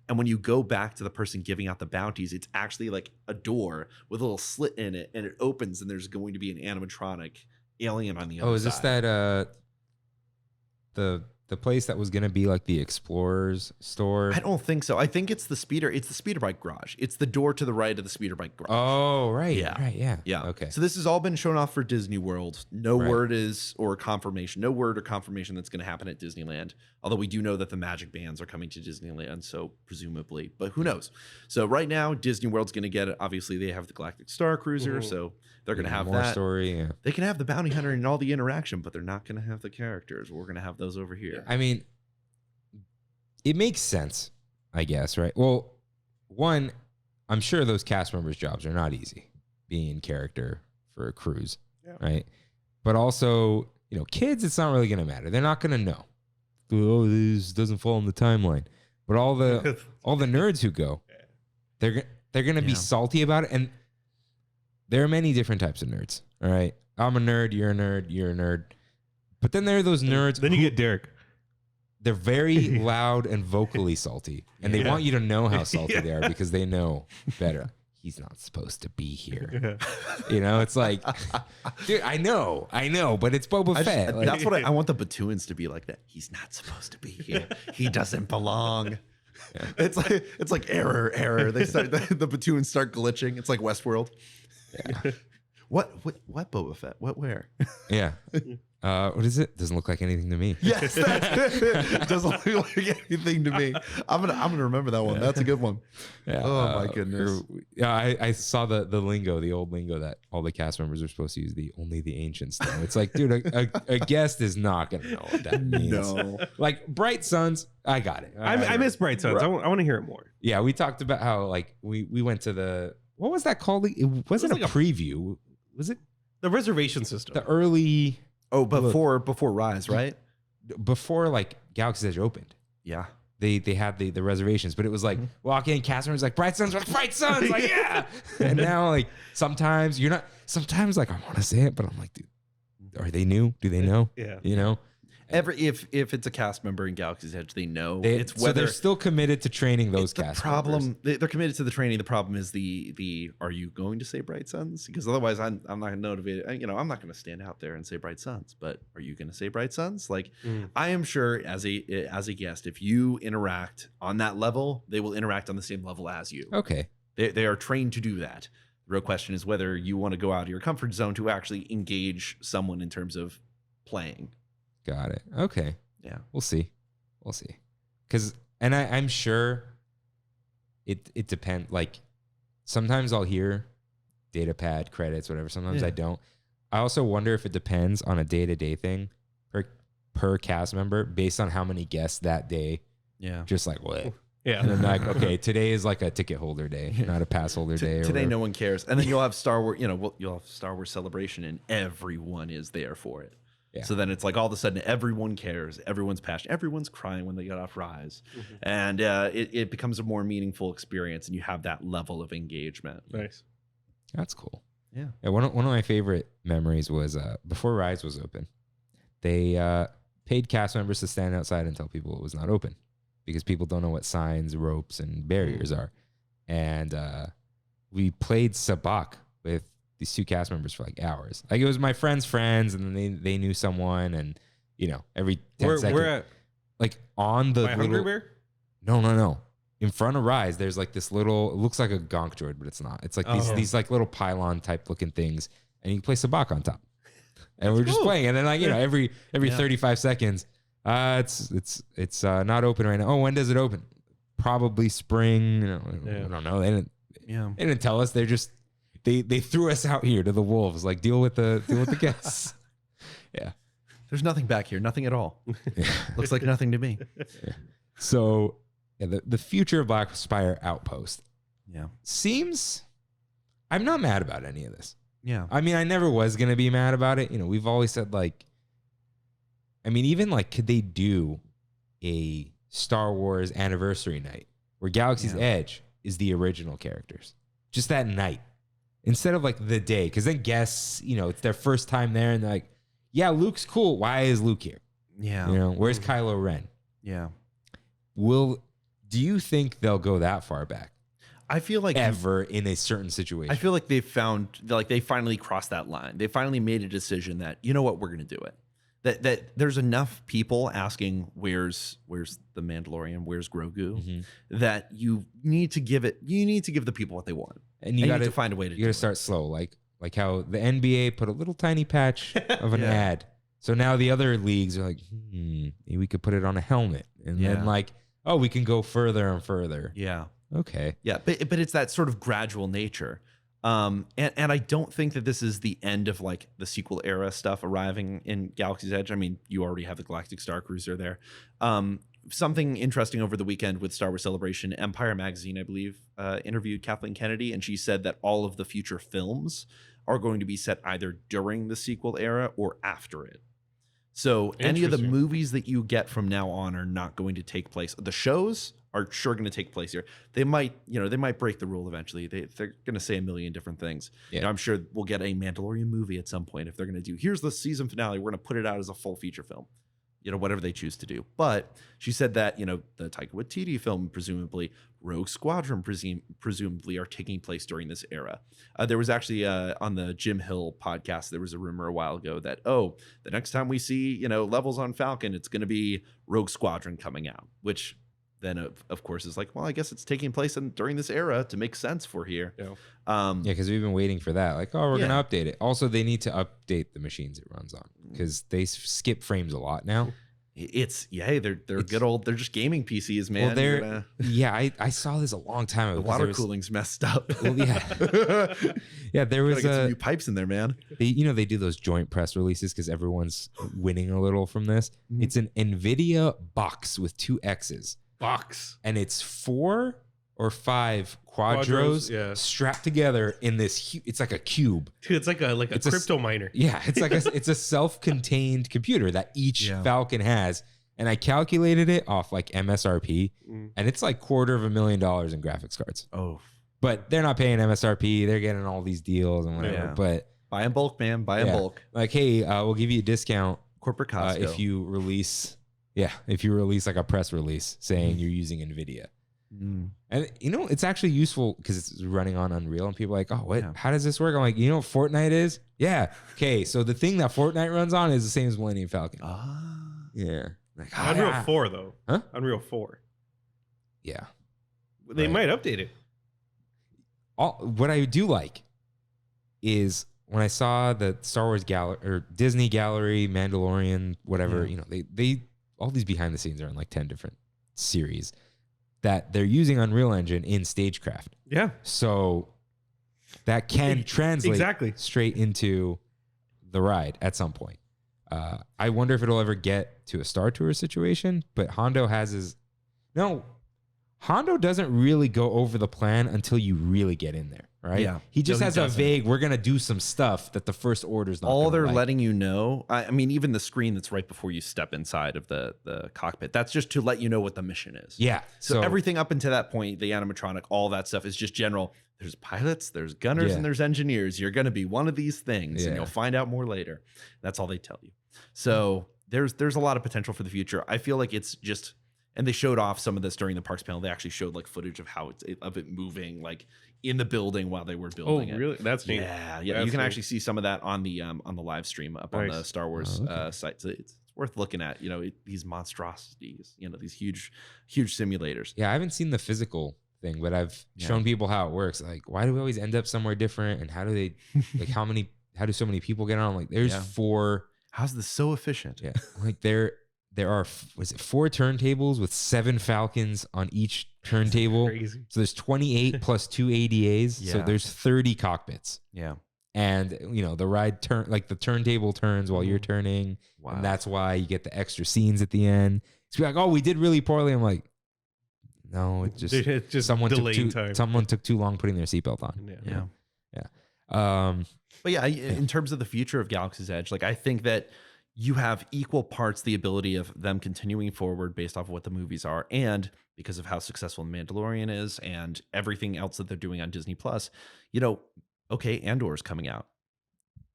And when you go back to the person giving out the bounties, it's actually like a door with a little slit in it, and it opens, and there's going to be an animatronic alien on the other side. Oh, is this that the place that was gonna be like the Explorers store? I don't think so. I think it's the speeder bike garage. It's the door to the right of the speeder bike garage. Oh, right. Yeah. Right, yeah. Yeah. Okay. So this has all been shown off for Disney World. No Right. word or confirmation that's going to happen at Disneyland. Although we do know that the magic bands are coming to Disneyland, so presumably, but who knows? So right now, Disney World's going to get it. Obviously, they have the Galactic Star Cruiser, so they're going to have more that. story. Yeah. They can have the bounty hunter and all the interaction, but they're not going to have the characters. We're going to have those over here. I mean, it makes sense, I guess, right? Well, one, I'm sure those cast members' jobs are not easy, being in character for a cruise, right? But also, kids, it's not really going to matter. They're not going to know. Oh, this doesn't fall in the timeline. But all the nerds who go, they're going to be salty about it. And there are many different types of nerds, all right? I'm a nerd, you're a nerd. But then there are those nerds. Then you get Derek. They're very loud and vocally salty, and they want you to know how salty they are because they know better. He's not supposed to be here. It's like, dude, I know, but it's Boba Fett. That's what I want the Batuans to be like that. He's not supposed to be here. He doesn't belong. Yeah. It's like error. They start the Batuans start glitching. It's like Westworld. Yeah. What Boba Fett? Where? Yeah. What is it? Doesn't look like anything to me. Yes, that doesn't look like anything to me. I'm gonna remember that one. That's a good one. Yeah. Oh my goodness. Yeah, I saw the lingo, the old lingo that all the cast members are supposed to use, the only the ancients know. It's like, dude, a guest is not gonna know what that means. No. Like Bright Suns, I got it. I miss Bright Suns. I want to hear it more. Yeah, we talked about how like we went to the, what was that called? It wasn't like a preview. Was it The reservation system. the early Oh, before Rise, right? before like Galaxy's Edge opened? Yeah. They had the reservations, but it was like walk in, cast members like Bright Suns, Bright Suns, like yeah. And now like sometimes you're not. Sometimes like I want to say it, but I'm like, dude, are they new? Do they know? Yeah. You know. If it's a cast member in Galaxy's Edge, they know it's So whether they're still committed to training those the cast problem. members. They're committed to the training. The problem is the are you going to say Bright Suns? Because otherwise, I'm not going to motivate. You know, I'm not going to stand out there and say Bright Suns. But are you going to say Bright Suns? Like, I am sure as a guest, if you interact on that level, they will interact on the same level as you. Okay. They are trained to do that. The real question is whether you want to go out of your comfort zone to actually engage someone in terms of playing. Got it. Okay. Yeah. We'll see. We'll see. I'm sure it depends. Like sometimes I'll hear data pad credits, whatever. Sometimes I don't. I also wonder if it depends on a day-to-day thing per cast member based on how many guests that day. Yeah. Just like what? Yeah. And I'm like, okay, today is like a ticket holder day, not a pass holder day. Today, no one cares. And then you'll have Star Wars, you'll have Star Wars Celebration and everyone is there for it. Yeah. So then it's like all of a sudden everyone cares, everyone's passionate, everyone's crying when they get off Rise. And it becomes a more meaningful experience and you have that level of engagement. Nice. That's cool. Yeah. One of my favorite memories was before Rise was open, they paid cast members to stand outside and tell people it was not open because people don't know what signs, ropes, and barriers are. And we played Sabak with these two cast members for like hours. Like it was my friend's friends, and then they knew someone, and every 10 seconds. We're at like on the Hungry Bear? No. In front of Rise, there's like this little, it looks like a gonk droid, but it's not. It's like these like little pylon type looking things, and you can play Sabak on top. And we're just playing, and then like every 35 seconds, it's not open right now. Oh, when does it open? Probably spring. I don't know. They didn't tell us. They're just they threw us out here to the wolves. Like deal with the guests. Yeah. There's nothing back here. Nothing at all. Looks like nothing to me. Yeah. So the future of Black Spire Outpost. Yeah. Seems. I'm not mad about any of this. Yeah. I mean, I never was going to be mad about it. We've always said like, I mean, even like, could they do a Star Wars anniversary night where Galaxy's Edge is the original characters? Just that night instead of like the day. Cause then guests, it's their first time there and they're like, yeah, Luke's cool. Why is Luke here? Yeah. Where's Kylo Ren? Yeah. Do you think they'll go that far back? I feel like ever in a certain situation. I feel like they finally crossed that line. They finally made a decision that, you know what, we're going to do it. That there's enough people asking where's the Mandalorian, where's Grogu, that you need to give the people what they want. And you got to find a way to you got to start slow, like how the NBA put a little tiny patch of an ad. So now the other leagues are like, maybe we could put it on a helmet. And then like, oh, we can go further and further. Yeah. Okay. Yeah, but it's that sort of gradual nature. And I don't think that this is the end of like the sequel era stuff arriving in Galaxy's Edge. I mean, you already have the Galactic Star Cruiser there. Something interesting over the weekend with Star Wars Celebration, Empire Magazine, I believe, interviewed Kathleen Kennedy, and she said that all of the future films are going to be set either during the sequel era or after it. So any of the movies that you get from now on are not going to take place. The shows are sure going to take place here. They might break the rule eventually. They're going to say a million different things. Yeah. I'm sure we'll get a Mandalorian movie at some point if they're going to do, here's the season finale. We're going to put it out as a full feature film. Whatever they choose to do. But she said that, the Taika Waititi film, presumably Rogue Squadron, presumably are taking place during this era. There was actually on the Jim Hill podcast, there was a rumor a while ago that, the next time we see, levels on Falcon, it's going to be Rogue Squadron coming out, which then of course it's like, well, I guess it's taking place during this era to make sense for here. Yeah. Because we've been waiting for that. Like, oh, we're gonna update it. Also, they need to update the machines it runs on because they skip frames a lot now. They're good old. They're just gaming PCs, man. Well, I saw this a long time ago. The water cooling's messed up. Well, yeah, there was get some new pipes in there, man. They do those joint press releases because everyone's winning a little from this. Mm-hmm. It's an NVIDIA box with 2 X's. Box. And it's 4 or 5 quadros strapped together in this. It's like a cube. Dude, it's like a crypto miner. Yeah, it's like it's a self-contained computer that each Falcon has. And I calculated it off like MSRP, and it's like $250,000 in graphics cards. Oh, but they're not paying MSRP. They're getting all these deals and whatever. Yeah. But buy in bulk, man. Buy in bulk. Like, hey, we'll give you a discount. Corporate Costco. If you release like a press release saying you're using NVIDIA. And it's actually useful because it's running on Unreal and people are like, oh, what? How does this work? I'm like, you know what Fortnite is? Yeah. Okay. So the thing that Fortnite runs on is the same as Millennium Falcon. Yeah. Like, Unreal 4 though. Huh? Unreal 4. Yeah. They might update it. What I do like is when I saw the Star Wars gallery or Disney gallery, Mandalorian, whatever, they all these behind the scenes are in like 10 different series that they're using Unreal Engine in Stagecraft. Yeah. So that can translate straight into the ride at some point. I wonder if it'll ever get to a Star Tour situation, but Hondo doesn't really go over the plan until you really get in there, right? Yeah. He just has a vague, we're going to do some stuff that the First Order's not all they're like. letting you know. I mean, even the screen that's right before you step inside of the cockpit, that's just to let you know what the mission is. Yeah. So everything up until that point, the animatronic, all that stuff is just general. There's pilots, there's gunners, and there's engineers. You're going to be one of these things, and you'll find out more later. That's all they tell you. So there's a lot of potential for the future. I feel like it's just, and they showed off some of this during the parks panel. They actually showed like footage of how of it moving like in the building while they were building it. Oh, really? That's neat. Yeah. That's you can actually see some of that on the live stream up on the Star Wars site. So it's worth looking at. These monstrosities. These huge simulators. Yeah, I haven't seen the physical thing, but I've shown people how it works. Like, why do we always end up somewhere different? And how do they like how do so many people get on? Like, there's 4. How's this so efficient? Yeah, like there are 4 turntables with 7 Falcons on each turntable. Crazy. So there's 28 plus 2 ADAs. Yeah. So there's 30 cockpits. Yeah. And the ride the turntable turns while you're turning. Wow. And that's why you get the extra scenes at the end. It's like, oh, we did really poorly. I'm like, no, it's just someone took too long putting their seatbelt on. Yeah. But yeah, in terms of the future of Galaxy's Edge, like I think that you have equal parts the ability of them continuing forward based off of what the movies are, and because of how successful Mandalorian is and everything else that they're doing on Disney Plus, okay, Andor's coming out.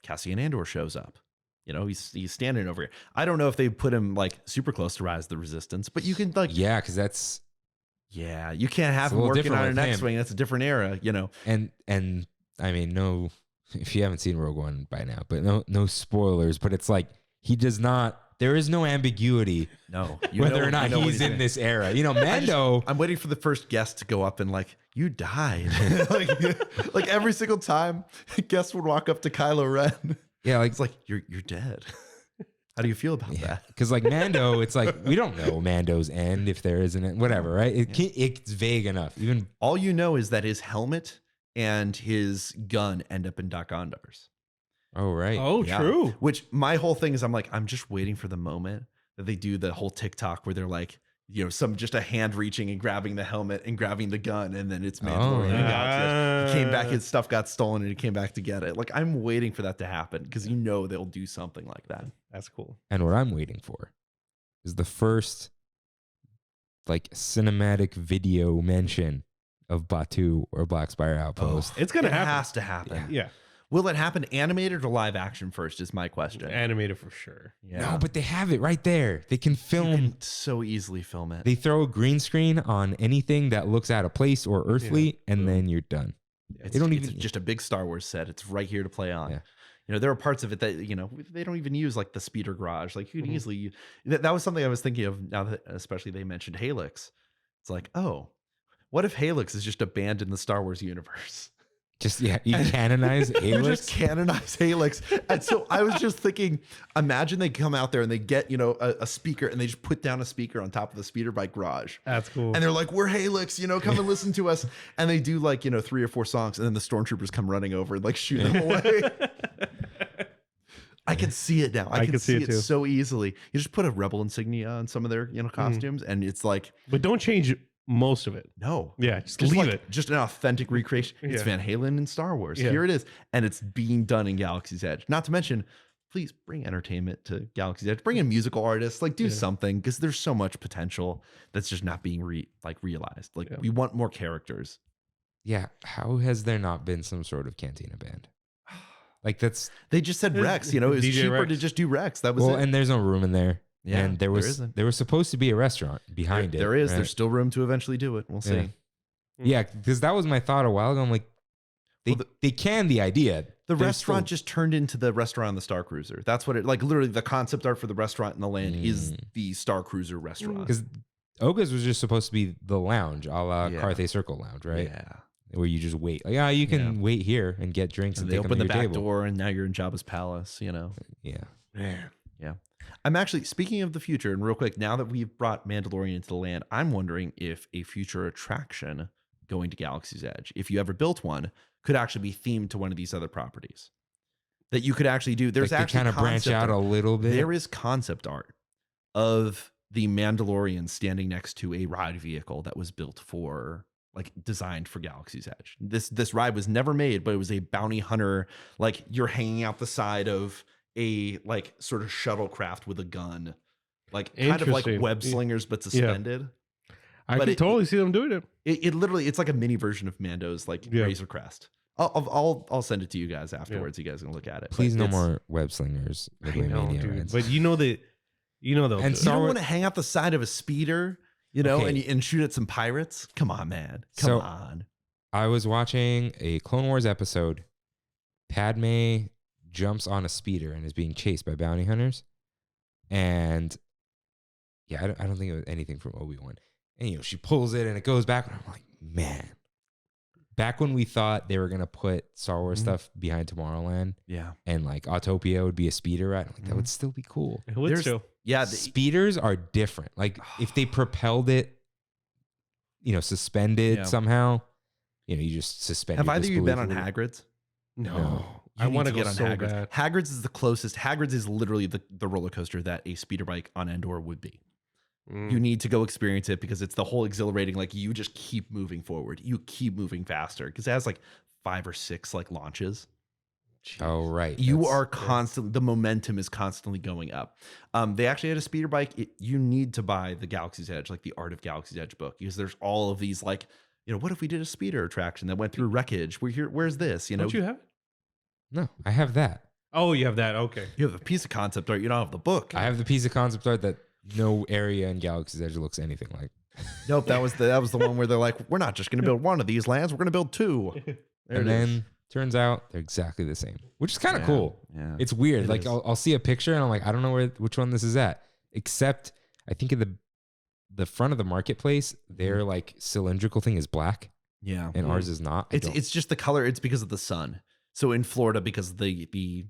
Cassian Andor shows up. He's standing over here. I don't know if they put him like super close to Rise of the Resistance, but you can like because that's you can't have him working on an X-wing. That's a different era, And I mean, no, if you haven't seen Rogue One by now, but no spoilers. But it's like he does not. There is no ambiguity. No, whether or not he's in this era. Mando. I'm waiting for the first guest to go up and like, you died. like every single time, guests would walk up to Kylo Ren. Yeah, like it's like you're dead. How do you feel about that? Because like Mando, it's like we don't know Mando's end if there isn't whatever, right? It's vague enough. Even all you know is that his helmet and his gun end up in Dok-Ondar's. Oh, right. Oh, yeah. True. Which my whole thing is I'm just waiting for the moment that they do the whole TikTok where they're like, just a hand reaching and grabbing the helmet and grabbing the gun, and then it's Mandalorian. He came back, his stuff got stolen, and he came back to get it. Like, I'm waiting for that to happen because they'll do something like that. That's cool. And what I'm waiting for is the first like cinematic video mention of Batuu or Black Spire Outpost. It's gonna happen. It has to happen. Yeah. Will it happen animated or live action first is my question. Animated for sure. Yeah. No, but they have it right there. They can film. You can so easily film it. They throw a green screen on anything that looks out of place or earthly, and then you're done. It's just a big Star Wars set. It's right here to play on. Yeah. There are parts of it that, they don't even use like the speeder garage. Like you can easily, that was something I was thinking of now that especially they mentioned Halyx. It's like, oh, what if Halyx is just a band in the Star Wars universe? Just, yeah, you canonize You just Halyx. canonize Halyx. And so I was just thinking, imagine they come out there and they get, a speaker and they just put down a speaker on top of the speeder bike garage. That's cool. And they're like, we're Halyx, come and listen to us. And they do 3 or 4 songs. And then the stormtroopers come running over and shoot them away. I can see it now. I can see it too. so easily. You just put a rebel insignia on some of their, costumes. And it's like, But don't change most of it. no. Yeah, just leave it. Just an authentic recreation. It's Yeah. Van Halen in Star Wars. Yeah. Here it is. And it's being done in Galaxy's Edge. Not to mention, please bring entertainment to Galaxy's Edge. Bring in musical artists. Do something, because there's so much potential that's just not being realized. We want more characters. Yeah. How has there not been some sort of Cantina band? They just said Rex. It was DJ cheaper Rex. to just do Rex. That was Well, it. and there's no room in there. Yeah, and there isn't. was supposed to be a restaurant behind it. There is. right? There's still room to eventually do it. We'll see. Yeah. Yeah, because that was my thought a while ago. I'm like, they can the idea. The There's restaurant still- just turned into the restaurant on the Star Cruiser. That's what it literally the concept art for the restaurant in the land is the Star Cruiser restaurant. Because Oga's was just supposed to be the lounge, a la Yeah. Carthay Circle Lounge, right? Yeah. Where you just wait. You can wait here and get drinks And and they take them open to the your back table. door and now you're in Jabba's palace, Yeah. Yeah. I'm actually, speaking of the future, and real quick, now that we've brought Mandalorian into the land, I'm wondering if a future attraction going to Galaxy's Edge, if you ever built one, could actually be themed to one of these other properties. That you could actually do. There's They actually kind of branch concept out a art. little bit. There is concept art of the Mandalorian standing next to a ride vehicle that was built for, designed for Galaxy's Edge. This ride was never made, but it was a bounty hunter, you're hanging out the side of a sort of shuttlecraft with a gun, kind of like Interesting. web slingers but suspended. I But can it- totally see them doing it. It literally, it's like a mini version of Mando's Yeah. Razor Crest. I'll send it to you guys afterwards. You guys can look at it. Please But no it's- more web slingers. I Midway know, Mania dude. rides. But they'll And do it. You Star don't Wars- want to hang out the side of a speeder, Okay. and shoot at some pirates. Come on, man. Come So- on. I was watching a Clone Wars episode. Padme jumps on a speeder and is being chased by bounty hunters. And I don't think it was anything from Obi-Wan. And she pulls it and it goes back. And I'm like, man. Back when we thought they were gonna put Star Wars stuff behind Tomorrowland Yeah. and Autopia would be a speeder ride, I'm like, that would still be cool. It would There's- still. Yeah. Speeders are different. If they propelled it, suspended Yeah. somehow, you just suspend. Have your either of you been on disbelief a little bit. Hagrid's? No. You I need want to get go on so Hagrid's. bad. Hagrid's is the closest. Hagrid's is literally the roller coaster that a speeder bike on Endor would be. You need to go experience it because it's the whole exhilarating. You just keep moving forward. You keep moving faster because it has 5 or 6 launches. Oh, right. You That's- are constantly, the momentum is constantly going up. They actually had a speeder bike. You need to buy the Galaxy's Edge, the Art of Galaxy's Edge book, because there's all of these what if we did a speeder attraction that went through wreckage? We're here. Where's this? Don't you have it? No, I have that. Oh, you have that. Okay. You have a piece of concept art. You don't have the book. I have the piece of concept art that no area in Galaxy's Edge looks anything like. Nope, that was the one where they're like, we're not just going to build one of these lands. We're going to build 2. There And it is. then turns out they're exactly the same, which is kind of cool. Yeah. It's weird. It is. I'll see a picture and I'm like, I don't know which one this is at. Except I think in the front of the marketplace, their cylindrical thing is black Yeah. and ours is not. It's just the color. It's because of the sun. So in Florida, because of the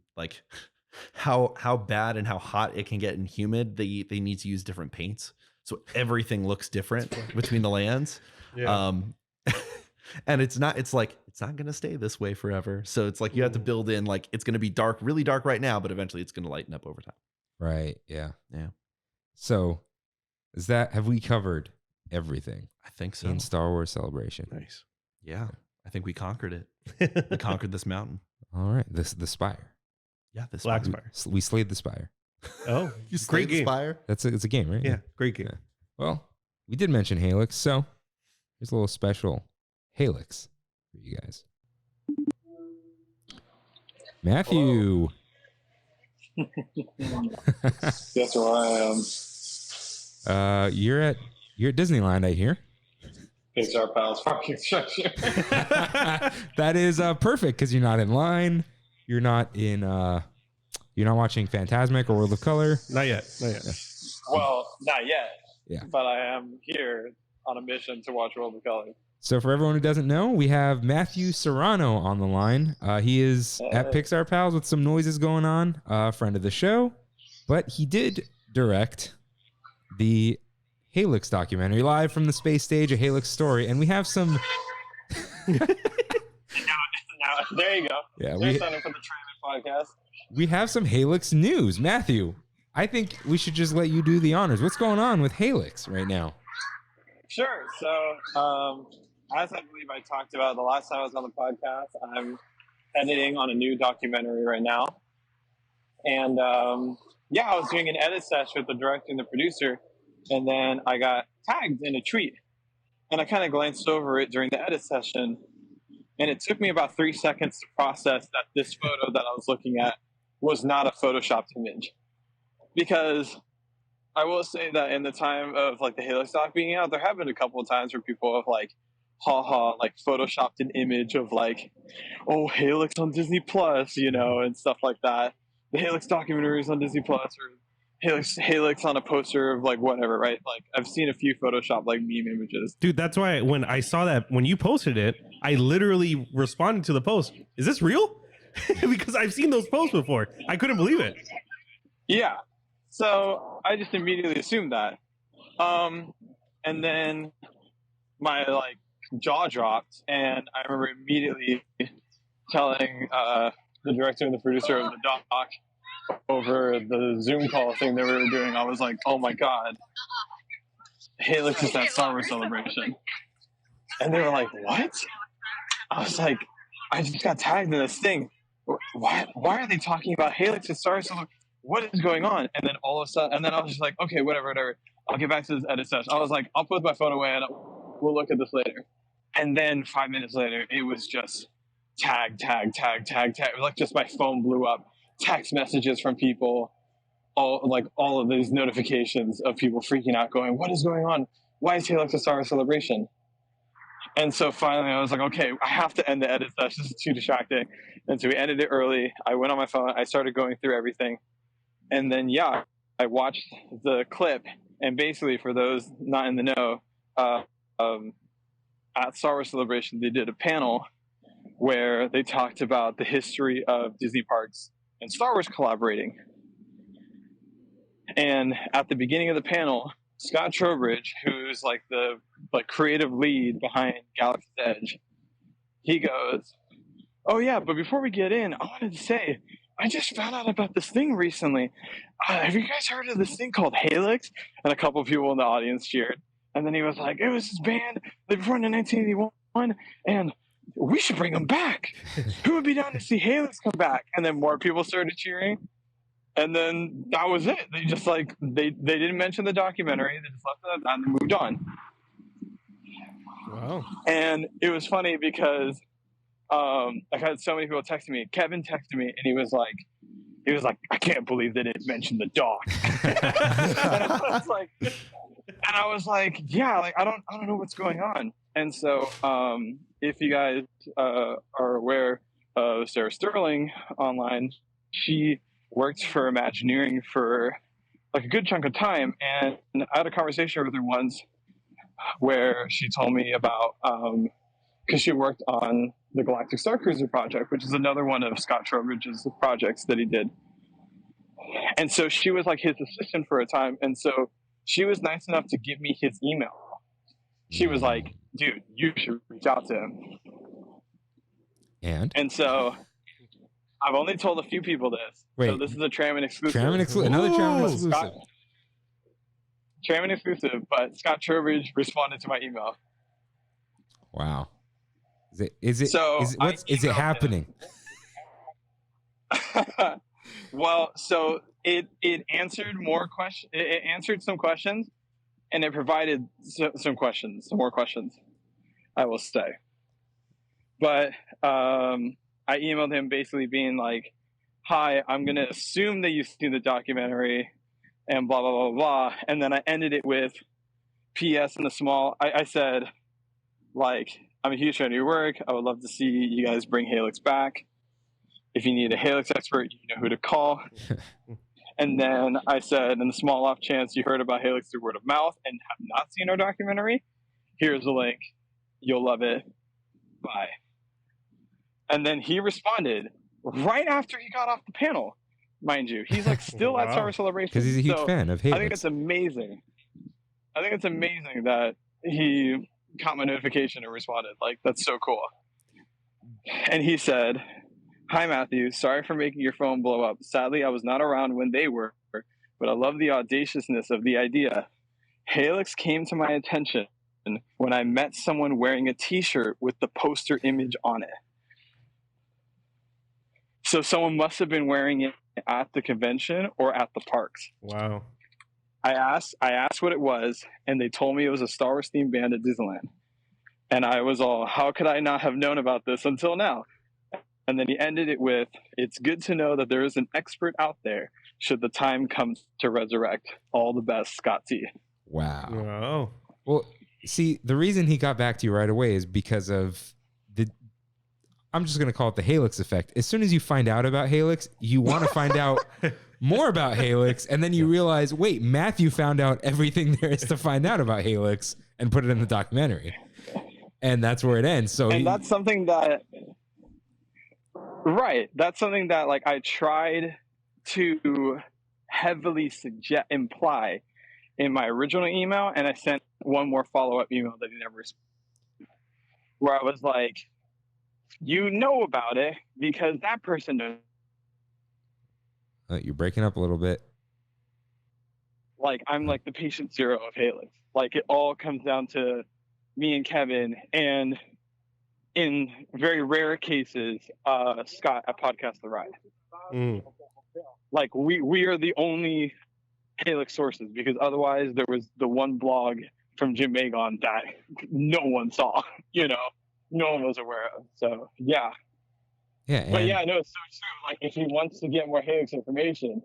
how bad and how hot it can get and humid, they need to use different paints. So everything looks different between the lands. Yeah. And it's not going to stay this way forever. So it's you have to build in it's going to be dark, really dark right now, but eventually it's going to lighten up over time. right. Yeah. Yeah. So have we covered everything I think so. in Star Wars Celebration? Nice. Yeah. I think we conquered it. We conquered this mountain. All right. The Spire. Yeah. This Black mountain. Spire. We slayed the Spire. Oh, You great slayed the game. spire? It's a game, right? Yeah, great game. Yeah. Well, we did mention Halyx, so here's a little special Halyx for you guys. Matthew. Guess where I am. You're at Disneyland, I hear. It's our pals parking structure. That is perfect because you're not in line. You're not watching Phantasmic or World of Color. Not yet. Well, not yet. Yeah. But I am here on a mission to watch World of Color. So for everyone who doesn't know, we have Matthew Serrano on the line. He is at Pixar Pals with some noises going on, friend of the show, but he did direct the Halyx documentary live from the space stage, a Halyx story, and we have some. Now, there you go. Yeah, There's something for the Trammin podcast. We have some Halyx news, Matthew. I think we should just let you do the honors. What's going on with Halyx right now? Sure. So, as I believe I talked about the last time I was on the podcast, I'm editing on a new documentary right now. And I was doing an edit session with the director and the producer, and then I got tagged in a tweet. And I kind of glanced over it during the edit session, and it took me about 3 seconds to process that this photo that I was looking at was not a Photoshopped image. Because I will say that in the time of like the Halyx doc being out, there have been a couple of times where people have like, like photoshopped an image of like, oh, Halyx on Disney Plus, and stuff like that. The Halyx documentary is on Disney Plus, or Halyx on a poster of like whatever, right? Like I've seen a few Photoshop like meme images. Dude, that's why when I saw that, when you posted it, I literally responded to the post. Is this real? Because I've seen those posts before. I couldn't believe it. Yeah. So I just immediately assumed that. And then my like jaw dropped, and I remember immediately telling the director and the producer of the doc over the Zoom call thing that we were doing. I was like, oh my God, Halyx is that Star Wars celebration. And they were like, what? I was like, I just got tagged in this thing. Why are they talking about Halyx and Star Wars celebration? What is going on? And then all of a sudden, and then I was just like, okay, whatever. I'll get back to this edit session. I was like, I'll put my phone away and we'll look at this later. And then 5 minutes later, it was just tag. It was like just my phone blew up. Text messages from people, all of these notifications of people freaking out, going, what is going on? Why is Halyx a Star Wars celebration? And so finally I was like, okay, I have to end the edit session. This is too distracting. And so we ended it early. I went on my phone. I started going through everything. And then, I watched the clip. And basically, for those not in the know, at Star Wars Celebration, they did a panel where they talked about the history of Disney parks and Star Wars collaborating. And at the beginning of the panel, Scott Trowbridge, who's like the creative lead behind Galaxy's Edge, he goes, oh yeah, but before we get in, I wanted to say, I just found out about this thing recently. Have you guys heard of this thing called Halyx? And a couple of people in the audience cheered. And then he was like, it was this band they formed in 1981, and we should bring them back. Who would be down to see Halyx come back? And then more people started cheering. And then that was it. They just like, they didn't mention the documentary. They just left it and moved on. Wow. And it was funny because I had so many people texting me. Kevin texted me, and he was like, I can't believe they didn't mention the dog. And I was like, yeah, like I don't know what's going on. And so if you guys are aware of Sarah Sterling online, she worked for Imagineering for like a good chunk of time. And I had a conversation with her once where she told me about, because she worked on the Galactic Star Cruiser project, which is another one of Scott Trowbridge's projects that he did. And so she was like his assistant for a time. And so she was nice enough to give me his email. She was like, dude, you should reach out to him. And so I've only told a few people this. Wait. So this is a Trammin exclusive. Another Trammin exclusive. Trammin exclusive, but Scott Trowbridge responded to my email. Wow. Is it happening? Well, so it answered more questions. It answered some questions, and it provided some more questions, I will say. But I emailed him basically being like, hi, I'm going to assume that you've seen the documentary and blah, blah, blah, blah. And then I ended it with PS in the small. I said, like, I'm a huge fan of your work. I would love to see you guys bring Halyx back. If you need a Halyx expert, you know who to call. And then I said, in the small off chance you heard about Halyx through word of mouth and have not seen our documentary, Here's the link. You'll love it. Bye. And then he responded right after he got off the panel, mind you. He's like still at Star Wars Celebration. Because he's a huge fan of Halyx. I think it's amazing. I think it's amazing that he got my notification and responded. Like, that's so cool. And he said, "Hi, Matthew. Sorry for making your phone blow up. Sadly, I was not around when they were, but I love the audaciousness of the idea. Halyx came to my attention when I met someone wearing a t-shirt with the poster image on it. So someone must have been wearing it at the convention or at the parks. Wow. I asked what it was, and they told me it was a Star Wars themed band at Disneyland. And I was all, how could I not have known about this until now?" And then he ended it with, "It's good to know that there is an expert out there should the time come to resurrect. All the best, Scott T." Wow. Wow. Well, see, the reason he got back to you right away is because of I'm just going to call it the Halyx effect. As soon as you find out about Halyx, you want to find out more about Halyx, and then you realize, wait, Matthew found out everything there is to find out about Halyx and put it in the documentary. And that's where it ends. So that's something that, right, that's something that like I tried to heavily imply in my original email, and I sent one more follow-up email that he never responded, where I was like, you know about it because that person knows. You're breaking up a little bit. Like, I'm like the patient zero of Halyx. Like, it all comes down to me and Kevin, and in very rare cases, Scott at Podcast The Ride. Mm. Like, we are the only Halyx sources, because otherwise there was the one blog from Jim Magon that no one saw, no one was aware of. So yeah. But yeah, no, it's so true. Like, if he wants to get more Halyx information,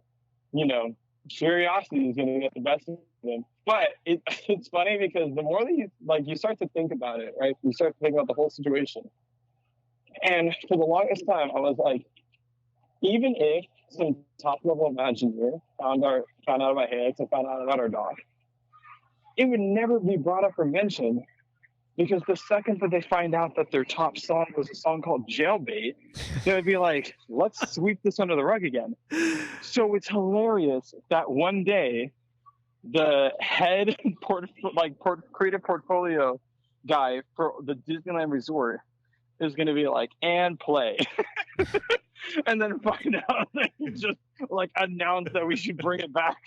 curiosity is going to get the best of him. But it's funny because the more that you start to think about it, right? You start to think about the whole situation. And for the longest time, I was like, even if some top-level Imagineer found out about Halyx and found out about our dog, it would never be brought up or mentioned, because the second that they find out that their top song was a song called Jailbait, they would be like, let's sweep this under the rug again. So it's hilarious that one day the head creative portfolio guy for the Disneyland Resort is going to be like, and play. And then find out that he just announced that we should bring it back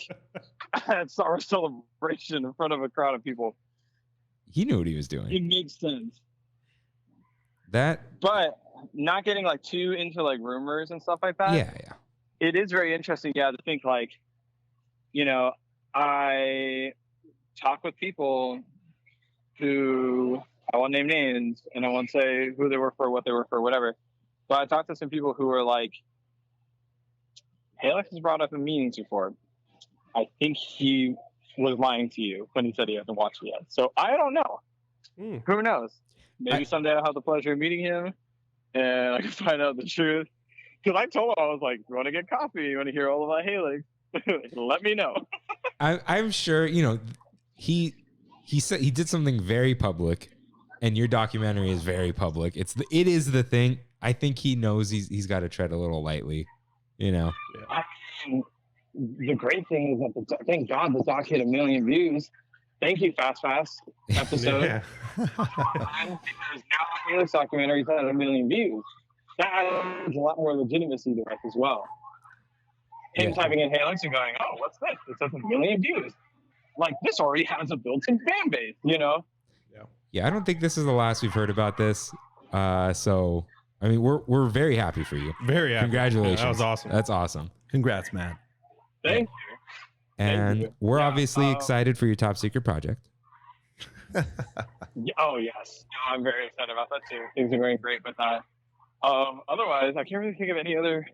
at Star Wars Celebration in front of a crowd of people. He knew what he was doing. It makes sense. But not getting too into rumors and stuff like that. Yeah. It is very interesting, to think I talk with people who, I won't name names and I won't say who they were for, what they were for, whatever. But I talked to some people who were like, Halyx has brought up in meetings before. I think he was lying to you when he said he hasn't watched it yet. So I don't know. Who knows? Maybe someday I'll have the pleasure of meeting him and I can find out the truth. Because I told him, I was like, you want to get coffee? You want to hear all about Halyx? Let me know. I'm sure, he said he did something very public, and your documentary is very public. It is the thing. I think he knows he's got to tread a little lightly, I mean, the great thing is that thank God the doc hit 1 million views. Thank you, Fast episode. Yeah. Because now the Halyx documentary had 1 million views. That adds a lot more legitimacy to it as well. Him typing in Halyx and going, oh, what's this? It says 1 million views. This already has a built-in fan base, Yeah, I don't think this is the last we've heard about this. So, I mean, we're very happy for you. Very happy. Congratulations. Yeah, that was awesome. That's awesome. Congrats, Matt. Thank you. And we're obviously excited for your top secret project. Oh, yes. No, I'm very excited about that, too. Things are going great with that. Otherwise, I can't really think of any other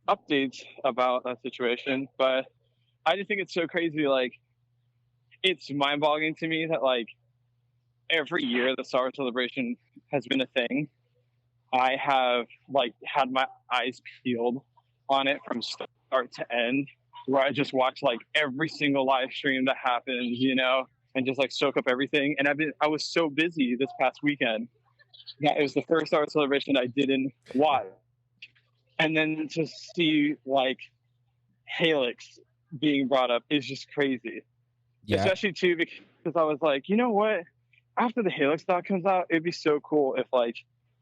updates about that situation, but I just think it's so crazy. It's mind-boggling to me that, every year the Star Wars Celebration has been a thing. I have, had my eyes peeled on it from start to end, where I just watch, every single live stream that happens, and just like soak up everything. And I was so busy this past weekend that it was the first Star Wars Celebration I didn't watch. And then to see like Halyx being brought up is just crazy. Yeah. Especially too because I was like, you know what? After the Halyx doc comes out, it'd be so cool if like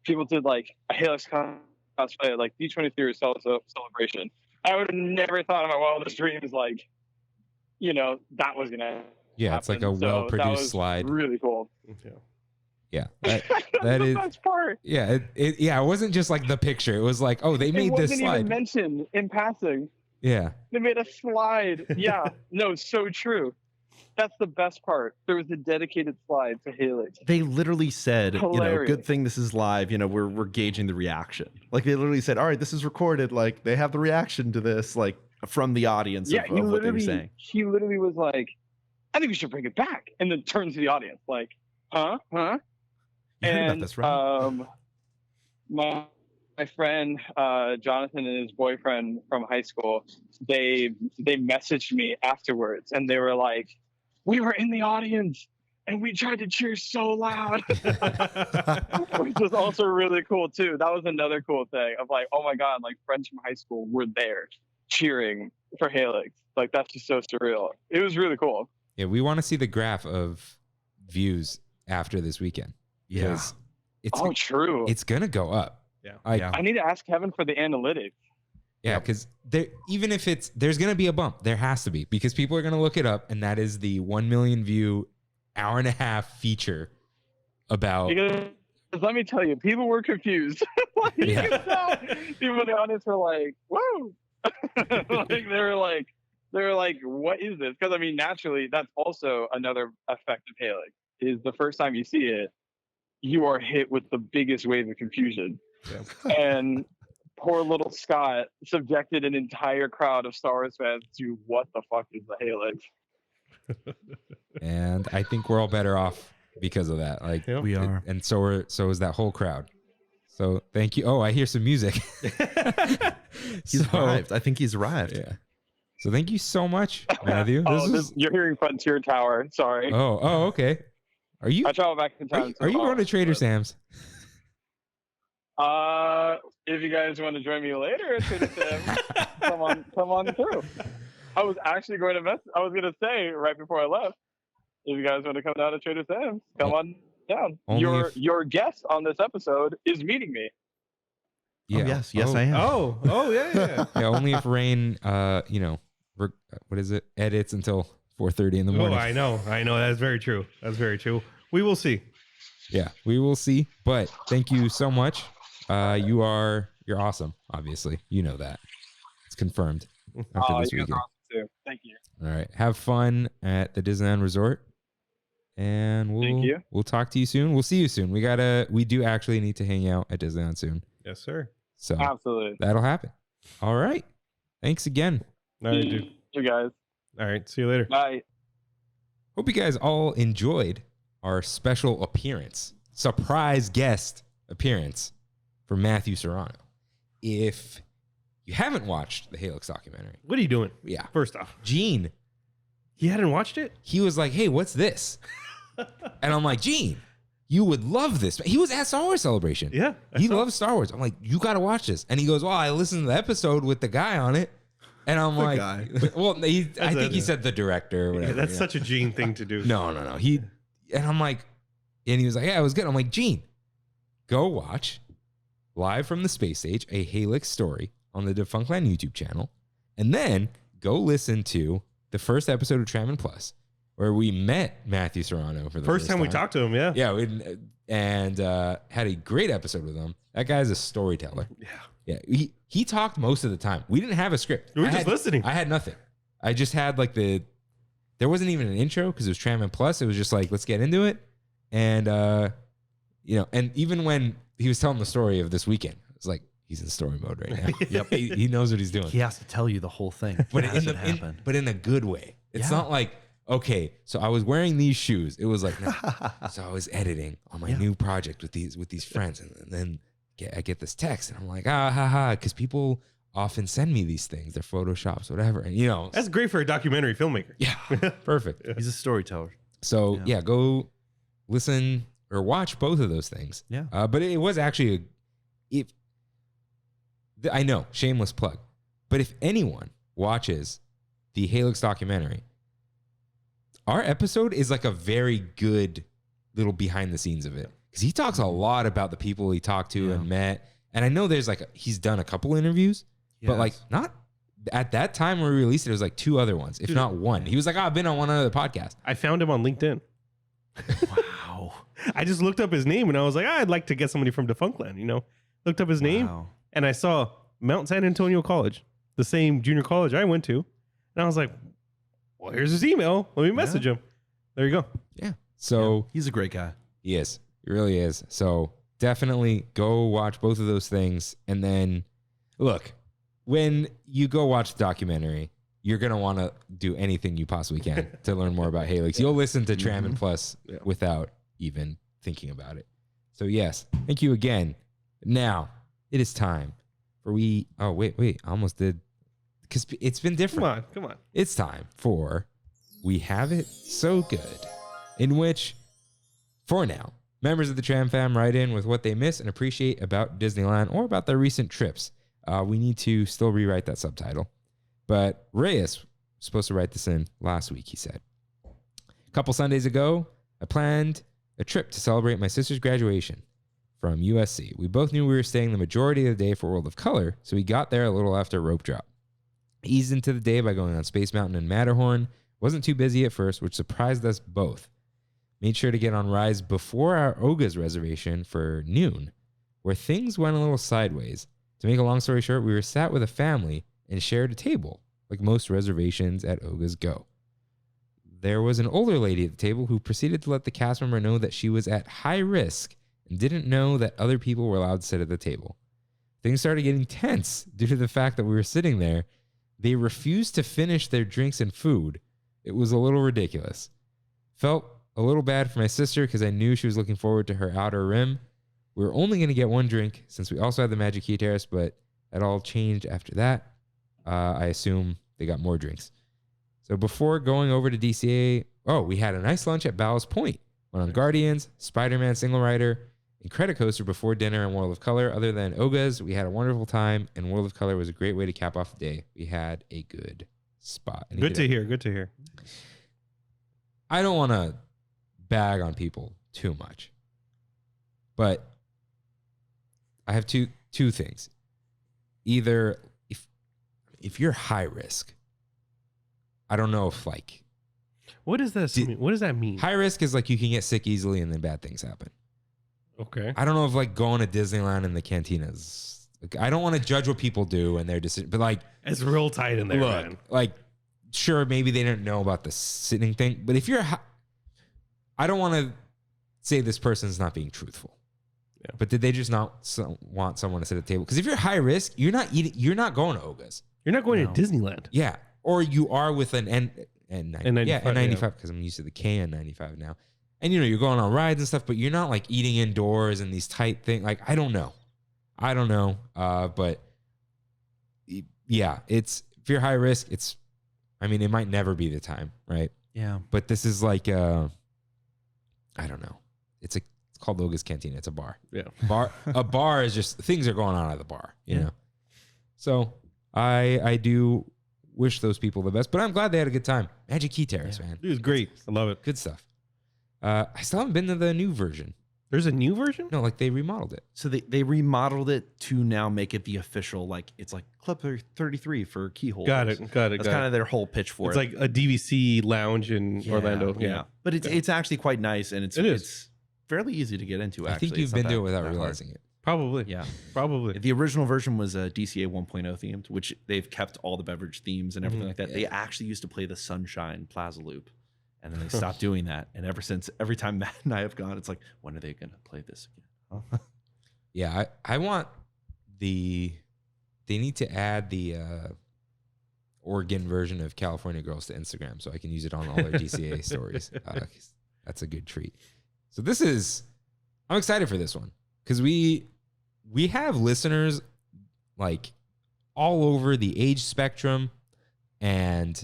people did like a Halyx cosplay at like D23 or Celebration. I would have never thought in my wildest dreams like, you know, that was gonna Yeah, it's like a happen. So well-produced that was slide. Really cool. Yeah, That's that the is. best part. Yeah, it wasn't just like the picture. It was like, oh, they made It this wasn't slide. even mentioned in passing. Yeah, They made a slide. Yeah, no, so true. That's the best part. There was a dedicated slide to Halyx. They literally said, you know, Hilarious. good thing this is live. You know, we're gauging the reaction. Like they literally said, all right, this is recorded. Like they have the reaction to this, like from the audience Yeah, of what they were saying. he literally was like, I think we should bring it back. And then turns to the audience like, huh? You heard about this, right? My friend Jonathan and his boyfriend from high school, they messaged me afterwards and they were like, we were in the audience and we tried to cheer so loud. Which was also really cool too. That was another cool thing of like, oh my God, like friends from high school were there cheering for Halyx. Like that's just so surreal. It was really cool. yeah. We want to see the graph of views after this weekend. Yeah. Because It's Oh, true. it's gonna go up. Yeah. Yeah. I need to ask Kevin for the analytics. Yeah, because even if there's gonna be a bump, there has to be, because people are gonna look it up, and that is the 1 million view hour and a half feature about. Because let me tell you, people were confused. Like, you Yeah. could tell people in the audience were like, "Whoa!" Like they were like, "What is this?" Because I mean, naturally, that's also another effect of Halyx. Is the first time you see it, you are hit with the biggest wave of confusion, and poor little Scott subjected an entire crowd of Star Wars fans to what the fuck is the Halyx? And I think we're all better off because of that. Like Yep. We are. and so is that whole crowd. So thank you. Oh, I hear some music. He's arrived. I think he's arrived. Yeah. So thank you so much, Matthew. You're hearing Frontier Tower. Sorry, Okay. Are you I travel back in time. are you going to Trader but- Sam's? If you guys want to join me later at Trader Sam's, come on through. I was actually going to say right before I left, if you guys want to come down to Trader Sam's, come on down. Only Your guest on this episode is meeting me. Oh, yes, I am. Oh, yeah. Yeah, only if Rain, what is it? Edits until 4:30 in the Oh, morning. I know. That's very true. We will see. Yeah, we will see. But thank you so much. You're awesome. Obviously, you know that. It's confirmed after this You guys weekend. are awesome too. Thank you. All right, have fun at the Disneyland Resort, and Thank you. we'll talk to you soon. We'll see you soon. We do actually need to hang out at Disneyland soon, Yes, sir. so Absolutely. that'll happen. All right, thanks again. All right, dude. You guys. All right. See you later. Bye. Hope you guys all enjoyed our special appearance, surprise guest appearance for Matthew Serrano. If you haven't watched the Halyx documentary, What are you doing? yeah, First off, Gene, he hadn't watched it? he was like, "Hey, what's this?" And I'm like, "Gene, you would love this." He was at Star Wars Celebration. Yeah. I He saw. loves Star Wars. I'm like, "You got to watch this." And he goes, "Well, I listened to the episode with the guy on it." And I'm like, guy. "Well, I think he said the director or Yeah, whatever." that's yeah. such a Gene thing to do. No. And I'm like, and he was like, "Yeah, it was good." I'm like, "Gene, go watch live from the space stage, a Halyx story on the Defunctland YouTube channel, and then go listen to the first episode of Trammin Plus, where we met Matthew Serrano for the First time we talked to him, yeah. Yeah, and had a great episode with him. That guy's a storyteller. Yeah. Yeah, he talked most of the time. We didn't have a script. We were just listening. I had nothing. I just had like there wasn't even an intro because it was Trammin Plus. It was just like, let's get into it. And, and even when he was telling the story of this weekend, it's like, he's in story mode right now. Yep. He knows what he's doing. He has to tell you the whole thing. But As in it happened. but in a good way. It's Yeah. not like, okay, so I was wearing these shoes. It was like, no. So I was editing on my new project with these friends, and then I get this text, and I'm like, because people often send me these things. They're photoshops, whatever, and That's great for a documentary filmmaker. yeah, perfect. He's a storyteller. So yeah, go listen or watch both of those things. Yeah. But it was actually I know, shameless plug. But if anyone watches the Halyx documentary, our episode is like a very good little behind the scenes of it. Because he talks a lot about the people he talked to and met. And I know there's he's done a couple interviews, but like not at that time when we released it, it was like 2 other ones, if not one. He was like, I've been on one other podcast. I found him on LinkedIn. Wow. I just looked up his name and I was like, I'd like to get somebody from Defunctland, Looked up his name and I saw Mount San Antonio College, the same junior college I went to. And I was like, well, here's his email. Let me message him. There you go. Yeah. So he's a great guy. He is. He really is. So definitely go watch both of those things. And then look, when you go watch the documentary, you're going to want to do anything you possibly can to learn more about Halyx. You'll listen to Trammin Plus without even thinking about it. So yes, thank you again. Now it is time for oh, wait, I almost did. Because it's been different. Come on. It's time for We Have It So Good, in which, for now, members of the Tram fam write in with what they miss and appreciate about Disneyland or about their recent trips. We need to still rewrite that subtitle. But Reyes was supposed to write this in last week, he said. A couple Sundays ago, I planned a trip to celebrate my sister's graduation from USC. We both knew we were staying the majority of the day for World of Color, so we got there a little after rope drop. Eased into the day by going on Space Mountain and Matterhorn. Wasn't too busy at first, which surprised us both. Made sure to get on rides before our Oga's reservation for noon, where things went a little sideways. To make a long story short, we were sat with a family and shared a table, like most reservations at Oga's go. There was an older lady at the table who proceeded to let the cast member know that she was at high risk and didn't know that other people were allowed to sit at the table. Things started getting tense due to the fact that we were sitting there. They refused to finish their drinks and food. It was a little ridiculous. Felt a little bad for my sister because I knew she was looking forward to her outer rim. We were only going to get one drink since we also had the Magic Key Terrace, but that all changed after that. I assume they got more drinks. So before going over to DCA, we had a nice lunch at Ballast Point. Went on Guardians, Spider-Man Single Rider, and Credit Coaster before dinner and World of Color. Other than Oga's, we had a wonderful time, and World of Color was a great way to cap off the day. We had a good spot. Good to hear. I don't want to bag on people too much, but I have two things. Either if you're high risk, I don't know if what does that mean? High risk is like you can get sick easily and then bad things happen. Okay. I don't know if going to Disneyland and the cantinas. I don't want to judge what people do and their decision, but it's real tight in there, man. Sure, maybe they didn't know about the sitting thing, but if you're, I don't want to say this person's not being truthful. Yeah. But did they just not want someone to sit at the table? Because if you're high risk, you're not going to Oga's. You're not going to Disneyland. Yeah, or you are with an N95. Yeah, N95 because I'm used to the KN95 now. And you're going on rides and stuff, but you're not eating indoors and these tight things. I don't know. But yeah, if you're high risk, it might never be the time, right? Yeah. But this is I don't know. It's called Oga's Cantina. It's a bar. Yeah. A bar is just things are going on at the bar, you know? So I do wish those people the best, but I'm glad they had a good time. Magic Key Terrace, man. It was great. I love it. Good stuff. I still haven't been to the new version. There's a new version? No, they remodeled it. So they remodeled it to now make it the official, it's like Club 33 for key holders. Got it. That's kind of their whole pitch for it. It's like a DVC lounge in Orlando. Yeah. But it's actually quite nice, and it's fairly easy to get into, actually. I think you've been to it without realizing it. Probably. Yeah. Probably. The original version was DCA 1.0 themed, which they've kept all the beverage themes and everything like that. Yeah. They actually used to play the Sunshine Plaza Loop. And then they stopped doing that. And ever since, every time Matt and I have gone, it's like, when are they going to play this again? Huh? Yeah, I want they need to add the Oregon version of California Girls to Instagram so I can use it on all their DCA stories. That's a good treat. So I'm excited for this one because we have listeners all over the age spectrum and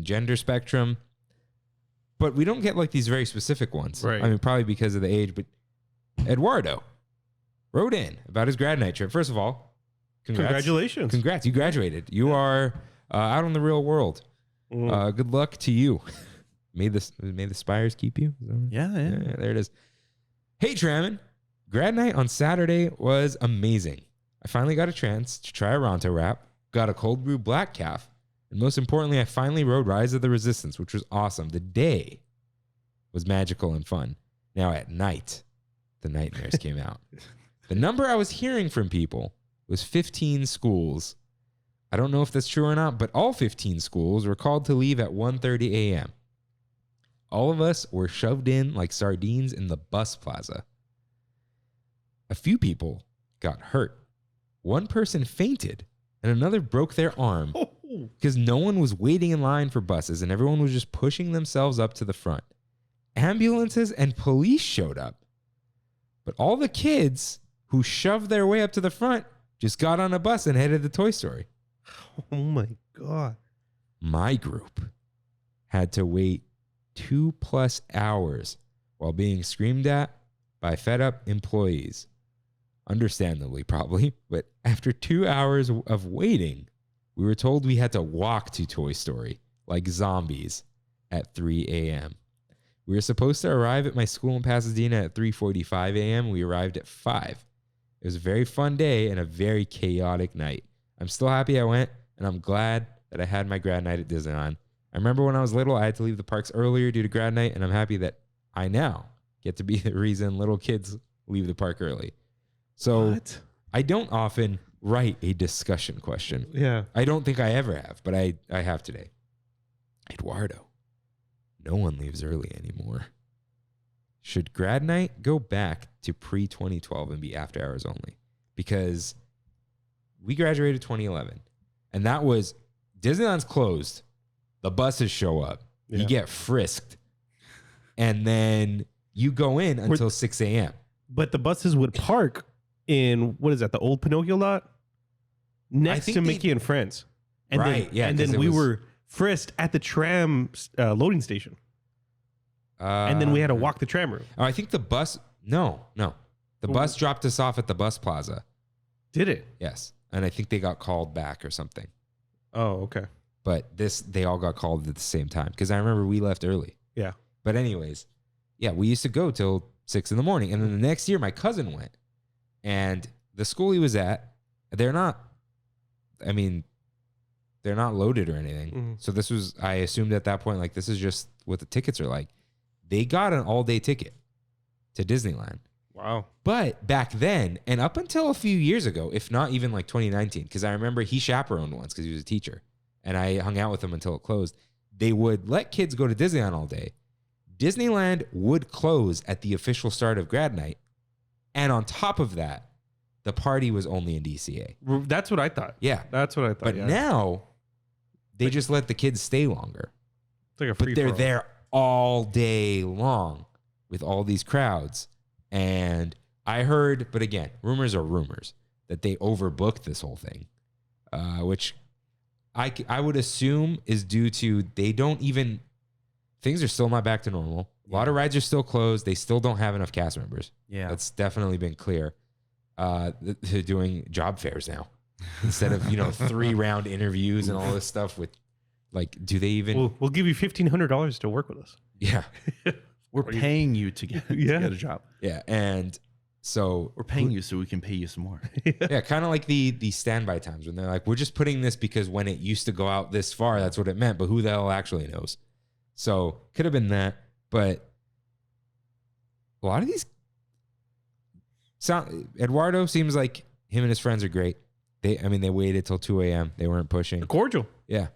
gender spectrum. but we don't get like these very specific ones. Right. I mean, probably because of the age, but Eduardo wrote in about his grad night trip. First of all, Congratulations. Congrats. You graduated. You are out in the real world. Good luck to you. May the spires keep you. Yeah. There it is. Hey, Trammin. Grad night on Saturday was amazing. I finally got a chance to try a Ronto wrap, got a cold brew black calf, and most importantly, I finally rode Rise of the Resistance, which was awesome. The day was magical and fun. Now at night, the nightmares came out. The number I was hearing from people was 15 schools. I don't know if that's true or not, but all 15 schools were called to leave at 1:30 a.m. All of us were shoved in like sardines in the bus plaza. A few people got hurt. One person fainted and another broke their arm because no one was waiting in line for buses and everyone was just pushing themselves up to the front. Ambulances and police showed up. But all the kids who shoved their way up to the front just got on a bus and headed to Toy Story. Oh my God. My group had to wait 2+ hours while being screamed at by fed up employees. Understandably, probably, but after 2 hours of waiting, we were told we had to walk to Toy Story like zombies at 3 a.m. We were supposed to arrive at my school in Pasadena at 3:45 a.m. We arrived at 5. It was a very fun day and a very chaotic night. I'm still happy I went, and I'm glad that I had my grad night at Disneyland. I remember when I was little, I had to leave the parks earlier due to grad night, and I'm happy that I now get to be the reason little kids leave the park early. So I don't often write a discussion question. Yeah. I don't think I ever have, but I have today. Eduardo, no one leaves early anymore. Should grad night go back to pre-2012 and be after hours only? Because we graduated 2011, and that was Disneyland's closed. The buses show up. Yeah. You get frisked, and then you go in until 6 a.m. But the buses would park in, what is that, the old Pinocchio lot? Next to Mickey and Friends. And Right, then, yeah, And 'cause then it we was- were frisked at the tram loading station. And then we had to walk the tram route. Oh, I think the bus. No. The bus dropped us off at the bus plaza. Did it? Yes, and I think they got called back or something. Oh, okay. But they all got called at the same time because I remember we left early. Yeah. But anyways, yeah, we used to go till 6 a.m. And then the next year, my cousin went. And the school he was at, they're not loaded or anything. Mm-hmm. So this was, I assumed at that point, like, this is just what the tickets are like. They got an all-day ticket to Disneyland. Wow. But back then, and up until a few years ago, if not even like 2019, because I remember he chaperoned once because he was a teacher. And I hung out with him until it closed. They would let kids go to Disneyland all day. Disneyland would close at the official start of grad night. And on top of that, the party was only in DCA. That's what I thought. Yeah. That's what I thought. But now, they just let the kids stay longer. It's like a But free they're there all day long with all these crowds. And I heard, but again, rumors are rumors, that they overbooked this whole thing, which I would assume is due to things are still not back to normal. A lot of rides are still closed. They still don't have enough cast members. Yeah. That's definitely been clear. They're doing job fairs now instead of, 3-round interviews and all this stuff with, like, do they even? We'll give you $1,500 to work with us. Yeah. We're paying you to get a job. Yeah. And so We're paying you so we can pay you some more. yeah, kind of like the standby times when they're like, we're just putting this because when it used to go out this far, that's what it meant. But who the hell actually knows? So could have been that. But a lot of these Eduardo seems like him and his friends are great. They waited till 2 a.m. They weren't pushing. Cordial. Yeah.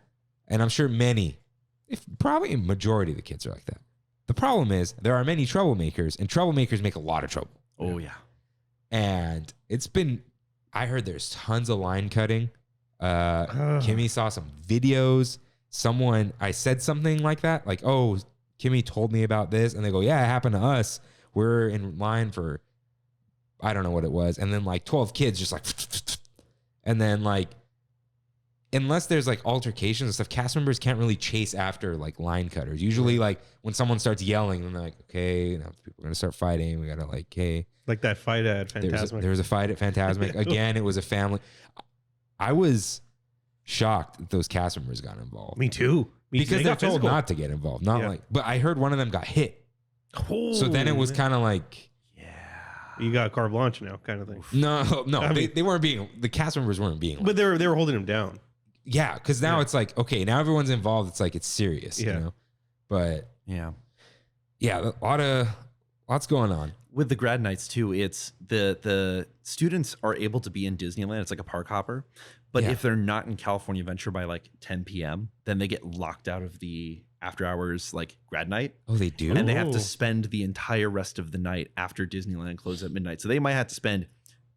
And I'm sure probably a majority of the kids are like that. The problem is there are many troublemakers, and troublemakers make a lot of trouble. Oh, yeah. And I heard there's tons of line cutting. Kimmy saw some videos. I said something like that, like, oh, Kimmy told me about this. And they go, yeah, it happened to us. We're in line for, I don't know what it was. And then like 12 kids just like, and then like unless there's like altercations and stuff, cast members can't really chase after like line cutters. Usually, like when someone starts yelling, then they're like, okay, now people are gonna start fighting. We gotta like, hey, Like that fight at Fantasmic. there was a fight at Fantasmic. Again, it was a family. I was shocked that those cast members got involved. Me too. Because they they're got told physical. not to get involved. Not like, but I heard one of them got hit. So then it was kind of like, You got carte blanche now, kind of thing. no, I mean- they weren't being, the cast members weren't being. But they were holding him down. Yeah, because now it's like, okay, now everyone's involved. It's like it's serious, you Yeah. know. But Yeah. yeah, lots going on. With the grad nights too, it's the students are able to be in Disneyland. It's like a park hopper. But Yeah. if they're not in California Adventure by like 10 p.m., then they get locked out of the after hours like grad night. Oh, they do. And they have Ooh. to spend the entire rest of the night after Disneyland closes at midnight. So they might have to spend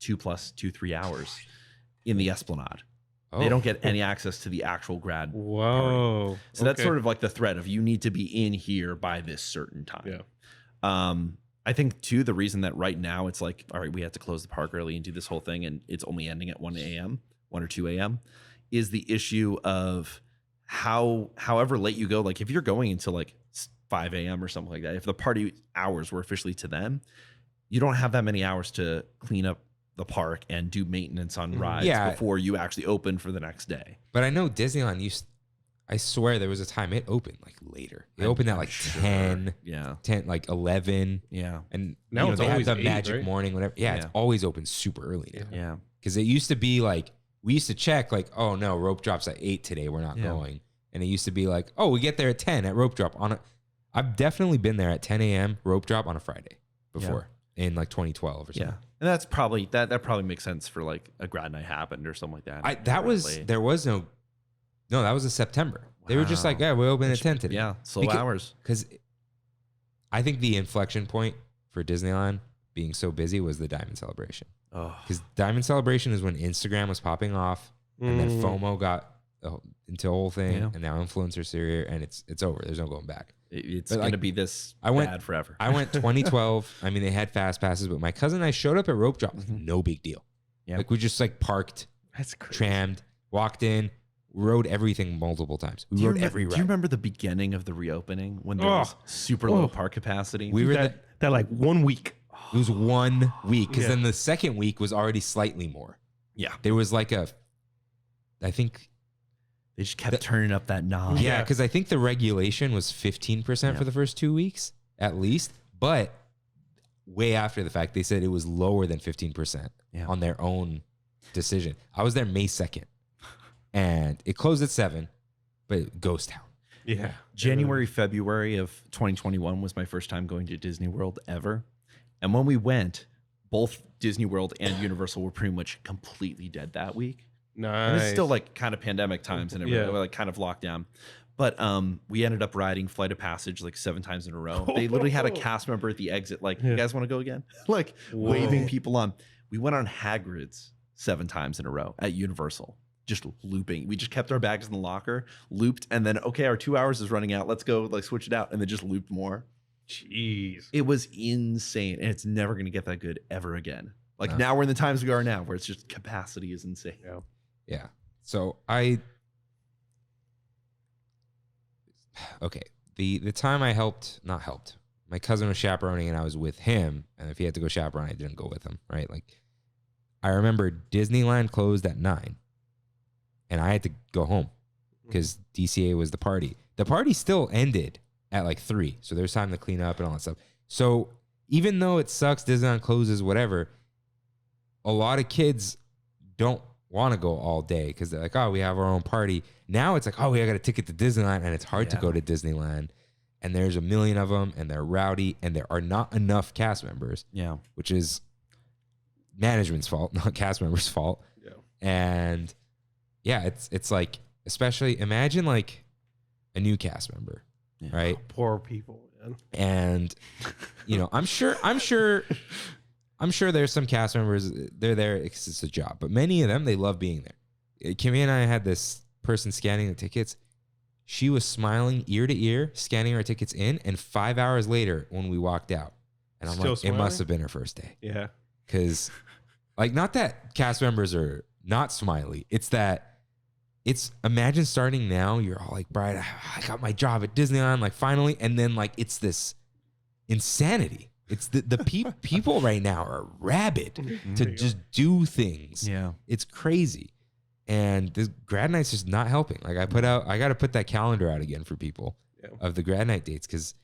3 hours in the Esplanade. Oh. They don't get any access to the actual grad. Whoa. So that's sort of like the threat of you need to be in here by this certain time. Yeah. I think too, the reason that right now it's like, all right, we have to close the park early and do this whole thing, and it's only ending at 1 or 2 a.m. is the issue of however late you go. Like if you're going until like 5 a.m. or something like that, if the party hours were officially to them, you don't have that many hours to clean up the park and do maintenance on rides before you actually open for the next day. But I know Disneyland I swear there was a time it opened like later. It opened at like 10, Yeah. 10, like 11. Yeah. And Now you know, it's they have always the 8, magic right? morning, whatever. Yeah, it's Yeah. always open super early now. Yeah. Because it used to be like, we used to check like, oh no, rope drops at 8 today. We're not Yeah. going. And it used to be like, oh, we get there at 10 at rope drop. I've definitely been there at 10 a.m. rope drop on a Friday before in like 2012 or something. Yeah. And that's probably, that probably makes sense for like a grad night happened or something like that. That was in September. They were just Wow. like, yeah, we open at 10 today. Yeah. Slow hours. Because I think the inflection point for Disneyland being so busy was the Diamond Celebration. Oh. Because Diamond Celebration is when Instagram was popping off, and then FOMO got into a whole thing, Yeah. and now influencers are here, and it's over. There's no going back. It's But, going to like, be this I went- bad forever. I went 2012. I mean, they had fast passes, but my cousin and I showed up at Rope Drop. Like, no big deal. Yeah. Like we just like parked, That's crazy. trammed, walked in, rode everything multiple times. We rode every ride. Do you remember the beginning of the reopening when there was super low park capacity? We were that like 1 week. it was 1 week because Yeah. then the second week was already slightly more. Yeah. There was like I think, They just kept turning up that knob. yeah, because I think the regulation was 15% for the first 2 weeks at least, but way after the fact, they said it was lower than 15% on their own decision. I was there May 2nd, and it closed at 7, but ghost town. Yeah. January, February of 2021 was my first time going to Disney World ever. And when we went, both Disney World and Universal were pretty much completely dead that week. Nice. And it's still like kind of pandemic times and everything. Yeah. We're like kind of locked down. But we ended up riding Flight of Passage like 7 times in a row. They literally had a cast member at the exit, like, you guys want to go again? Like waving people on. We went on Hagrid's 7 times in a row at Universal, just looping. We just kept our bags in the locker, looped, and then, okay, our 2 hours is running out. Let's go, like, switch it out. And then just looped more. Jeez. It was insane. And it's never going to get that good ever again. Like now we're in the times we are now where it's just capacity is insane. Yeah. Yeah. So okay. The time I not helped. My cousin was chaperoning and I was with him. And if he had to go chaperone, I didn't go with him. Right. Like I remember Disneyland closed at 9 and I had to go home because DCA was the party. The party still ended at like 3. So there's time to clean up and all that stuff. So even though it sucks, Disneyland closes, whatever, a lot of kids don't want to go all day because they're like, oh, we have our own party. Now it's like, oh, we got a ticket to Disneyland, and it's hard to go to Disneyland. And there's a million of them, and they're rowdy, and there are not enough cast members. Yeah. Which is management's fault, not cast members' fault. Yeah. And yeah, it's like, especially imagine like a new cast member, right? Poor people, man. And you know, I'm sure there's some cast members, they're there, it's a job, but many of them, they love being there. Kimmy and I had this person scanning the tickets. She was smiling ear to ear, scanning our tickets in, and 5 hours later when we walked out, and I'm Still like, smiling? it must have been her first day. Yeah. Because like, not that cast members are not smiley, it's that it's imagine starting now. You're all like, Brian, I got my job at Disneyland, like finally, and then like it's this insanity. It's the people right now are rabid to just do things. Yeah, it's crazy, and this grad night's just not helping. Like I got to put that calendar out again for people of the grad night dates because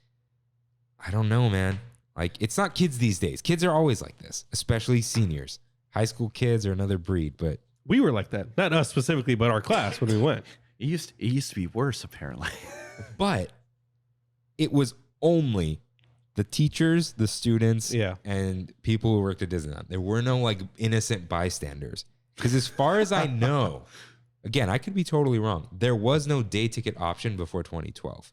I don't know, man. Like it's not kids these days. Kids are always like this, especially seniors. High school kids are another breed, but we were like that. Not us specifically, but our class when we went. It used to be worse, apparently. But it was only the teachers, the students, and people who worked at Disneyland. There were no like innocent bystanders. Because as far as I know, again, I could be totally wrong. There was no day ticket option before 2012.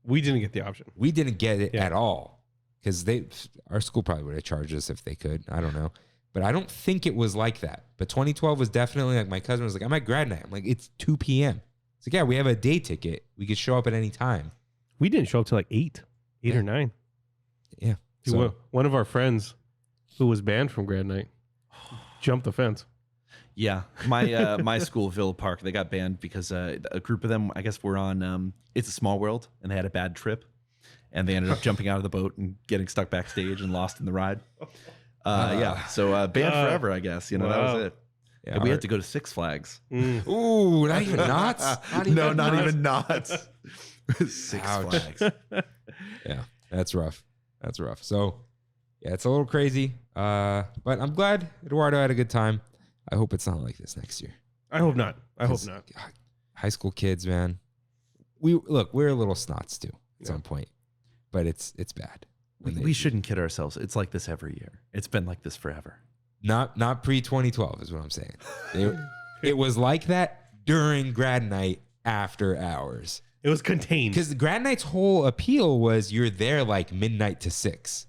We didn't get the option. We didn't get it at all. Because our school probably would have charged us if they could. I don't know. But I don't think it was like that. But 2012 was definitely like my cousin was like, I'm at grad night. I'm like, it's 2 p.m. It's like, yeah, we have a day ticket. We could show up at any time. We didn't show up till like 8 or 9. Yeah. So, one of our friends who was banned from grad night jumped the fence. Yeah. My school, Villa Park, they got banned because a group of them, I guess, were on It's a Small World, and they had a bad trip. And they ended up jumping out of the boat and getting stuck backstage and lost in the ride. So banned forever, I guess. That was it. Yeah, we had to go to Six Flags. Ooh, not even Knott's? Not even Knott's. Six Flags. Yeah, that's rough. That's rough. So, yeah, it's a little crazy. But I'm glad Eduardo had a good time. I hope it's not like this next year. I hope not. God, high school kids, man. We're a little snots too at some point, but it's bad. We shouldn't kid ourselves. It's like this every year. It's been like this forever. Not pre 2012 is what I'm saying. It was like that during grad night after hours. It was contained. Because the grad night's whole appeal was you're there like midnight to 6.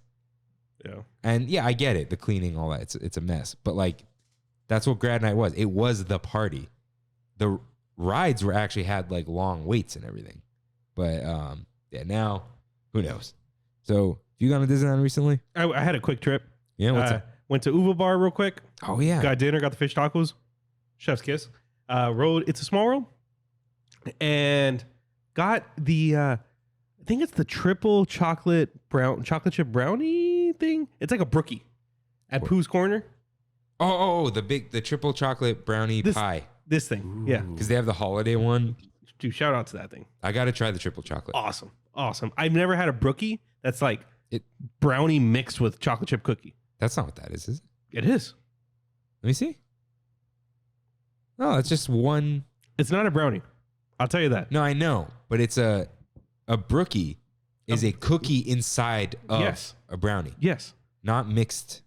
Yeah. And yeah, I get it. The cleaning, all that. It's a mess. But like, that's what grad night was. It was the party. The rides had like long waits and everything. But now who knows? So you gone to Disneyland recently? I had a quick trip. Yeah, what's up? Went to Uva Bar real quick. Oh yeah. Got dinner, got the fish tacos. Chef's kiss. Rode It's a Small World. And got the I think it's the triple chocolate chip brownie thing. It's like a brookie at Pooh's Corner. Oh, the triple chocolate brownie pie. This thing. Ooh. Yeah. Because they have the holiday one. Dude, shout out to that thing. I got to try the triple chocolate. Awesome. I've never had a brookie that's like brownie mixed with chocolate chip cookie. That's not what that is it? It is. Let me see. No, it's just one. It's not a brownie. I'll tell you that. No, I know. But it's a brookie is a cookie inside of a brownie. Yes. Not mixed.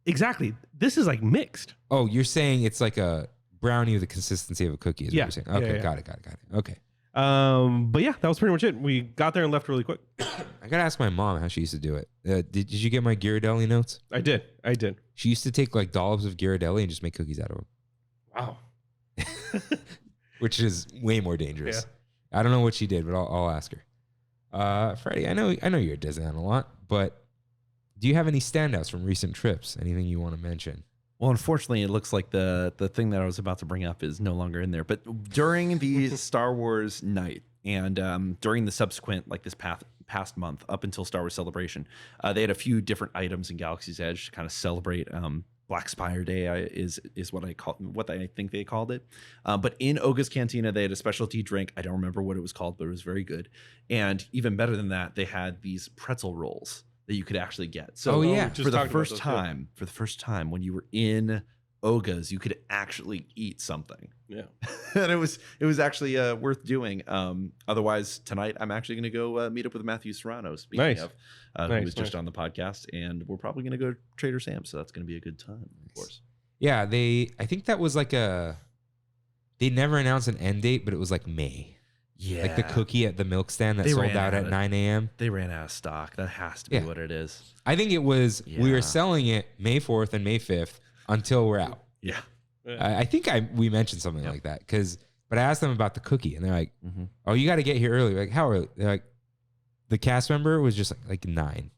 Exactly. This is like mixed. Oh, you're saying it's like a brownie with the consistency of a cookie is what you're saying. Okay, yeah. Got it. Okay. But yeah, that was pretty much it. We got there and left really quick. I got to ask my mom how she used to do it. Did you get my Ghirardelli notes? I did. She used to take like dollops of Ghirardelli and just make cookies out of them. Wow. Which is way more dangerous. Yeah. I don't know what she did, but I'll ask her. Freddie, I know you're at Disneyland a lot, but do you have any standouts from recent trips? Anything you want to mention? Well, unfortunately, it looks like the thing that I was about to bring up is no longer in there. But during the Star Wars night and during the subsequent, like this past month, up until Star Wars Celebration, they had a few different items in Galaxy's Edge to kind of celebrate Black Spire Day is what I think they called it. But in Oga's Cantina, they had a specialty drink. I don't remember what it was called, but it was very good. And even better than that, they had these pretzel rolls that you could actually get. So for the first time when you were in Oga's, you could actually eat something. Yeah. And it was actually worth doing. Otherwise, tonight I'm actually going to go meet up with Matthew Serrano, speaking of, who was just on the podcast, and we're probably going to go to Trader Sam's, so that's going to be a good time, of course. Yeah, I think that was like they never announced an end date, but it was like May. Yeah. Like the cookie at the milk stand that sold out at 9 a.m. They ran out of stock. That has to be what it is. I think it was, we were selling it May 4th and May 5th until we're out. Yeah. I think we mentioned something like that. But I asked them about the cookie and they're like, oh, you got to get here early. Like, how early? They're like, the cast member was just like 9.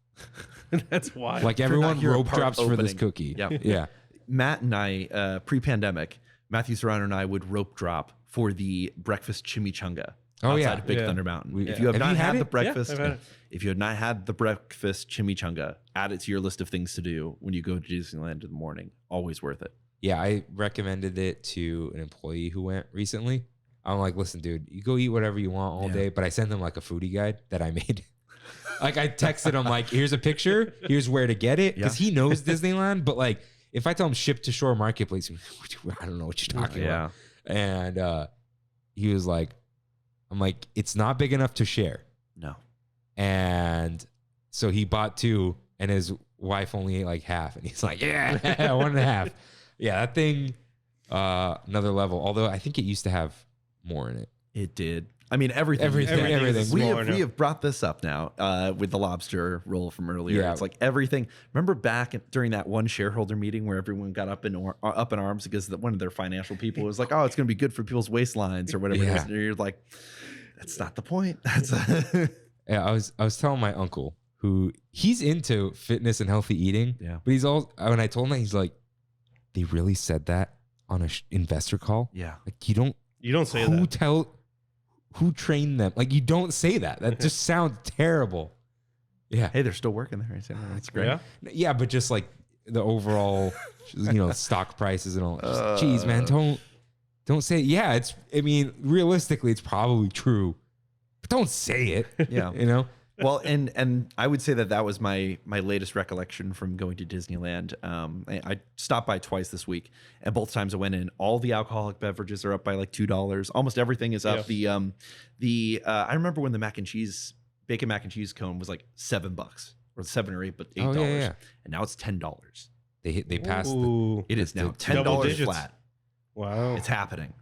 That's why. Like everyone rope drops for this cookie. Yeah. Matt and I, pre-pandemic, Matthew Serrano and I would rope drop for the breakfast chimichanga Oh, outside yeah. of Big Yeah. Thunder Mountain. We- If you have Have not you had had the it? breakfast, I've had it. if you have not had the breakfast chimichanga, add it to your list of things to do when you go to Disneyland in the morning. Always worth it. Yeah, I recommended it to an employee who went recently. I'm like, listen, dude, you go eat whatever you want all Yeah. day, but I sent them like a foodie guide that I made. Like I texted him like, here's a picture, here's where to get it, because he knows Disneyland. But like, if I tell him ship to shore marketplace, I don't know what you're talking about. And he was like, I'm like, it's not big enough to share. No. And so he bought 2, and his wife only ate like half, and he's like, yeah, 1.5. Yeah, that thing, another level. Although I think it used to have more in it. It did. I mean, everything. Everything. is We smaller have, now. we have brought this up now with the lobster roll from earlier. Yeah. It's like everything. Remember back during that one shareholder meeting where everyone got up in arms because one of their financial people was like, "Oh, it's going to be good for people's waistlines or whatever." Yeah. It is. And you're like, "That's not the point." That's Yeah, I was telling my uncle who he's into fitness and healthy eating. Yeah. But he's all when I told him that, he's like, they really said that on a investor call. yeah. Like you don't say who that. who trained them? Like you don't say that. That just sounds terrible. Yeah. Hey, they're still working there. That's great. Yeah. Yeah, but just like the overall, stock prices and all. Just, geez, man, don't say it. Yeah, I mean, realistically, it's probably true, but don't say it. Yeah. You know? Well, and I would say that was my latest recollection from going to Disneyland. I stopped by twice this week, and both times I went in. All the alcoholic beverages are up by like $2. Almost everything is up. Yeah. I remember when the bacon mac and cheese cone was like $7 or $7 or $8, but $8, Oh, yeah. and now it's $10. They passed. Ooh. It is now Double $10 digits. flat. Wow. It's happening.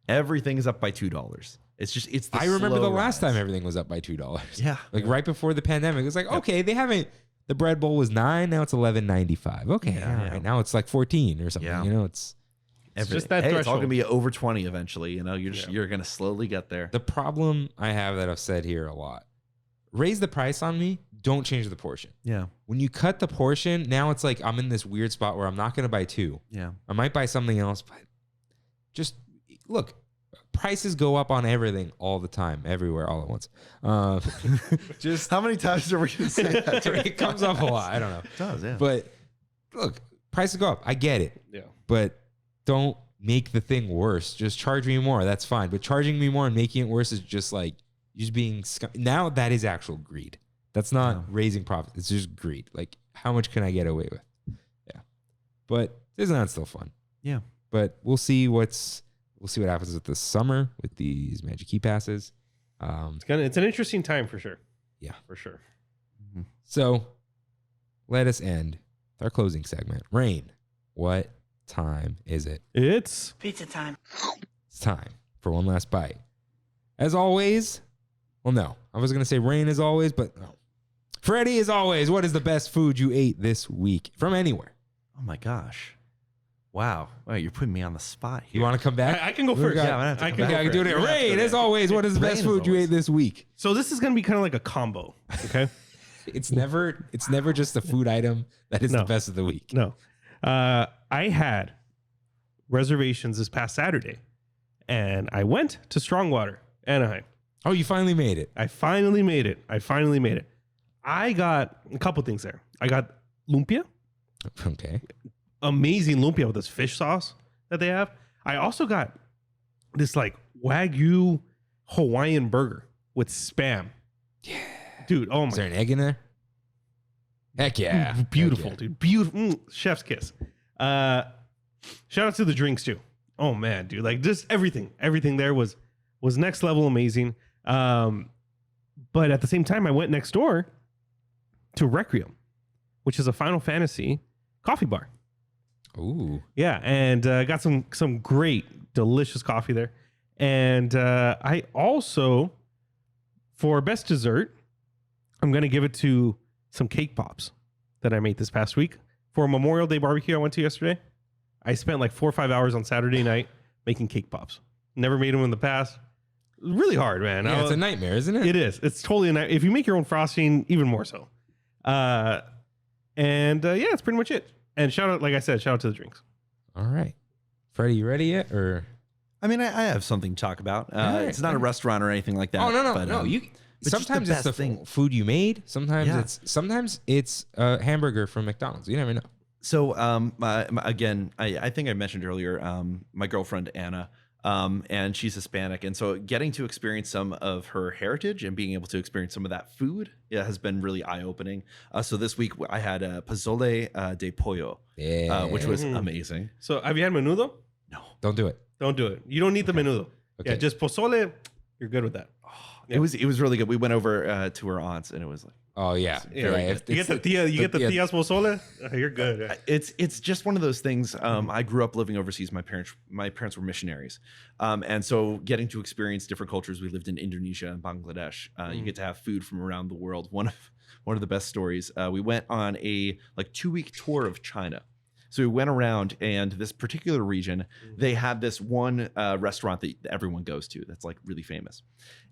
Everything is up by $2. It's just the I remember the slow last rise. time everything was up by $2. Yeah. Like right before the pandemic, it's like okay, they haven't. The bread bowl was $9, now it's $11.95. Okay, Yeah, all yeah. right, now it's like 14 or something. Yeah. it's just that Hey, it's all threshold. gonna be over 20 eventually. You're gonna slowly get there. the problem I have that I've said here a lot. Raise the price on me. Don't change the portion. Yeah. When you cut the portion, now it's like I'm in this weird spot where I'm not going to buy 2. Yeah. I might buy something else, but just look. Prices go up on everything all the time, everywhere, all at once. Just How many times are we gonna say that? it comes up a lot. I don't know. It does, yeah. But look, prices go up. I get it. Yeah. But don't make the thing worse. Just charge me more. That's fine. But charging me more and making it worse is just like you're just being now that is actual greed. That's not raising profits. It's just greed. Like how much can I get away with? Yeah. But Disneyland's still fun. Yeah. But we'll see what happens with this summer with these Magic Key passes. It's an interesting time for sure. Yeah. For sure. So let us end with our closing segment. Rain, what time is it? It's Pizza time. It's time for one last bite. As always, well, no, I was going to say Rain as always, but no. Freddy, as always, what is the best food you ate this week from anywhere? Oh my gosh. Wow. You're putting me on the spot here. You want to come back? I can go We first. got- Yeah, I'm gonna have to I come can back. go I can do it. first. Rain, as always, what is the Rain best as food you always. ate this week? So this is going to be kind of like a combo. Okay. It's never just a food item that is No. the best of the week. No. I had reservations this past Saturday and I went to Strongwater, Anaheim. Oh, you finally made it. I finally made it. I got a couple things there. I got lumpia, Okay. amazing lumpia with this fish sauce that they have. I also got this like Wagyu Hawaiian burger with Spam. Yeah. Dude, oh my Is there an egg in there? Heck yeah. Beautiful, Heck yeah. dude. Beautiful. Chef's kiss. Shout out to the drinks too. Oh man, dude. Like just everything. Everything there was next level amazing. But at the same time, I went next door to Requiem, which is a Final Fantasy coffee bar. Ooh. Yeah, and got some great, delicious coffee there. And I also, for best dessert, I'm gonna give it to some cake pops that I made this past week for a Memorial Day barbecue I went to yesterday. I spent like 4 or 5 hours on Saturday night making cake pops. Never made them in the past. Really hard, man. Yeah, it's a nightmare, isn't it? It is. It's totally a night. If you make your own frosting, even more so. Yeah, that's pretty much it. And shout out, like I said, shout out to the drinks. All right. Freddie, you ready yet? Or I mean, I have something to talk about. It's not a restaurant or anything like that. oh no, but, no. You but just sometimes the it's the best thing. food you made. Sometimes Yeah. it's a hamburger from McDonald's. You never know. So again, I think I mentioned earlier, my girlfriend Anna, and she's Hispanic, and so getting to experience some of her heritage and being able to experience some of that food has been really eye opening. So this week I had a pozole de pollo, which was amazing. So have you had menudo? No, Don't do it. Don't do it. You don't need the menudo. Okay. Yeah, just pozole. You're good with that. it was really good. We went over to her aunt's, and it was like. Oh yeah. You get the tia's pozole. You're good. It's just one of those things. I grew up living overseas. My parents were missionaries, and so getting to experience different cultures. We lived in Indonesia and Bangladesh. You get to have food from around the world. One of the best stories. We went on a 2-week tour of China. So we went around, and this particular region, they had this one restaurant that everyone goes to that's like really famous.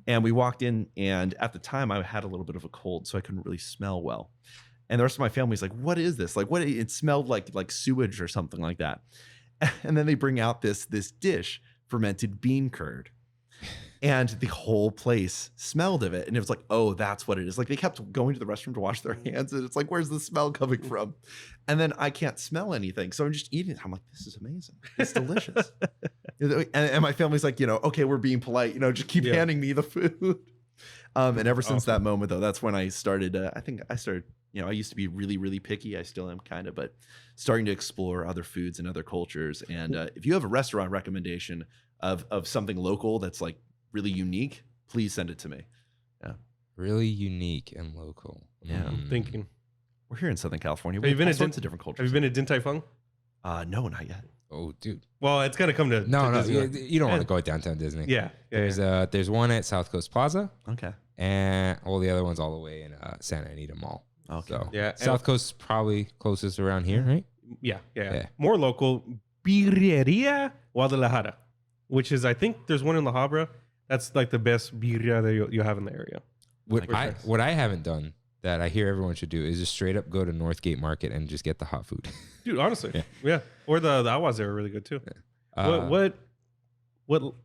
And we walked in, and at the time I had a little bit of a cold, so I couldn't really smell well. And the rest of my family's like, "What is this? Like, what?" It smelled like sewage or something like that. And then they bring out this dish, fermented bean curd. And the whole place smelled of it. And it was like, oh, that's what it is. Like they kept going to the restroom to wash their hands. And it's like, where's the smell coming from? And then I can't smell anything. So I'm just eating it. I'm like, this is amazing. It's delicious. and my family's like, okay, we're being polite. Just keep handing me the food. And ever since that moment, though, that's when I started. I used to be really, really picky. I still am kind of, but starting to explore other foods and other cultures. And if you have a restaurant recommendation of something local that's like really unique, please send it to me. Yeah. Really unique and local. Yeah. I'm thinking. We're here in Southern California. Have you been all to sorts of different cultures. Have you been to Din Tai Fung? No, not yet. Oh, dude. Well, it's got to come to No, Disneyland. you don't want to go downtown Disney. Yeah. There's one at South Coast Plaza, Okay. and all the other ones all the way in Santa Anita Mall. Okay. So Yeah, South Coast's probably closest around here, right? Yeah. More local. Birreria Guadalajara, which is, I think there's one in La Habra. That's like the best birria that you have in the area. What I haven't done that I hear everyone should do is just straight up go to Northgate Market and just get the hot food. Dude, honestly. Yeah. Or the awas there are really good too. What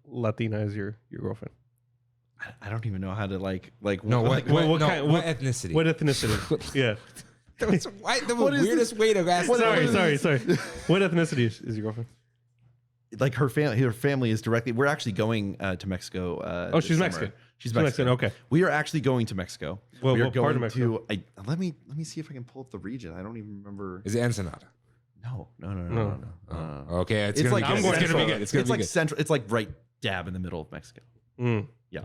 Latina is your girlfriend? I don't even know how to like. No, what what ethnicity? What ethnicity? Yeah. That's the weirdest way to ask. Sorry. What ethnicity is your girlfriend? Like her family is directly. We're actually going to Mexico. She's Mexican. She's Mexican. Okay. We are actually going to Mexico. Well, we are what part of going Mexico? to. Let me see if I can pull up the region. I don't even remember. Is it Ensenada? No. Okay, it's It's gonna like be good. I'm It's gonna be good. It's gonna be like good. central. It's like right dab in the middle of Mexico. Yeah.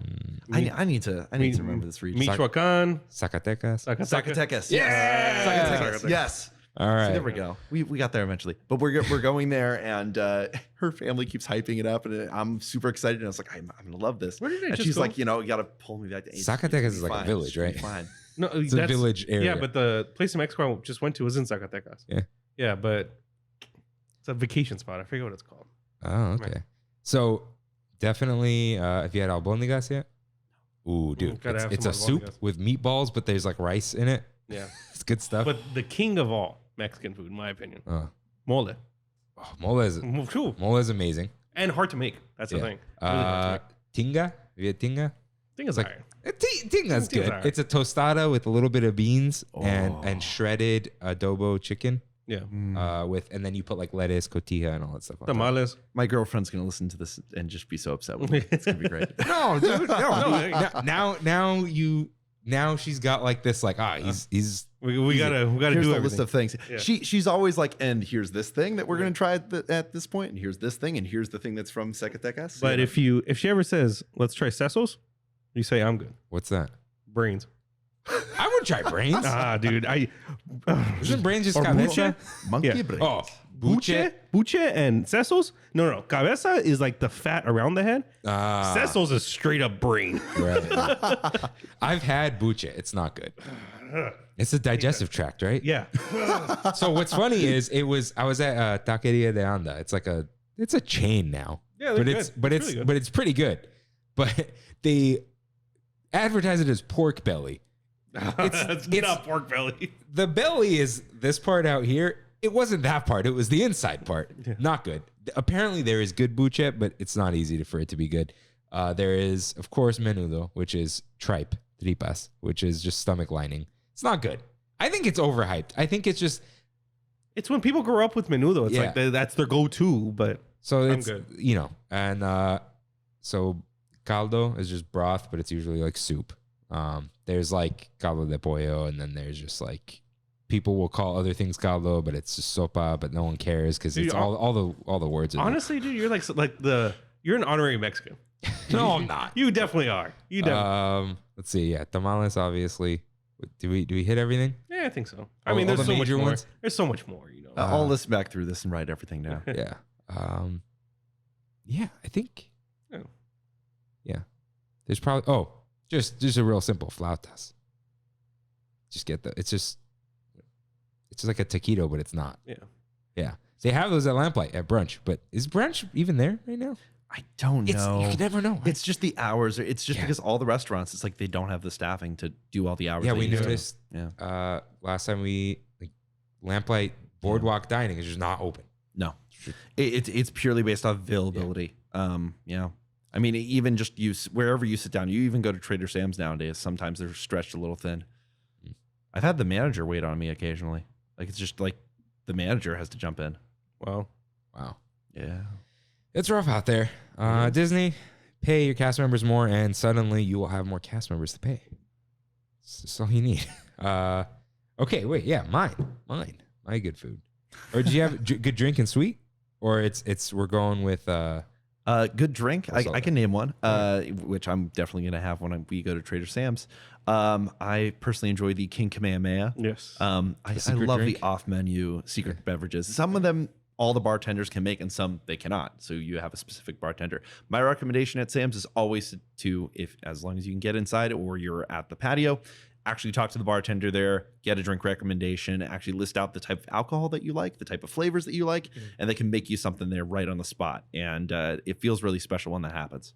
I need to remember this region. Michoacan, Zacatecas. Zacatecas. Yeah. Zacatecas. Yes. All right. So there we go. We got there eventually, but we're going there, and her family keeps hyping it up, and I'm super excited. And I was like, I'm gonna love this. Where did I and just she's go? like, you got to pull me back. Zacatecas is like a village, right? Fine. No, It's a village area. Yeah, but the place in Mexico I just went to was in Zacatecas. Yeah. Yeah, but it's a vacation spot. I forget what it's called. Oh, okay. So definitely, if you had albondigas yet, ooh, dude, gotta have it's some a soup albondigas. with meatballs, but there's like rice in it. Yeah. It's good stuff. But the king of all Mexican food, in my opinion, mole. Mole is amazing. And hard to make. That's the thing. Really hard to Tinga, have you had tinga? make. I think it's like- alright. Tinga's good. alright. It's a tostada with a little bit of beans and shredded adobo chicken. Yeah. And then you put like lettuce, cotija, and all that stuff. on top. Tamales. My girlfriend's gonna listen to this and just be so upset with me. It's gonna be great. No, dude. No. Now she's got like this like he's We gotta Here's do the everything. list of things. Yeah. She's always like, and here's this thing that we're gonna try at this point, and here's this thing, and here's the thing that's from Zacatecas. But if she ever says, let's try sesos, you say, I'm good. what's that? Brains. I would try brains. Dude. Isn't brains just Or cabeza? monkey yeah. brains. Oh, buche. Buche and sesos? No. Cabeza is like the fat around the head. Sesos is straight up brain. Right. I've had buche. It's not good. It's a digestive tract, right? Yeah. So what's funny is I was at Taqueria de Anda. It's a chain now. Yeah, they're but good. it's Really good. but it's pretty good. But they advertise it as pork belly. It's not pork belly. The belly is this part out here. It wasn't that part. It was the inside part. Not good. apparently there is good buchet, but it's not easy for it to be good. There is, of course, menudo, which is tripas, which is just stomach lining. It's not good. I think it's overhyped. I think it's just... It's when people grow up with menudo. It's like that's their go-to, but so I'm it's good. And so caldo is just broth, but it's usually like soup. There's like caldo de pollo, and then there's just like people will call other things caldo, but it's just sopa, but no one cares because it's all the words. Honestly, dude, you're you're an honorary Mexican. No, I'm not. You definitely are. You definitely. Let's see. Yeah, tamales, obviously. Do we hit everything? Yeah, I think so. All there's the so much major more. ones? There's so much more, I'll listen back through this and write everything down. Yeah. Yeah, I think. Oh. Yeah. There's probably just a real simple flautas. Just get it's just like a taquito, but it's not. Yeah. Yeah. They have those at Lamplight at brunch, but is brunch even there right now? I don't know. You could never know. It's just the hours. It's just because all the restaurants, it's like they don't have the staffing to do all the hours. Yeah, they we used to. noticed. Yeah. Last time Lamplight Boardwalk Dining is just not open. No, it's purely based off availability. Yeah. I mean, even just wherever you sit down, you even go to Trader Sam's nowadays. Sometimes they're stretched a little thin. I've had the manager wait on me occasionally. Like it's just like the manager has to jump in. Wow. Yeah. It's rough out there. Disney, pay your cast members more, and suddenly you will have more cast members to pay. That's all you need. Okay, wait, yeah, mine, my good food. Or do you have good drink and sweet? Or we're going with good drink. I can name one, which I'm definitely gonna have when we go to Trader Sam's. I personally enjoy the King Kamehameha. Yes. I love drink? the off-menu secret beverages. Some of them all the bartenders can make, and some they cannot. So you have a specific bartender. My recommendation at Sam's is always as long as you can get inside or you're at the patio, actually talk to the bartender there, get a drink recommendation, actually list out the type of alcohol that you like, the type of flavors that you like, and they can make you something there right on the spot. And it feels really special when that happens.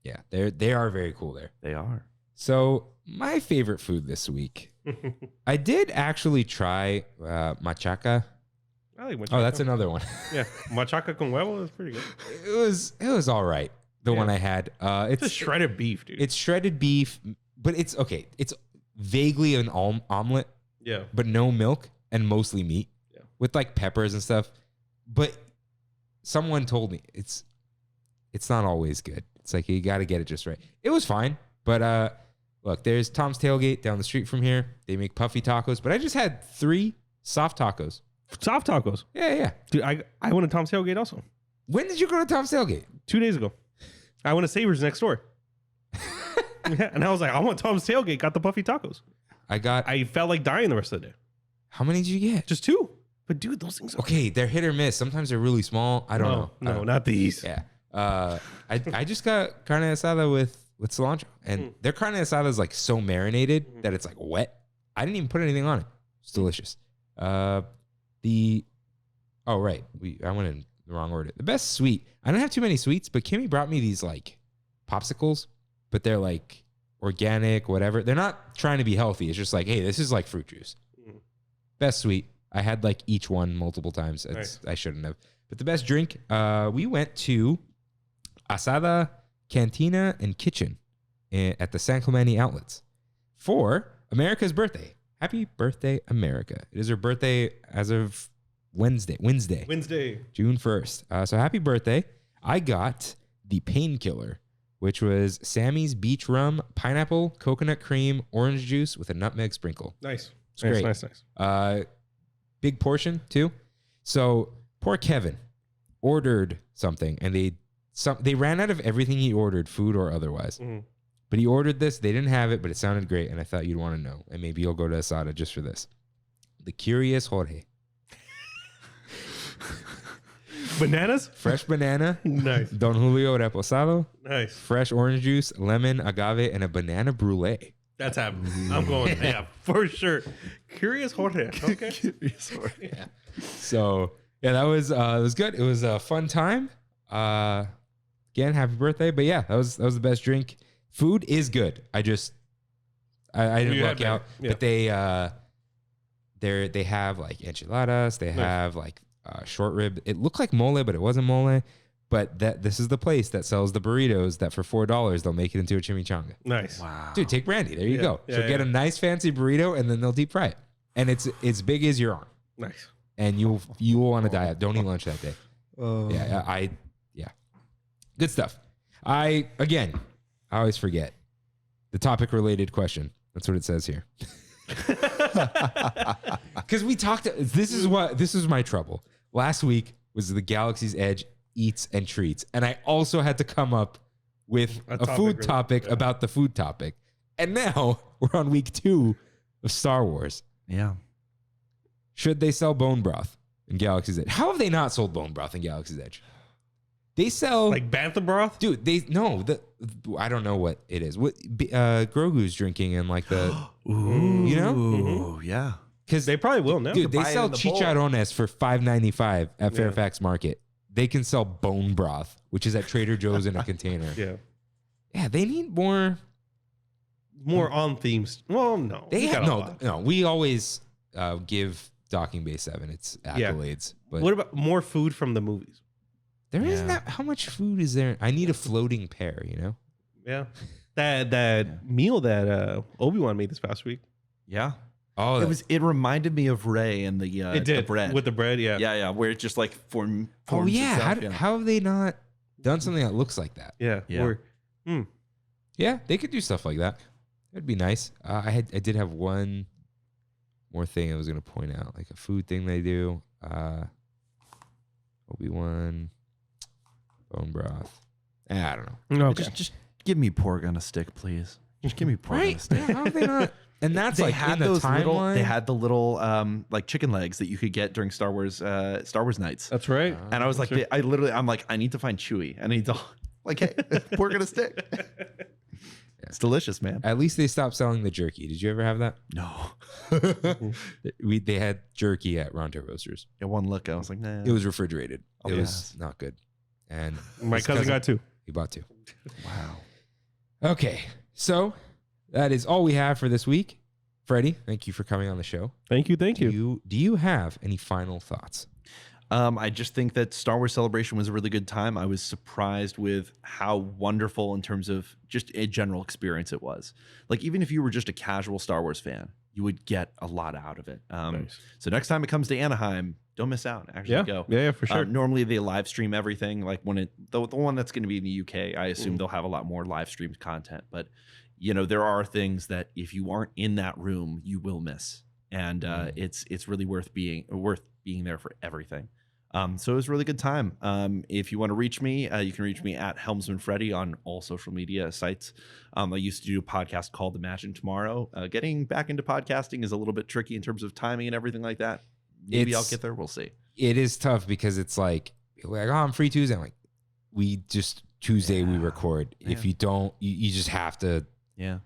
Yeah, they are very cool there. They are. So my favorite food this week, I did actually try machaca. I like machaca. Oh, that's another one. Yeah, machaca con huevo is pretty good. It was all right. The one I had. It's a shredded beef, dude. It's shredded beef, but it's okay. It's vaguely an omelet. Yeah, but no milk and mostly meat. Yeah, with like peppers and stuff. But someone told me it's not always good. It's like you got to get it just right. It was fine, but look, there's Tom's Tailgate down the street from here. They make puffy tacos, but I just had 3 soft tacos. Soft tacos. Yeah. Dude, I went to Tom's Tailgate also. When did you go to Tom's Tailgate? 2 days ago. I went to Saber's next door. Yeah, and I was like, I want Tom's Tailgate. Got the puffy tacos. I felt like dying the rest of the day. How many did you get? Just 2. But dude, those things are... Okay, they're hit or miss. Sometimes they're really small. I don't know. No, not these. Yeah. I just got carne asada with cilantro. And their carne asada is like so marinated that it's like wet. I didn't even put anything on it. It's delicious. I went in the wrong order. The best sweet. I don't have too many sweets, but Kimmy brought me these like popsicles, but they're like organic, whatever. They're not trying to be healthy. It's just like, hey, this is like fruit juice. Best sweet. I had like each one multiple times. Nice. I shouldn't have. But the best drink, we went to Asada Cantina and Kitchen at the San Clemente outlets for America's birthday. Happy birthday, America. It is her birthday as of Wednesday, June 1st. So happy birthday. I got the Painkiller, which was Sammy's Beach Rum, pineapple, coconut cream, orange juice with a nutmeg sprinkle. Nice. It's great. Nice. Big portion too. So poor Kevin ordered something and they ran out of everything he ordered, food or otherwise. But he ordered this. They didn't have it, but it sounded great. And I thought you'd want to know. And maybe you'll go to Asada just for this. The Curious Jorge. Bananas? Fresh banana. Nice. Don Julio Reposado. Nice. Fresh orange juice, lemon, agave, and a banana brulee. That's happening. I'm going, yeah, for sure. Curious Jorge. Okay. Curious Jorge. Yeah. So, yeah, that was it was good. It was a fun time. Again, happy birthday. But yeah, that was the best drink. Food is good. I didn't luck out. Yeah. But they have like enchiladas. They have like short rib. It looked like mole, but it wasn't mole. But this is the place that sells the burritos that for $4 they'll make it into a chimichanga. Nice. Wow. Dude, take Brandy. There you go. Yeah, She'll get a nice fancy burrito and then they'll deep fry it. And it's as big as your arm. Nice. And you will want to die. Don't eat lunch that day. Yeah. Good stuff. I always forget the topic related question. That's what it says here. Because we talked. This is my trouble. Last week was the Galaxy's Edge eats and treats, and I also had to come up with a food topic about the food topic. And now we're on week 2 of Star Wars. Yeah. Should they sell bone broth in Galaxy's Edge? How have they not sold bone broth in Galaxy's Edge? They sell like bantha broth, dude. I don't know what it is. What Grogu's drinking and like the, you know, yeah, because they probably will now. Dude, they sell chicharrones for $5.95 at Fairfax Market. They can sell bone broth, which is at Trader Joe's in a container. Yeah. They need more on themes. Well, no, We always give Docking Bay 7 its accolades. But what about more food from the movies? There isn't that. How much food is there? I need a floating pear, you know? Yeah. That meal that Obi-Wan made this past week. Yeah. Oh, it reminded me of Rey and the bread. With the bread, yeah. Yeah, where it just like forms how itself, how have they not done something that looks like that? Yeah. Yeah, they could do stuff like that. It'd be nice. I did have one more thing I was going to point out, like a food thing they do. Obi-Wan bone broth. I don't know. Okay. Just give me pork on a stick, please. Just give me pork on a stick. Yeah, how have they not? And that's they like had in the those timeline. They had the little like chicken legs that you could get during Star Wars nights. That's right. And I was like, I'm like, I need to find Chewie. I need to like, hey, pork on a stick. It's delicious, man. At least they stopped selling the jerky. Did you ever have that? No. They had jerky at Ronto Roasters. At one look, I was like, nah. It was refrigerated. It was not good. And my cousin got 2. He bought 2. Wow. Okay. So that is all we have for this week. Freddie, thank you for coming on the show. Thank you. Do you have any final thoughts? I just think that Star Wars Celebration was a really good time. I was surprised with how wonderful in terms of just a general experience it was. Like, even if you were just a casual Star Wars fan, you would get a lot out of it. Nice. So next time it comes to Anaheim, don't miss out. Actually go. Yeah, for sure. Normally they live stream everything. Like when the one that's going to be in the UK, I assume they'll have a lot more live streamed content. But you know, there are things that if you aren't in that room, you will miss. And it's really worth being there for everything. So it was a really good time. If you want to reach me, you can reach me at Helmsman Freddy on all social media sites. I used to do a podcast called Imagine Tomorrow. Getting back into podcasting is a little bit tricky in terms of timing and everything like that. Maybe I'll get there. We'll see. It is tough because it's like, oh, I'm free Tuesday. I'm like, we just Tuesday we record. Yeah. If you don't, you just have to. Yeah.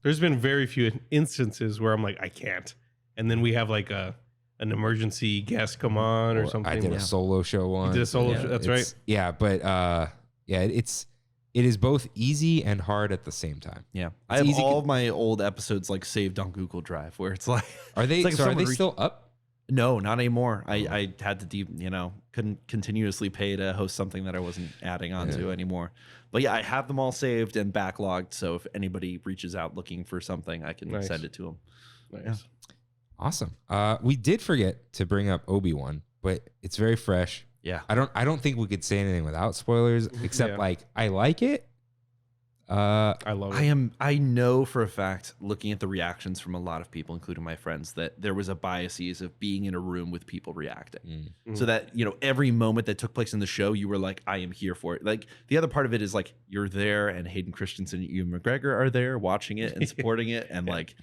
There's been very few instances where I'm like, I can't. And then we have like an emergency guest come on or something. I did a solo show once. You did a solo show, that's right. Yeah, but it is both easy and hard at the same time. Yeah. I have all of my old episodes like saved on Google Drive where it's like are they like are they still up? No, not anymore. I had to couldn't continuously pay to host something that I wasn't adding on to anymore. But yeah, I have them all saved and backlogged. So if anybody reaches out looking for something, I can send it to them. Nice. Yeah. Awesome. We did forget to bring up Obi-Wan, but it's very fresh. Yeah. I don't think we could say anything without spoilers, except like I like it. I love it. I know for a fact, looking at the reactions from a lot of people, including my friends, that there was a biases of being in a room with people reacting. So that, every moment that took place in the show, you were like, I am here for it. Like the other part of it is like, you're there and Hayden Christensen and Ewan McGregor are there watching it and supporting it. And like,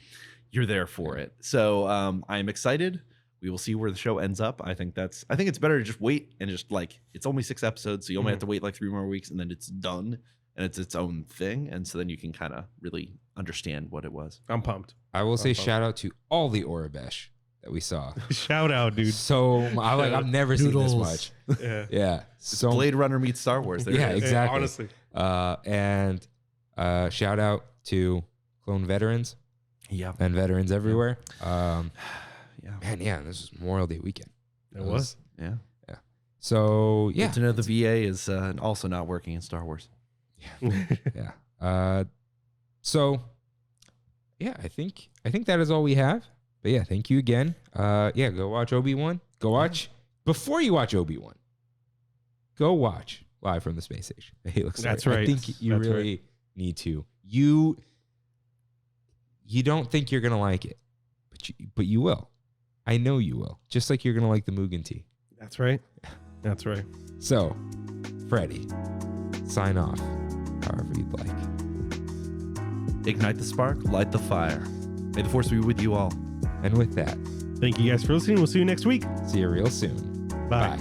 you're there for it. So I'm excited. We will see where the show ends up. I think it's better to just wait and just like, it's only 6 episodes. So you only have to wait like 3 more weeks and then it's done. And it's its own thing. And so then you can kind of really understand what it was. I'm pumped. I will say shout out to all the Orabesh that we saw. Shout out, dude. So I've never seen this much. Yeah. So Blade Runner meets Star Wars. There yeah, exactly. Honestly. And shout out to Clone Veterans. Yeah. And veterans everywhere. Yeah. Man, this was Memorial Day weekend. It was. Yeah. So yeah, Good to know the VA is also not working in Star Wars. yeah. So yeah, I think that is all we have. But yeah, thank you again. Yeah, go watch Obi-Wan. Go watch before you watch Obi-Wan. Go watch Live from the Space Station. That's right. I think you That's really need to. You don't think you're gonna like it, but you will. I know you will. Just like you're gonna like the Mugen tea. That's right. That's right. So, Freddy, sign off however you'd like. Ignite the spark, light the fire. May the force be with you all. And with that, Thank you guys for listening. We'll see you next week. see you real soon. Bye.